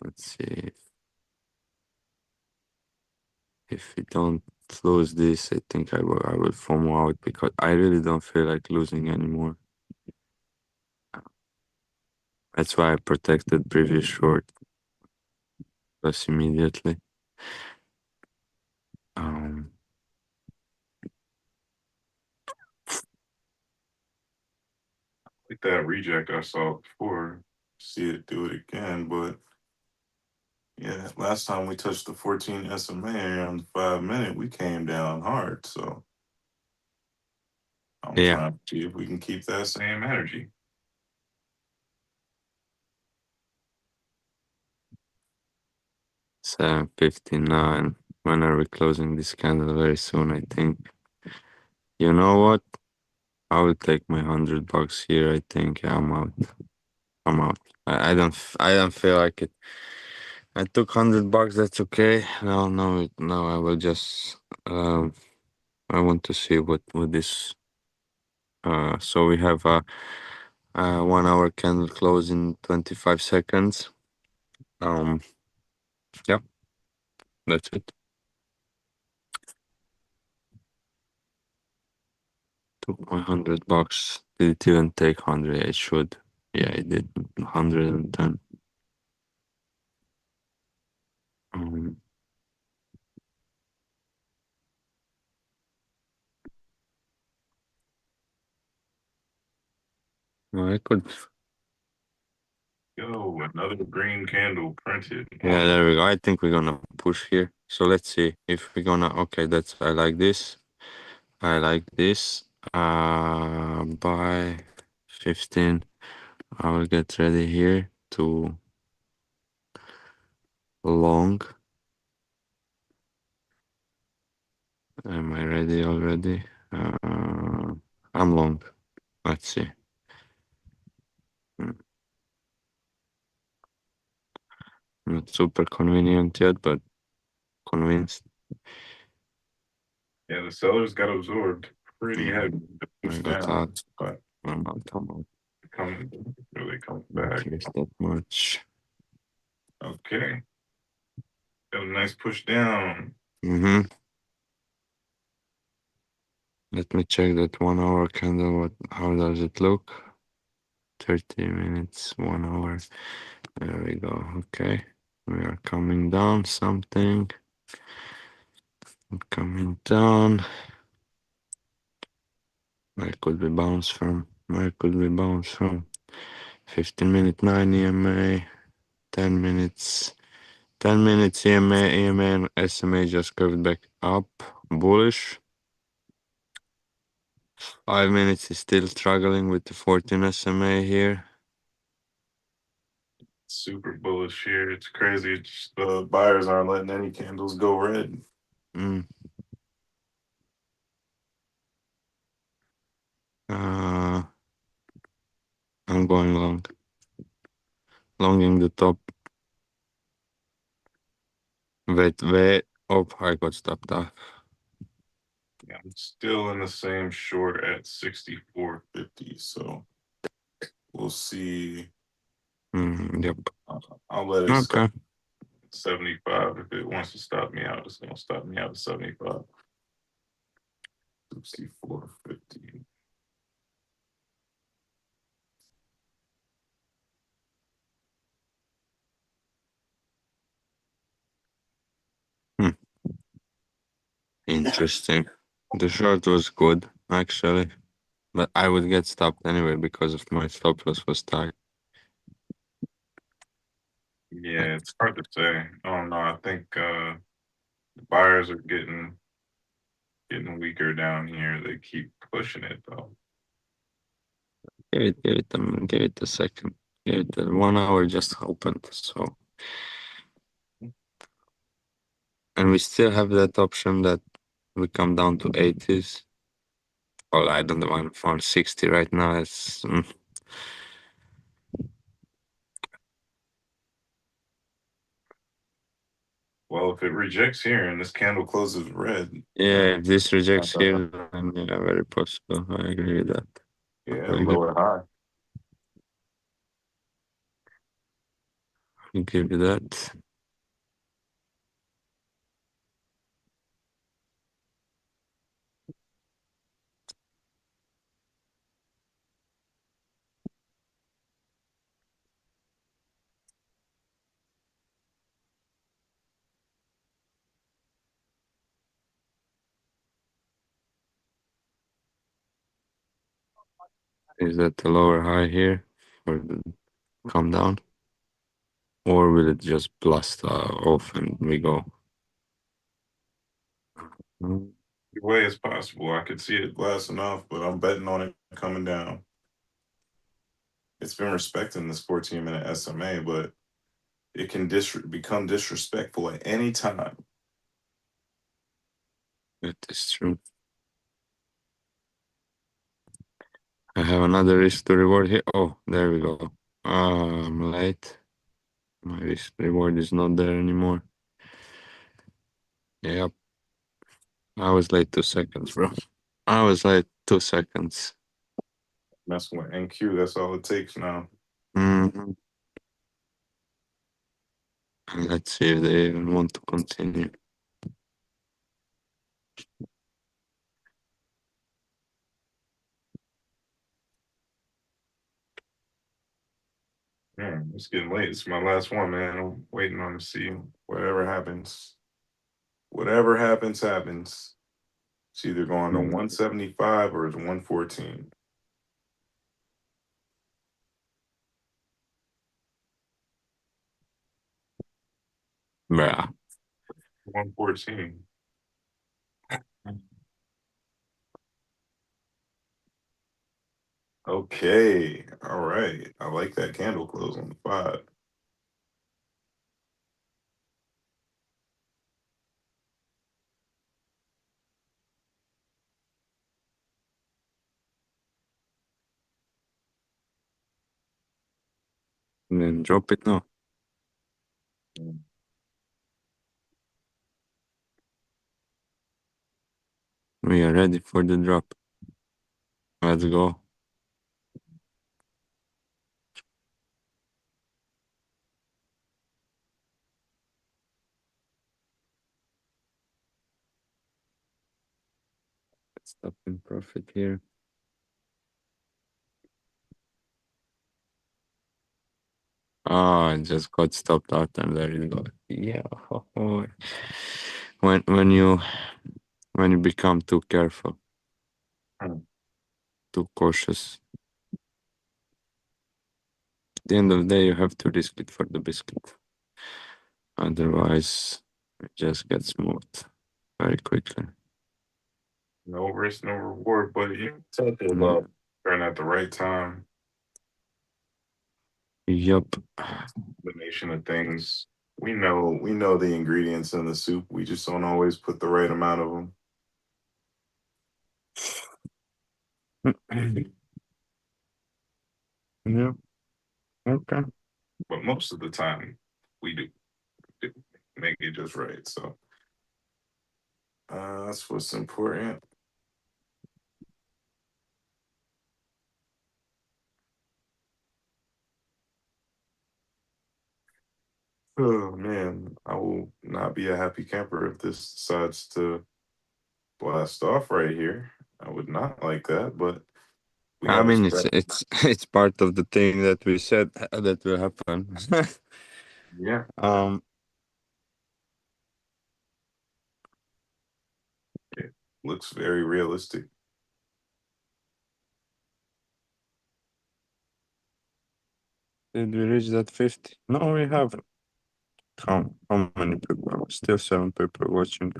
[SPEAKER 2] Let's see if we don't lose this. I think I will FOMO out because I really don't feel like losing anymore. That's why I protected previous short plus immediately. Um,
[SPEAKER 1] Like that reject I saw before. See it do it again, but yeah, last time we touched the 14 SMA on the 5 minute, we came down hard. So I'm
[SPEAKER 2] Yeah,
[SPEAKER 1] trying to see if we can keep that same energy.
[SPEAKER 2] 7:59. When are we closing this candle? Very soon, I think. You know what? I will take my $100 here. I think I'm out. I'm out. I don't feel like it. I took $100. That's okay. No, no, no. I will just. I want to see what this. So we have a 1 hour candle close in 25 seconds. Um. Yeah, that's it. Took my $100. Did it even take 100? It should. Yeah, it did. 110. Um, no, I could.
[SPEAKER 1] Yo, another green candle printed
[SPEAKER 2] Yeah,
[SPEAKER 1] on the
[SPEAKER 2] there we go. I think we're gonna push here. So let's see if we're gonna. Okay, that's. I like this. I like this. By 15. I will get ready here to long. Am I ready already? I'm long. Let's see. Mm, Not super convenient yet, but convinced.
[SPEAKER 1] yeah, the sellers got absorbed pretty
[SPEAKER 2] Mm,
[SPEAKER 1] heavy to push
[SPEAKER 2] I got
[SPEAKER 1] down,
[SPEAKER 2] out.
[SPEAKER 1] but
[SPEAKER 2] I'm out.
[SPEAKER 1] coming really coming
[SPEAKER 2] Don't
[SPEAKER 1] back.
[SPEAKER 2] care that much.
[SPEAKER 1] Okay, got a nice push down.
[SPEAKER 2] Mm-hmm. Let me check that 1 hour candle. How does it look? 30 minutes, 1 hour. There we go. Okay. We are coming down something. Coming down. Where could we bounce from? Where could we bounce from? 15-minute 9 EMA. 10 minutes. 10 minutes EMA and SMA just curved back up. Bullish. 5 minutes is still struggling with the 14 SMA here.
[SPEAKER 1] Super bullish here. It's crazy. It's just, the buyers aren't letting any candles go red.
[SPEAKER 2] Mm. Uh, I'm going long. Longing the top. Wait, wait. Oh, I got stopped off.
[SPEAKER 1] Yeah, I'm still in the same short at 64.50. So we'll see.
[SPEAKER 2] Yep.
[SPEAKER 1] I'll let it stop
[SPEAKER 2] Okay.
[SPEAKER 1] at 75. If it wants to stop me out, it's gonna stop me out at 75. 64.50.
[SPEAKER 2] Hmm. Interesting. The short was good, actually, but I would get stopped anyway because of my stop loss was tight.
[SPEAKER 1] Yeah, it's hard to say. I don't know. I think the buyers are getting weaker down here. They keep pushing it though.
[SPEAKER 2] Give it a second. Give it 1 hour just opened, so and we still have that option that we come down to 80s. Well, I don't know, I'm 160 right now.
[SPEAKER 1] Well, if it rejects here and this candle closes red,
[SPEAKER 2] Yeah, if this
[SPEAKER 1] not
[SPEAKER 2] rejects
[SPEAKER 1] gonna-
[SPEAKER 2] here, then yeah, very possible. I agree with that.
[SPEAKER 1] yeah,
[SPEAKER 2] I'll
[SPEAKER 1] lower high.
[SPEAKER 2] give you that. Is that the lower high here for the come down? Or will it just blast off and we go? Mm,
[SPEAKER 1] Either way is possible. I could see it blasting off, but I'm betting on it coming down. It's been respecting this 14-minute SMA, but it can become disrespectful at any time.
[SPEAKER 2] That is true. I have another risk to reward here. Oh, there we go. I'm late. My risk reward is not there anymore. Yep. I was late 2 seconds, bro. I was late 2 seconds.
[SPEAKER 1] Messing with NQ, that's all it takes now.
[SPEAKER 2] Mm-hmm. Let's see if they even want to continue.
[SPEAKER 1] Yeah, it's getting late. It's my last one, man. I'm waiting on to see whatever happens. Whatever happens, happens. It's either going to 175 or it's 114.
[SPEAKER 2] Bruh.
[SPEAKER 1] 114. Okay. All right. I like that candle close on the 5.
[SPEAKER 2] And then drop it now. We are ready for the drop. Let's go. Let's stop in profit here. Oh, I just got stopped out and there you go. Yeah. When you become too careful, too cautious. At the end of the day, you have to risk it for the biscuit. Otherwise, it just gets smooth very quickly.
[SPEAKER 1] No risk, no reward, but you talk
[SPEAKER 2] Mm.
[SPEAKER 1] about turn at the right time.
[SPEAKER 2] Yup.
[SPEAKER 1] Combination of things. We know the ingredients in the soup. We just don't always put the right amount of them.
[SPEAKER 2] Yeah. Okay.
[SPEAKER 1] But most of the time, we do make it just right. So that's what's important. Oh man, I will not be a happy camper if this decides to blast off right here. I would not like that, but we
[SPEAKER 2] I
[SPEAKER 1] got to
[SPEAKER 2] mean,
[SPEAKER 1] start.
[SPEAKER 2] it's part of the thing that we said that will happen.
[SPEAKER 1] Yeah,
[SPEAKER 2] um,
[SPEAKER 1] it looks very realistic.
[SPEAKER 2] did we reach that 50? No, we haven't. How many people? Still 7 people watching.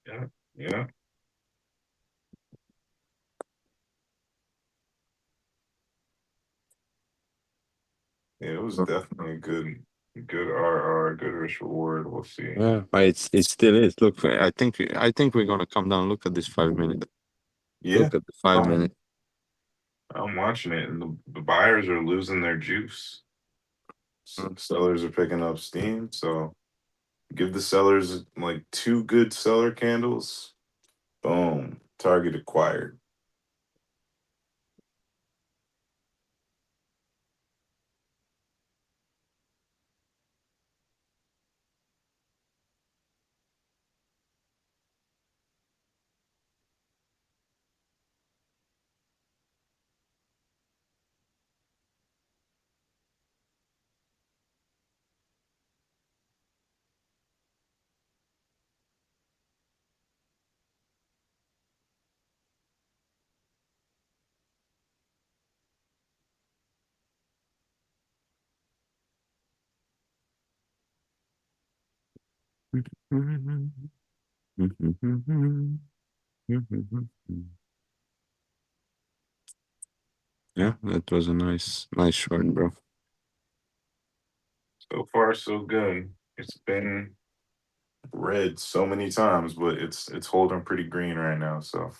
[SPEAKER 1] Yeah, yeah. Yeah, it was definitely a good RR, good risk reward. We'll see.
[SPEAKER 2] Yeah, but it still is. Look, I think we're gonna come down. Look at this 5 minute.
[SPEAKER 1] Yeah,
[SPEAKER 2] Look at the 5 minute.
[SPEAKER 1] I'm watching it, and the buyers are losing their juice. Sellers are picking up steam. So give the sellers like 2 good seller candles. Boom, target acquired.
[SPEAKER 2] Yeah, that was a nice short, bro.
[SPEAKER 1] So far, so good. It's been red so many times, but it's holding pretty green right now. So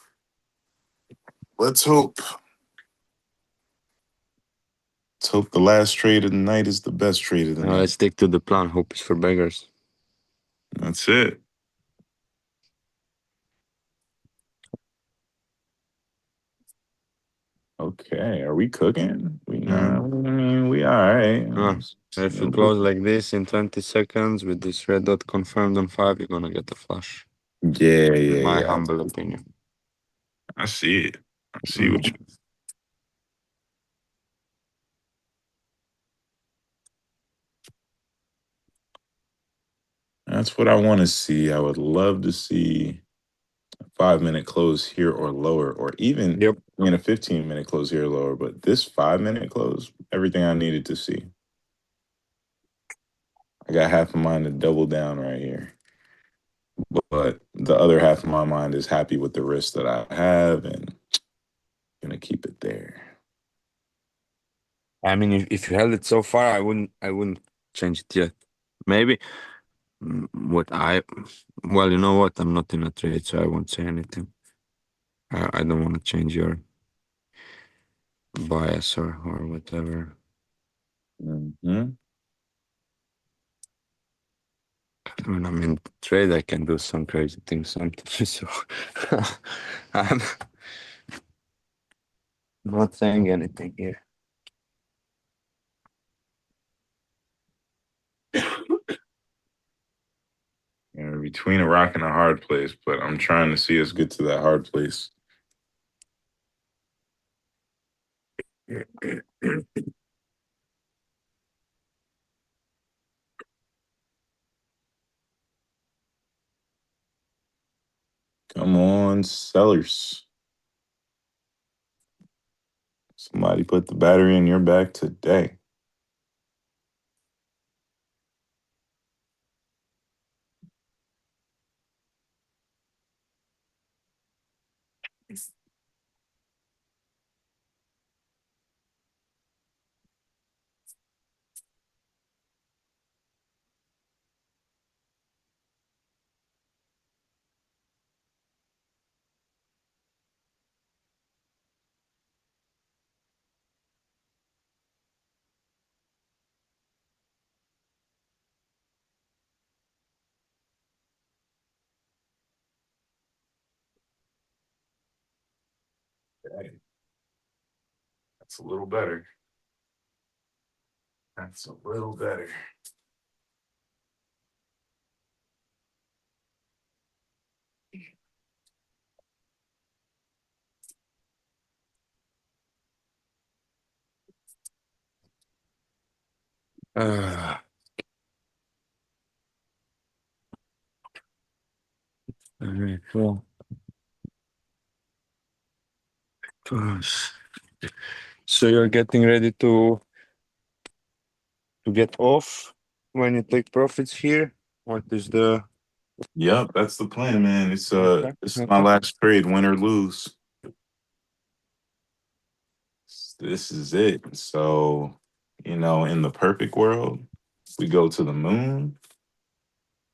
[SPEAKER 1] let's hope. Let's hope the last trade of the night is the best trade of the night.
[SPEAKER 2] Let's stick to the plan. Hope is for beggars.
[SPEAKER 1] That's it. Okay, are we cooking? We not. I
[SPEAKER 2] Mm.
[SPEAKER 1] mean, we all right.
[SPEAKER 2] If you close like this in 20 seconds with this red dot confirmed on 5, you're gonna get a flush.
[SPEAKER 1] Yeah,
[SPEAKER 2] In
[SPEAKER 1] yeah,
[SPEAKER 2] my
[SPEAKER 1] yeah.
[SPEAKER 2] humble opinion.
[SPEAKER 1] I see it. I see what you.
[SPEAKER 2] Mm.
[SPEAKER 1] That's what I want to see. I would love to see a 5 minute close here or lower, or even
[SPEAKER 2] Yep.
[SPEAKER 1] in a 15 minute close here or lower. But this 5 minute close, everything I needed to see. I got half of mine to double down right here. But the other half of my mind is happy with the risk that I have and gonna keep it there.
[SPEAKER 2] I mean, if you held it so far, I wouldn't change it yet. Maybe what I, well, you know what? I'm not in a trade, so I won't say anything. I don't want to change your bias or whatever.
[SPEAKER 1] Mm-hmm.
[SPEAKER 2] When I'm in trade, I can do some crazy things sometimes. So I'm not saying anything here.
[SPEAKER 1] Between a rock and a hard place, but I'm trying to see us get to that hard place. Come on, sellers. Somebody put the battery in your back today. Okay, that's a little better. That's a little better.
[SPEAKER 2] Uh, Alright, well, gosh. So you're getting ready to get off when you take profits here? What is the
[SPEAKER 1] Yep, that's the plan, man.
[SPEAKER 2] okay?
[SPEAKER 1] This is my
[SPEAKER 2] Okay.
[SPEAKER 1] last trade, win or lose. This is it. So, in the perfect world, we go to the moon.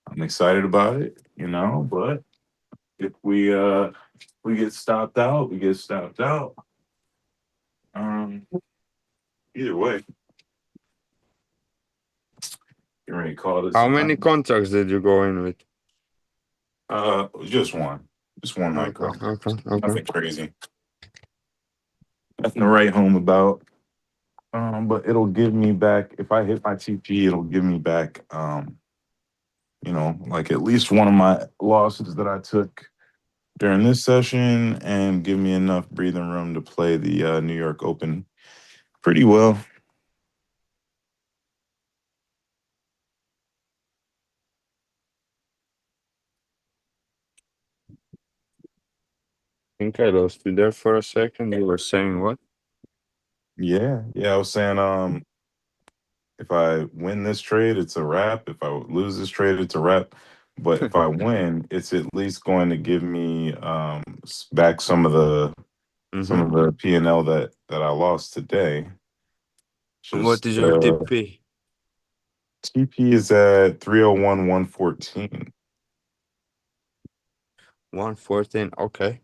[SPEAKER 1] I'm excited about it, but if we get stopped out, we get stopped out. Um, Either way, you ready to call this
[SPEAKER 2] How
[SPEAKER 1] a night?
[SPEAKER 2] many contracts did you go in with?
[SPEAKER 1] Just one. Just one
[SPEAKER 2] Okay,
[SPEAKER 1] micro.
[SPEAKER 2] okay, okay.
[SPEAKER 1] Nothing crazy. Nothing to write home about. But it'll give me back if I hit my TP, it'll give me back like at least one of my losses that I took during this session and give me enough breathing room to play the New York Open pretty well.
[SPEAKER 2] Think I lost you there for a second. You were saying what?
[SPEAKER 1] Yeah, yeah. I was saying, if I win this trade, it's a wrap. If I lose this trade, it's a wrap. But if I win, it's at least going to give me back some
[SPEAKER 2] Mm-hmm.
[SPEAKER 1] of the P&L that I lost today.
[SPEAKER 2] What
[SPEAKER 1] Just
[SPEAKER 2] is your TP?
[SPEAKER 1] TP is at 301 114.
[SPEAKER 2] 114. Okay.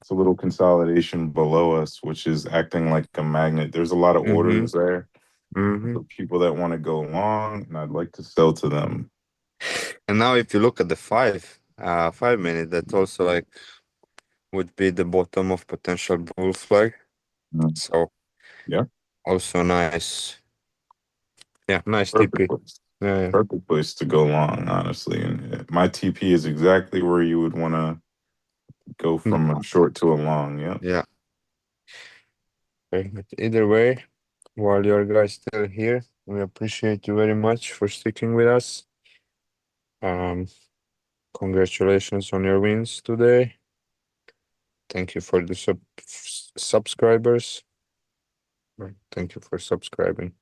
[SPEAKER 1] It's a little consolidation below us, which is acting like a magnet. There's a lot of
[SPEAKER 2] Mm-hmm.
[SPEAKER 1] orders there
[SPEAKER 2] Mm-hmm.
[SPEAKER 1] for people that want to go long, and I'd like to sell to them.
[SPEAKER 2] And now if you look at the 5 minute, that also like would be the bottom of potential bull flag.
[SPEAKER 1] Mm.
[SPEAKER 2] So
[SPEAKER 1] Yeah,
[SPEAKER 2] also nice. Yeah, nice
[SPEAKER 1] perfect
[SPEAKER 2] TP.
[SPEAKER 1] place.
[SPEAKER 2] Yeah,
[SPEAKER 1] Perfect place to go long, honestly. And my TP is exactly where you would want to go
[SPEAKER 2] yeah.
[SPEAKER 1] from a short to a long. Yep.
[SPEAKER 2] Yeah. Okay. But either way, while your guys still here, we appreciate you very much for sticking with us. Um, Congratulations on your wins today. Thank you for the subscribers. Thank you for subscribing.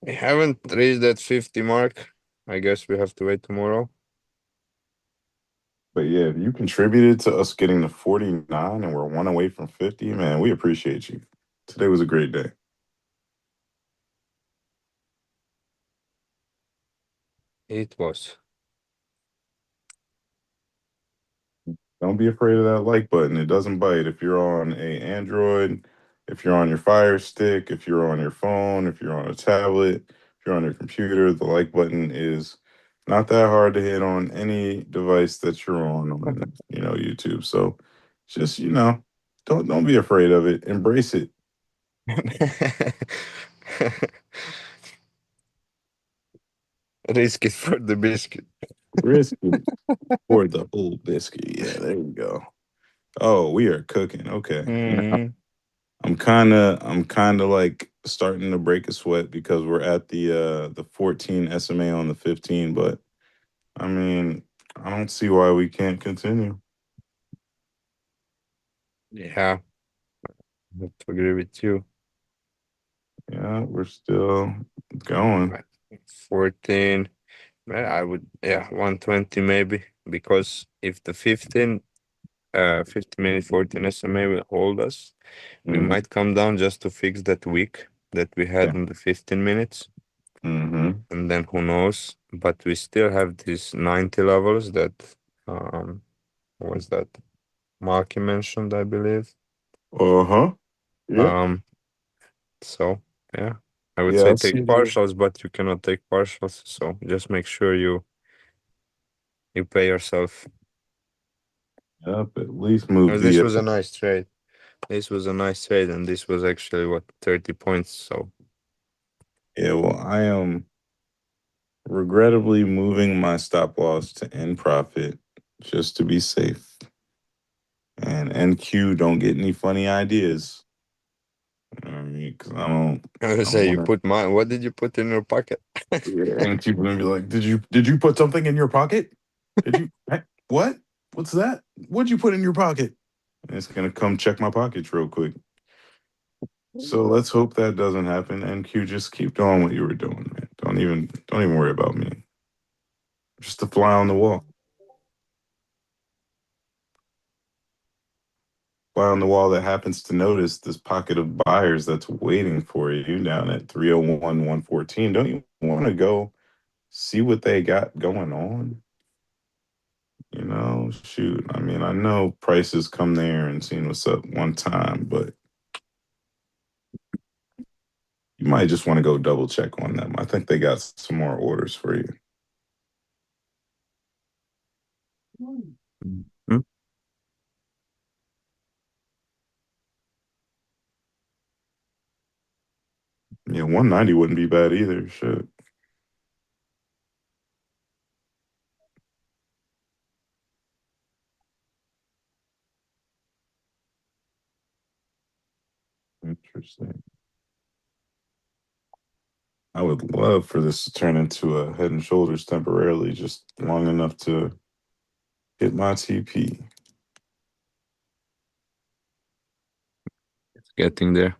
[SPEAKER 2] We haven't reached that 50 mark. I guess we have to wait tomorrow.
[SPEAKER 1] But yeah, if you contributed to us getting to 49 and we're one away from 50, man, we appreciate you. Today was a great day.
[SPEAKER 2] It was.
[SPEAKER 1] Don't be afraid of that like button. It doesn't bite. If you're on a Android, if you're on your Fire Stick, if you're on your phone, if you're on a tablet, if you're on your computer, the like button is not that hard to hit on any device that you're on, YouTube. So just, don't be afraid of it. Embrace it.
[SPEAKER 2] Risk it for the biscuit.
[SPEAKER 1] Risk it for the whole biscuit. Yeah, there you go. Oh, we are cooking. Okay.
[SPEAKER 2] Mm-hmm.
[SPEAKER 1] I'm kinda like starting to break a sweat because we're at the 14 SMA on the 15, but I mean, I don't see why we can't continue.
[SPEAKER 2] Yeah, I have to agree with you.
[SPEAKER 1] Yeah, we're still going.
[SPEAKER 2] Right. 14. Well, I would, yeah, 120 maybe. Because if the 50 minute 14 SMA will hold us, we
[SPEAKER 1] Hmm.
[SPEAKER 2] might come down just to fix that wick that we
[SPEAKER 1] Yeah.
[SPEAKER 2] had in the 15 minutes.
[SPEAKER 1] Hmm.
[SPEAKER 2] And then who knows? But we still have these 90 levels that, um, what was that? Marky mentioned, I believe.
[SPEAKER 1] Uh-huh. Yep.
[SPEAKER 2] Um, so yeah, I would
[SPEAKER 1] Yeah,
[SPEAKER 2] say
[SPEAKER 1] I see
[SPEAKER 2] take
[SPEAKER 1] the
[SPEAKER 2] partials, but you cannot take partials. So just make sure you pay yourself.
[SPEAKER 1] Yep, at least move
[SPEAKER 2] Well, this
[SPEAKER 1] the
[SPEAKER 2] was a nice trade. This was a nice trade, and this was actually what 30 points. So
[SPEAKER 1] yeah, well, I am regrettably moving my stop loss to end profit just to be safe. And NQ don't get any funny ideas. You know what I mean? Because
[SPEAKER 2] I would
[SPEAKER 1] I don't
[SPEAKER 2] say you
[SPEAKER 1] want
[SPEAKER 2] put mine. What did you put in your pocket?
[SPEAKER 1] to. NQ gonna be like, did you put something in your pocket? Did you? What? What's that? What'd you put in your pocket? And it's gonna come check my pockets real quick. So let's hope that doesn't happen. NQ, just keep doing what you were doing, man. Don't even worry about me. Just a fly on the wall. Fly on the wall that happens to notice this pocket of buyers that's waiting for you down at 301 114. Don't you want to go see what they got going on? Shoot. I mean, I know prices come there and seen what's up one time, but you might just want to go double check on them. I think they got some more orders for you.
[SPEAKER 2] Mhm.
[SPEAKER 1] Yeah, 190 wouldn't be bad either. Shit. Interesting. I would love for this to turn into a head and shoulders temporarily, just long enough to hit my TP.
[SPEAKER 2] It's getting there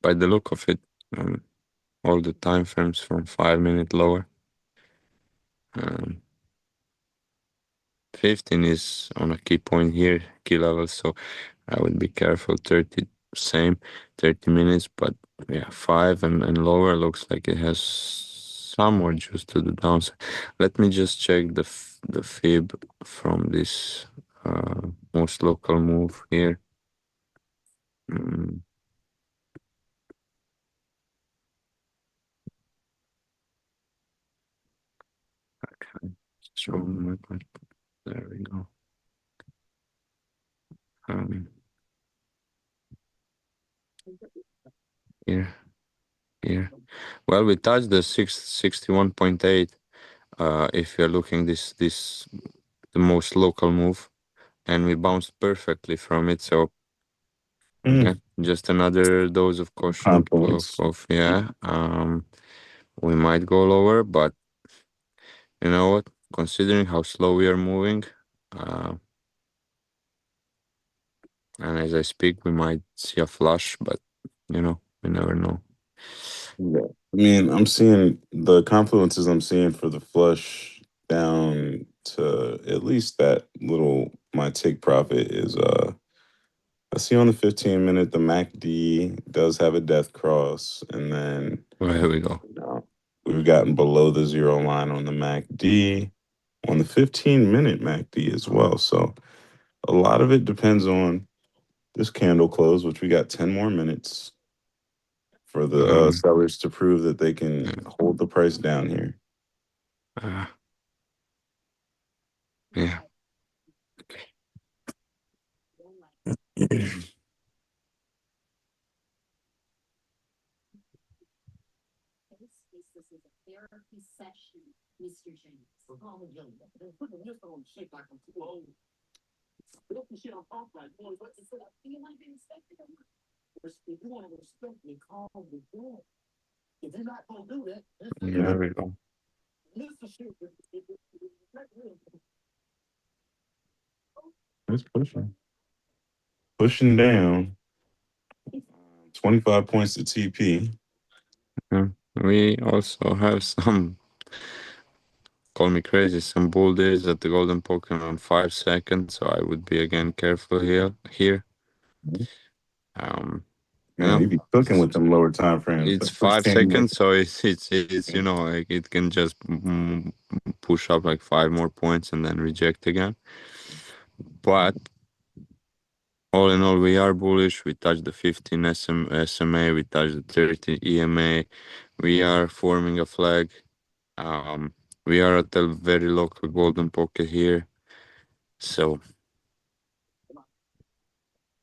[SPEAKER 2] by the look of it. Um, all the time frames from 5 minute lower. Um, 15 is on a key point here, key level, so I would be careful. 30, same, 30 minutes, but yeah, 5 and lower looks like it has some more juice to the downside. Let me just check the fib from this most local move here. Mm, okay, so there we go. Um, here, here. Well, we touched the 61.8. If you're looking this the most local move, and we bounced perfectly from it. So yeah, just another dose of caution
[SPEAKER 1] Confluence.
[SPEAKER 2] of yeah. We might go lower, but you know what? Considering how slow we are moving, uh, and as I speak, we might see a flush, but we never know.
[SPEAKER 1] Yeah. I mean, I'm seeing the confluences I'm seeing for the flush down to at least that little my take profit is I see on the 15 minute the MACD does have a death cross, and then
[SPEAKER 2] Well, here we go.
[SPEAKER 1] we've gotten below the zero line on the MACD, on the 15-minute MACD as well. So a lot of it depends on this candle close, which we got 10 more minutes for the
[SPEAKER 2] Um,
[SPEAKER 1] sellers to prove that they can hold the price down here.
[SPEAKER 2] uh, yeah. There we go.
[SPEAKER 1] It's pushing down 25 points to TP.
[SPEAKER 2] Yeah. We also have some, call me crazy, some bull days at the golden pocket on 5 seconds, so I would be again careful here. Um, you
[SPEAKER 1] Man,
[SPEAKER 2] know,
[SPEAKER 1] you be cooking
[SPEAKER 2] it's,
[SPEAKER 1] with them lower time frames.
[SPEAKER 2] it's
[SPEAKER 1] That first
[SPEAKER 2] five
[SPEAKER 1] 10 minutes.
[SPEAKER 2] seconds, so it's like it can just push up like 5 more points and then reject again. But all in all, we are bullish. We touched the 15 SMA, we touched the 30 EMA. We are forming a flag. Um, we are at a very local golden pocket here, so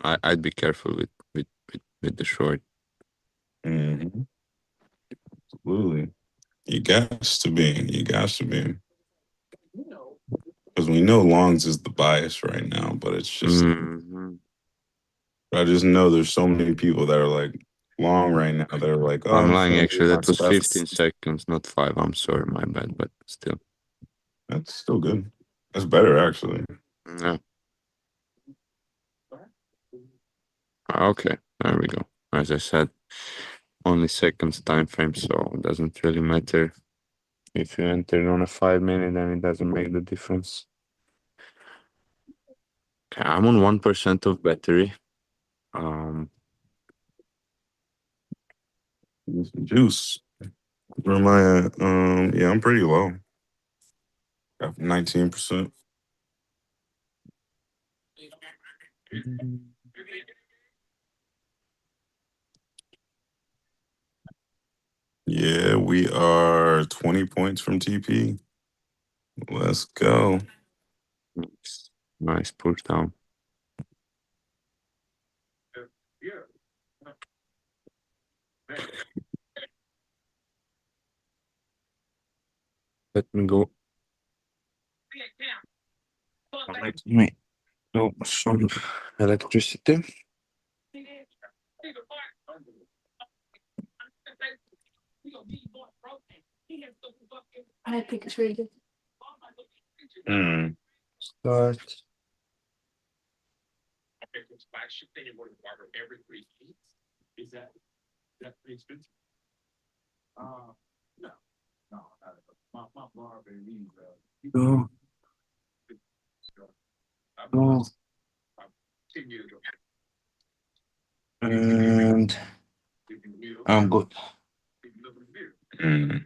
[SPEAKER 2] I'd be careful with the short.
[SPEAKER 1] Mhm. Absolutely. You got to be. You got to be. Because we know longs is the bias right now, but it's just,
[SPEAKER 2] Mm-hmm.
[SPEAKER 1] I just know there's so many people that are like long right now that are like, oh,
[SPEAKER 2] I'm
[SPEAKER 1] I'm just
[SPEAKER 2] lying,
[SPEAKER 1] going to
[SPEAKER 2] actually.
[SPEAKER 1] my
[SPEAKER 2] That was
[SPEAKER 1] stuff.
[SPEAKER 2] 15 seconds, not 5. I'm sorry, my bad, but still.
[SPEAKER 1] That's still good. That's better, actually.
[SPEAKER 2] Yeah. Okay, there we go. As I said, only seconds time frame, so it doesn't really matter. If you enter on a 5 minute, then it doesn't make the difference. Okay, I'm on 1% of battery. Um,
[SPEAKER 1] Juice. Where am I at? Yeah, I'm pretty low. Got 19%. Yeah, we are 20 points from TP. Let's go.
[SPEAKER 2] nice push down. Let me go. Let me go some electricity.
[SPEAKER 1] Mm.
[SPEAKER 2] Start. Go, go. And I'm good.
[SPEAKER 1] Hmm.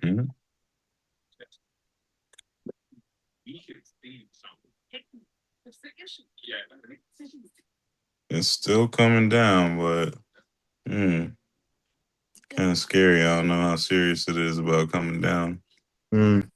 [SPEAKER 1] It's still coming down, but kind of scary. I don't know how serious it is about coming down.
[SPEAKER 2] Mm.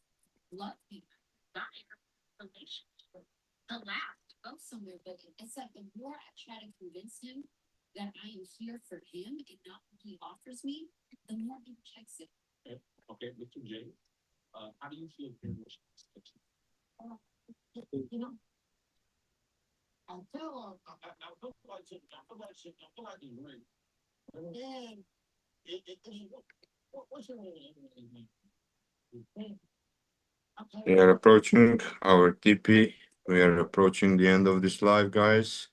[SPEAKER 2] We are approaching our TP. We are approaching the end of this live, guys.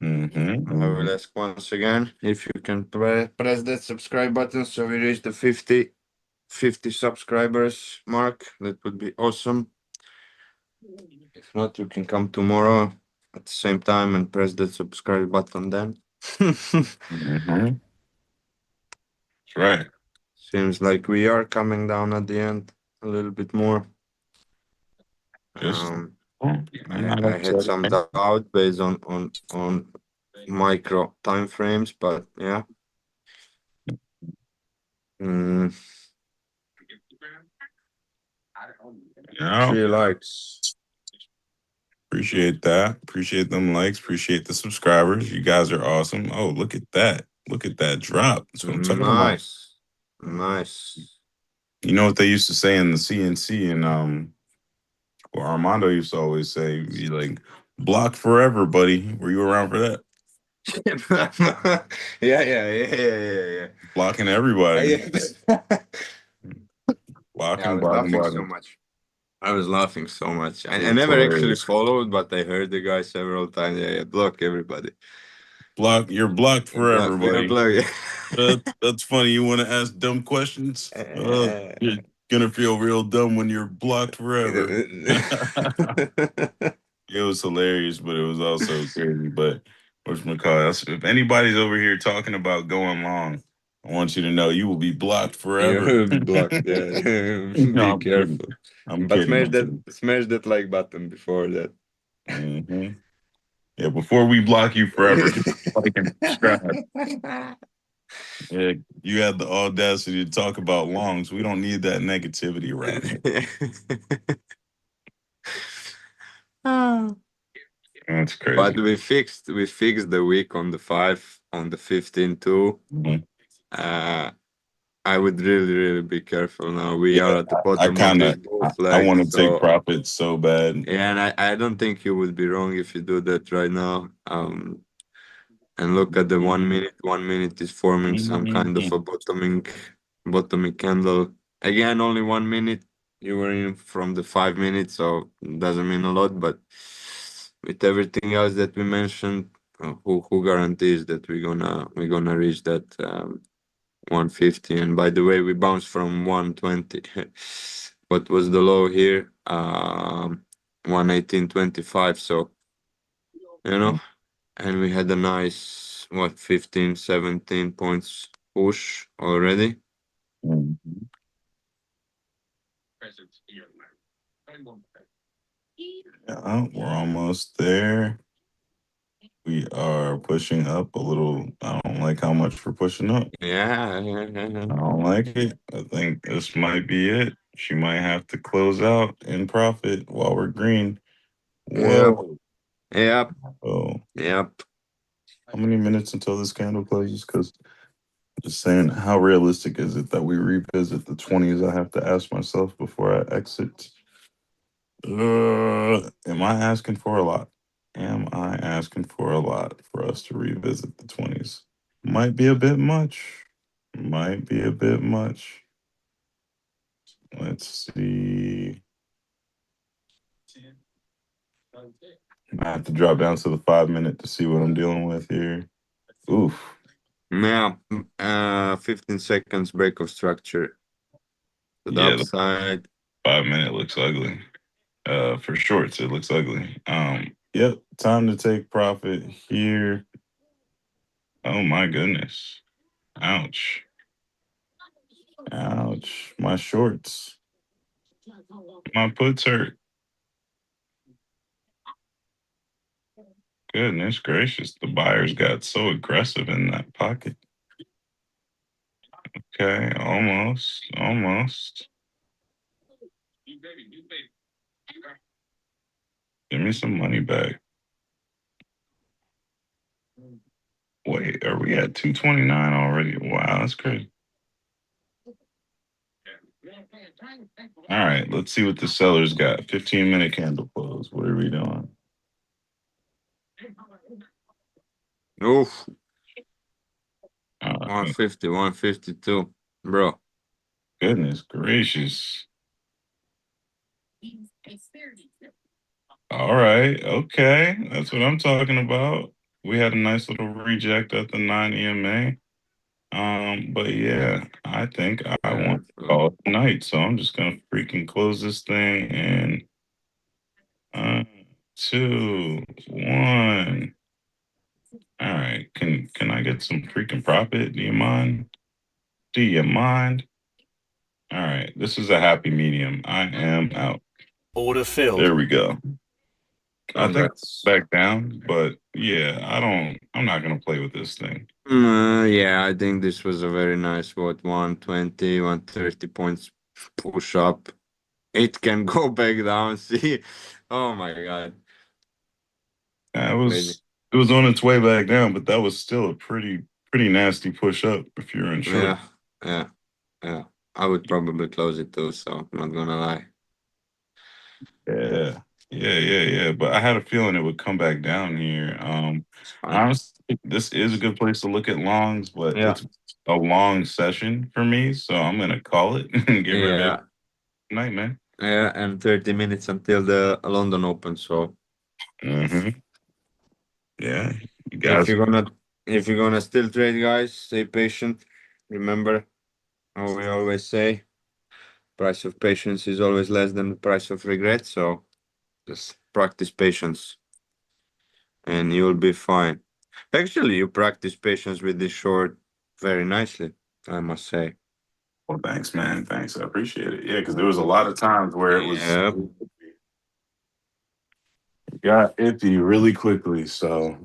[SPEAKER 2] I will ask once again if you can press that subscribe button so we reach the 50 subscribers mark. That would be awesome. If not, you can come tomorrow at the same time and press that subscribe button then.
[SPEAKER 1] That's right.
[SPEAKER 2] Seems like we are coming down at the end a little bit more.
[SPEAKER 1] Just,
[SPEAKER 2] Um,
[SPEAKER 1] I'm not
[SPEAKER 2] I had
[SPEAKER 1] upset.
[SPEAKER 2] some doubt based on micro time frames, but yeah. Mm,
[SPEAKER 1] Yeah,
[SPEAKER 2] 3 likes.
[SPEAKER 1] appreciate that. Appreciate them likes. Appreciate the subscribers. You guys are awesome. Oh, look at that. Look at that drop. That's what I'm talking about.
[SPEAKER 2] Nice. Nice.
[SPEAKER 1] You know what they used to say in the CNC, and what Armando used to always say, be like, block forever, buddy. Were you around for that?
[SPEAKER 2] Yeah.
[SPEAKER 1] Blocking everybody.
[SPEAKER 2] Yeah. Yeah, I
[SPEAKER 1] Blocking,
[SPEAKER 2] was
[SPEAKER 1] blocking,
[SPEAKER 2] laughing so
[SPEAKER 1] blocking.
[SPEAKER 2] much. I was laughing so much.
[SPEAKER 1] It
[SPEAKER 2] I
[SPEAKER 1] was
[SPEAKER 2] never actually
[SPEAKER 1] hilarious.
[SPEAKER 2] followed, but I heard the guy several times. Yeah, block everybody.
[SPEAKER 1] Block, you're blocked
[SPEAKER 2] Block,
[SPEAKER 1] forever, buddy.
[SPEAKER 2] block.
[SPEAKER 1] That's funny. You want to ask dumb questions?
[SPEAKER 2] Yeah.
[SPEAKER 1] You're gonna feel real dumb when you're blocked forever. It was hilarious, but it was also crazy. But what's if anybody's over here talking about going long, I want you to know you will be blocked forever.
[SPEAKER 2] You're blocked. Yeah,
[SPEAKER 1] No,
[SPEAKER 2] be
[SPEAKER 1] I'm kidding.
[SPEAKER 2] careful.
[SPEAKER 1] I'm
[SPEAKER 2] But
[SPEAKER 1] kidding. I'm kidding.
[SPEAKER 2] smash that like button before that.
[SPEAKER 1] Hmm. Yeah, before we block you forever, just like and subscribe. Yeah, you had the audacity to talk about longs. We don't need that negativity around here. That's
[SPEAKER 2] But
[SPEAKER 1] crazy.
[SPEAKER 2] we fixed the week on the 5 on the 15 too.
[SPEAKER 1] Mhm.
[SPEAKER 2] Uh, I would really be careful now. We
[SPEAKER 1] Yeah,
[SPEAKER 2] are at the
[SPEAKER 1] I
[SPEAKER 2] bottom of
[SPEAKER 1] kind
[SPEAKER 2] this
[SPEAKER 1] of
[SPEAKER 2] bull
[SPEAKER 1] I
[SPEAKER 2] flag,
[SPEAKER 1] want to take
[SPEAKER 2] so
[SPEAKER 1] profits so bad.
[SPEAKER 2] yeah, and I don't think you would be wrong if you do that right now. And look at the 1 minute. 1 minute is forming some kind of a bottoming candle. Again, only 1 minute. You were in from the 5 minutes, so it doesn't mean a lot. But with everything else that we mentioned, who guarantees that we're gonna reach that 150? And by the way, we bounced from 120. What was the low here? 118.25. So you know, and we had a nice, what, 15, 17 points push already.
[SPEAKER 1] Mhm. Yeah, we're almost there. We are pushing up a little. I don't like how much we're pushing up.
[SPEAKER 2] Yeah.
[SPEAKER 1] I don't like it. I think this might be it. She might have to close out in profit while we're green.
[SPEAKER 2] Yep.
[SPEAKER 1] Whoa.
[SPEAKER 2] Yep.
[SPEAKER 1] Oh,
[SPEAKER 2] Yep.
[SPEAKER 1] how many minutes until this candle closes? Because just saying, how realistic is it that we revisit the 20s? I have to ask myself before I exit. Am I asking for a lot? Am I asking for a lot for us to revisit the 20s? Might be a bit much. Might be a bit much. Let's see. I have to drop down to the 5 minute to see what I'm dealing with here. Oof.
[SPEAKER 2] Yeah, 15 seconds break of structure to the
[SPEAKER 1] Yeah, the
[SPEAKER 2] upside.
[SPEAKER 1] 5 minute looks ugly. For shorts, it looks ugly. Yep, time to take profit here. Oh my goodness. Ouch. Ouch. My shorts. My puts hurt. Goodness gracious. The buyers got so aggressive in that pocket. Okay, almost. Almost. Give me some money back. Wait, are we at 229 already? Wow, that's crazy. All right, let's see what the sellers got. 15-minute candle close. What are we doing?
[SPEAKER 2] Oof,
[SPEAKER 1] Uh,
[SPEAKER 2] 150, 152. Bro.
[SPEAKER 1] Goodness gracious. All right, okay. That's what I'm talking about. We had a nice little reject at the 9 EMA. But yeah, I think I
[SPEAKER 2] Yeah,
[SPEAKER 1] want to call it tonight. So I'm just gonna freaking close this thing in uh 2, 1. All right. Can I get some freaking profit? Do you mind? Do you mind? All right. This is a happy medium. I am out.
[SPEAKER 3] Order filled.
[SPEAKER 1] There we go. I think
[SPEAKER 2] congrats.
[SPEAKER 1] back down, but yeah, I'm not gonna play with this thing.
[SPEAKER 2] Yeah, I think this was a very nice, what, 120, 130 points push up. It can go back down. See? Oh my God.
[SPEAKER 1] Yeah,
[SPEAKER 2] Crazy.
[SPEAKER 1] it was on its way back down, but that was still a pretty nasty push up if you're in short.
[SPEAKER 2] Yeah, yeah, yeah. I would probably close it too, so I'm not gonna lie.
[SPEAKER 1] Yeah. Yeah. But I had a feeling it would come back down here.
[SPEAKER 2] It's fine.
[SPEAKER 1] Honestly, this is a good place to look at longs, but
[SPEAKER 2] Yeah,
[SPEAKER 1] it's a long session for me, so I'm gonna call it and get ready.
[SPEAKER 2] yeah,
[SPEAKER 1] Night, man.
[SPEAKER 2] yeah, and 30 minutes until the London Open. So
[SPEAKER 1] Hmm. Yeah, you
[SPEAKER 2] if
[SPEAKER 1] guys.
[SPEAKER 2] you're gonna if you're gonna still trade, guys, stay patient. Remember how we always say, price of patience is always less than the price of regret. So just practice patience, and you'll be fine. Actually, you practice patience with this short very nicely, I must say.
[SPEAKER 1] Well, thanks, man. Thanks. I appreciate it. Yeah, because there was a lot of times where
[SPEAKER 2] Yeah.
[SPEAKER 1] it got iffy really quickly. So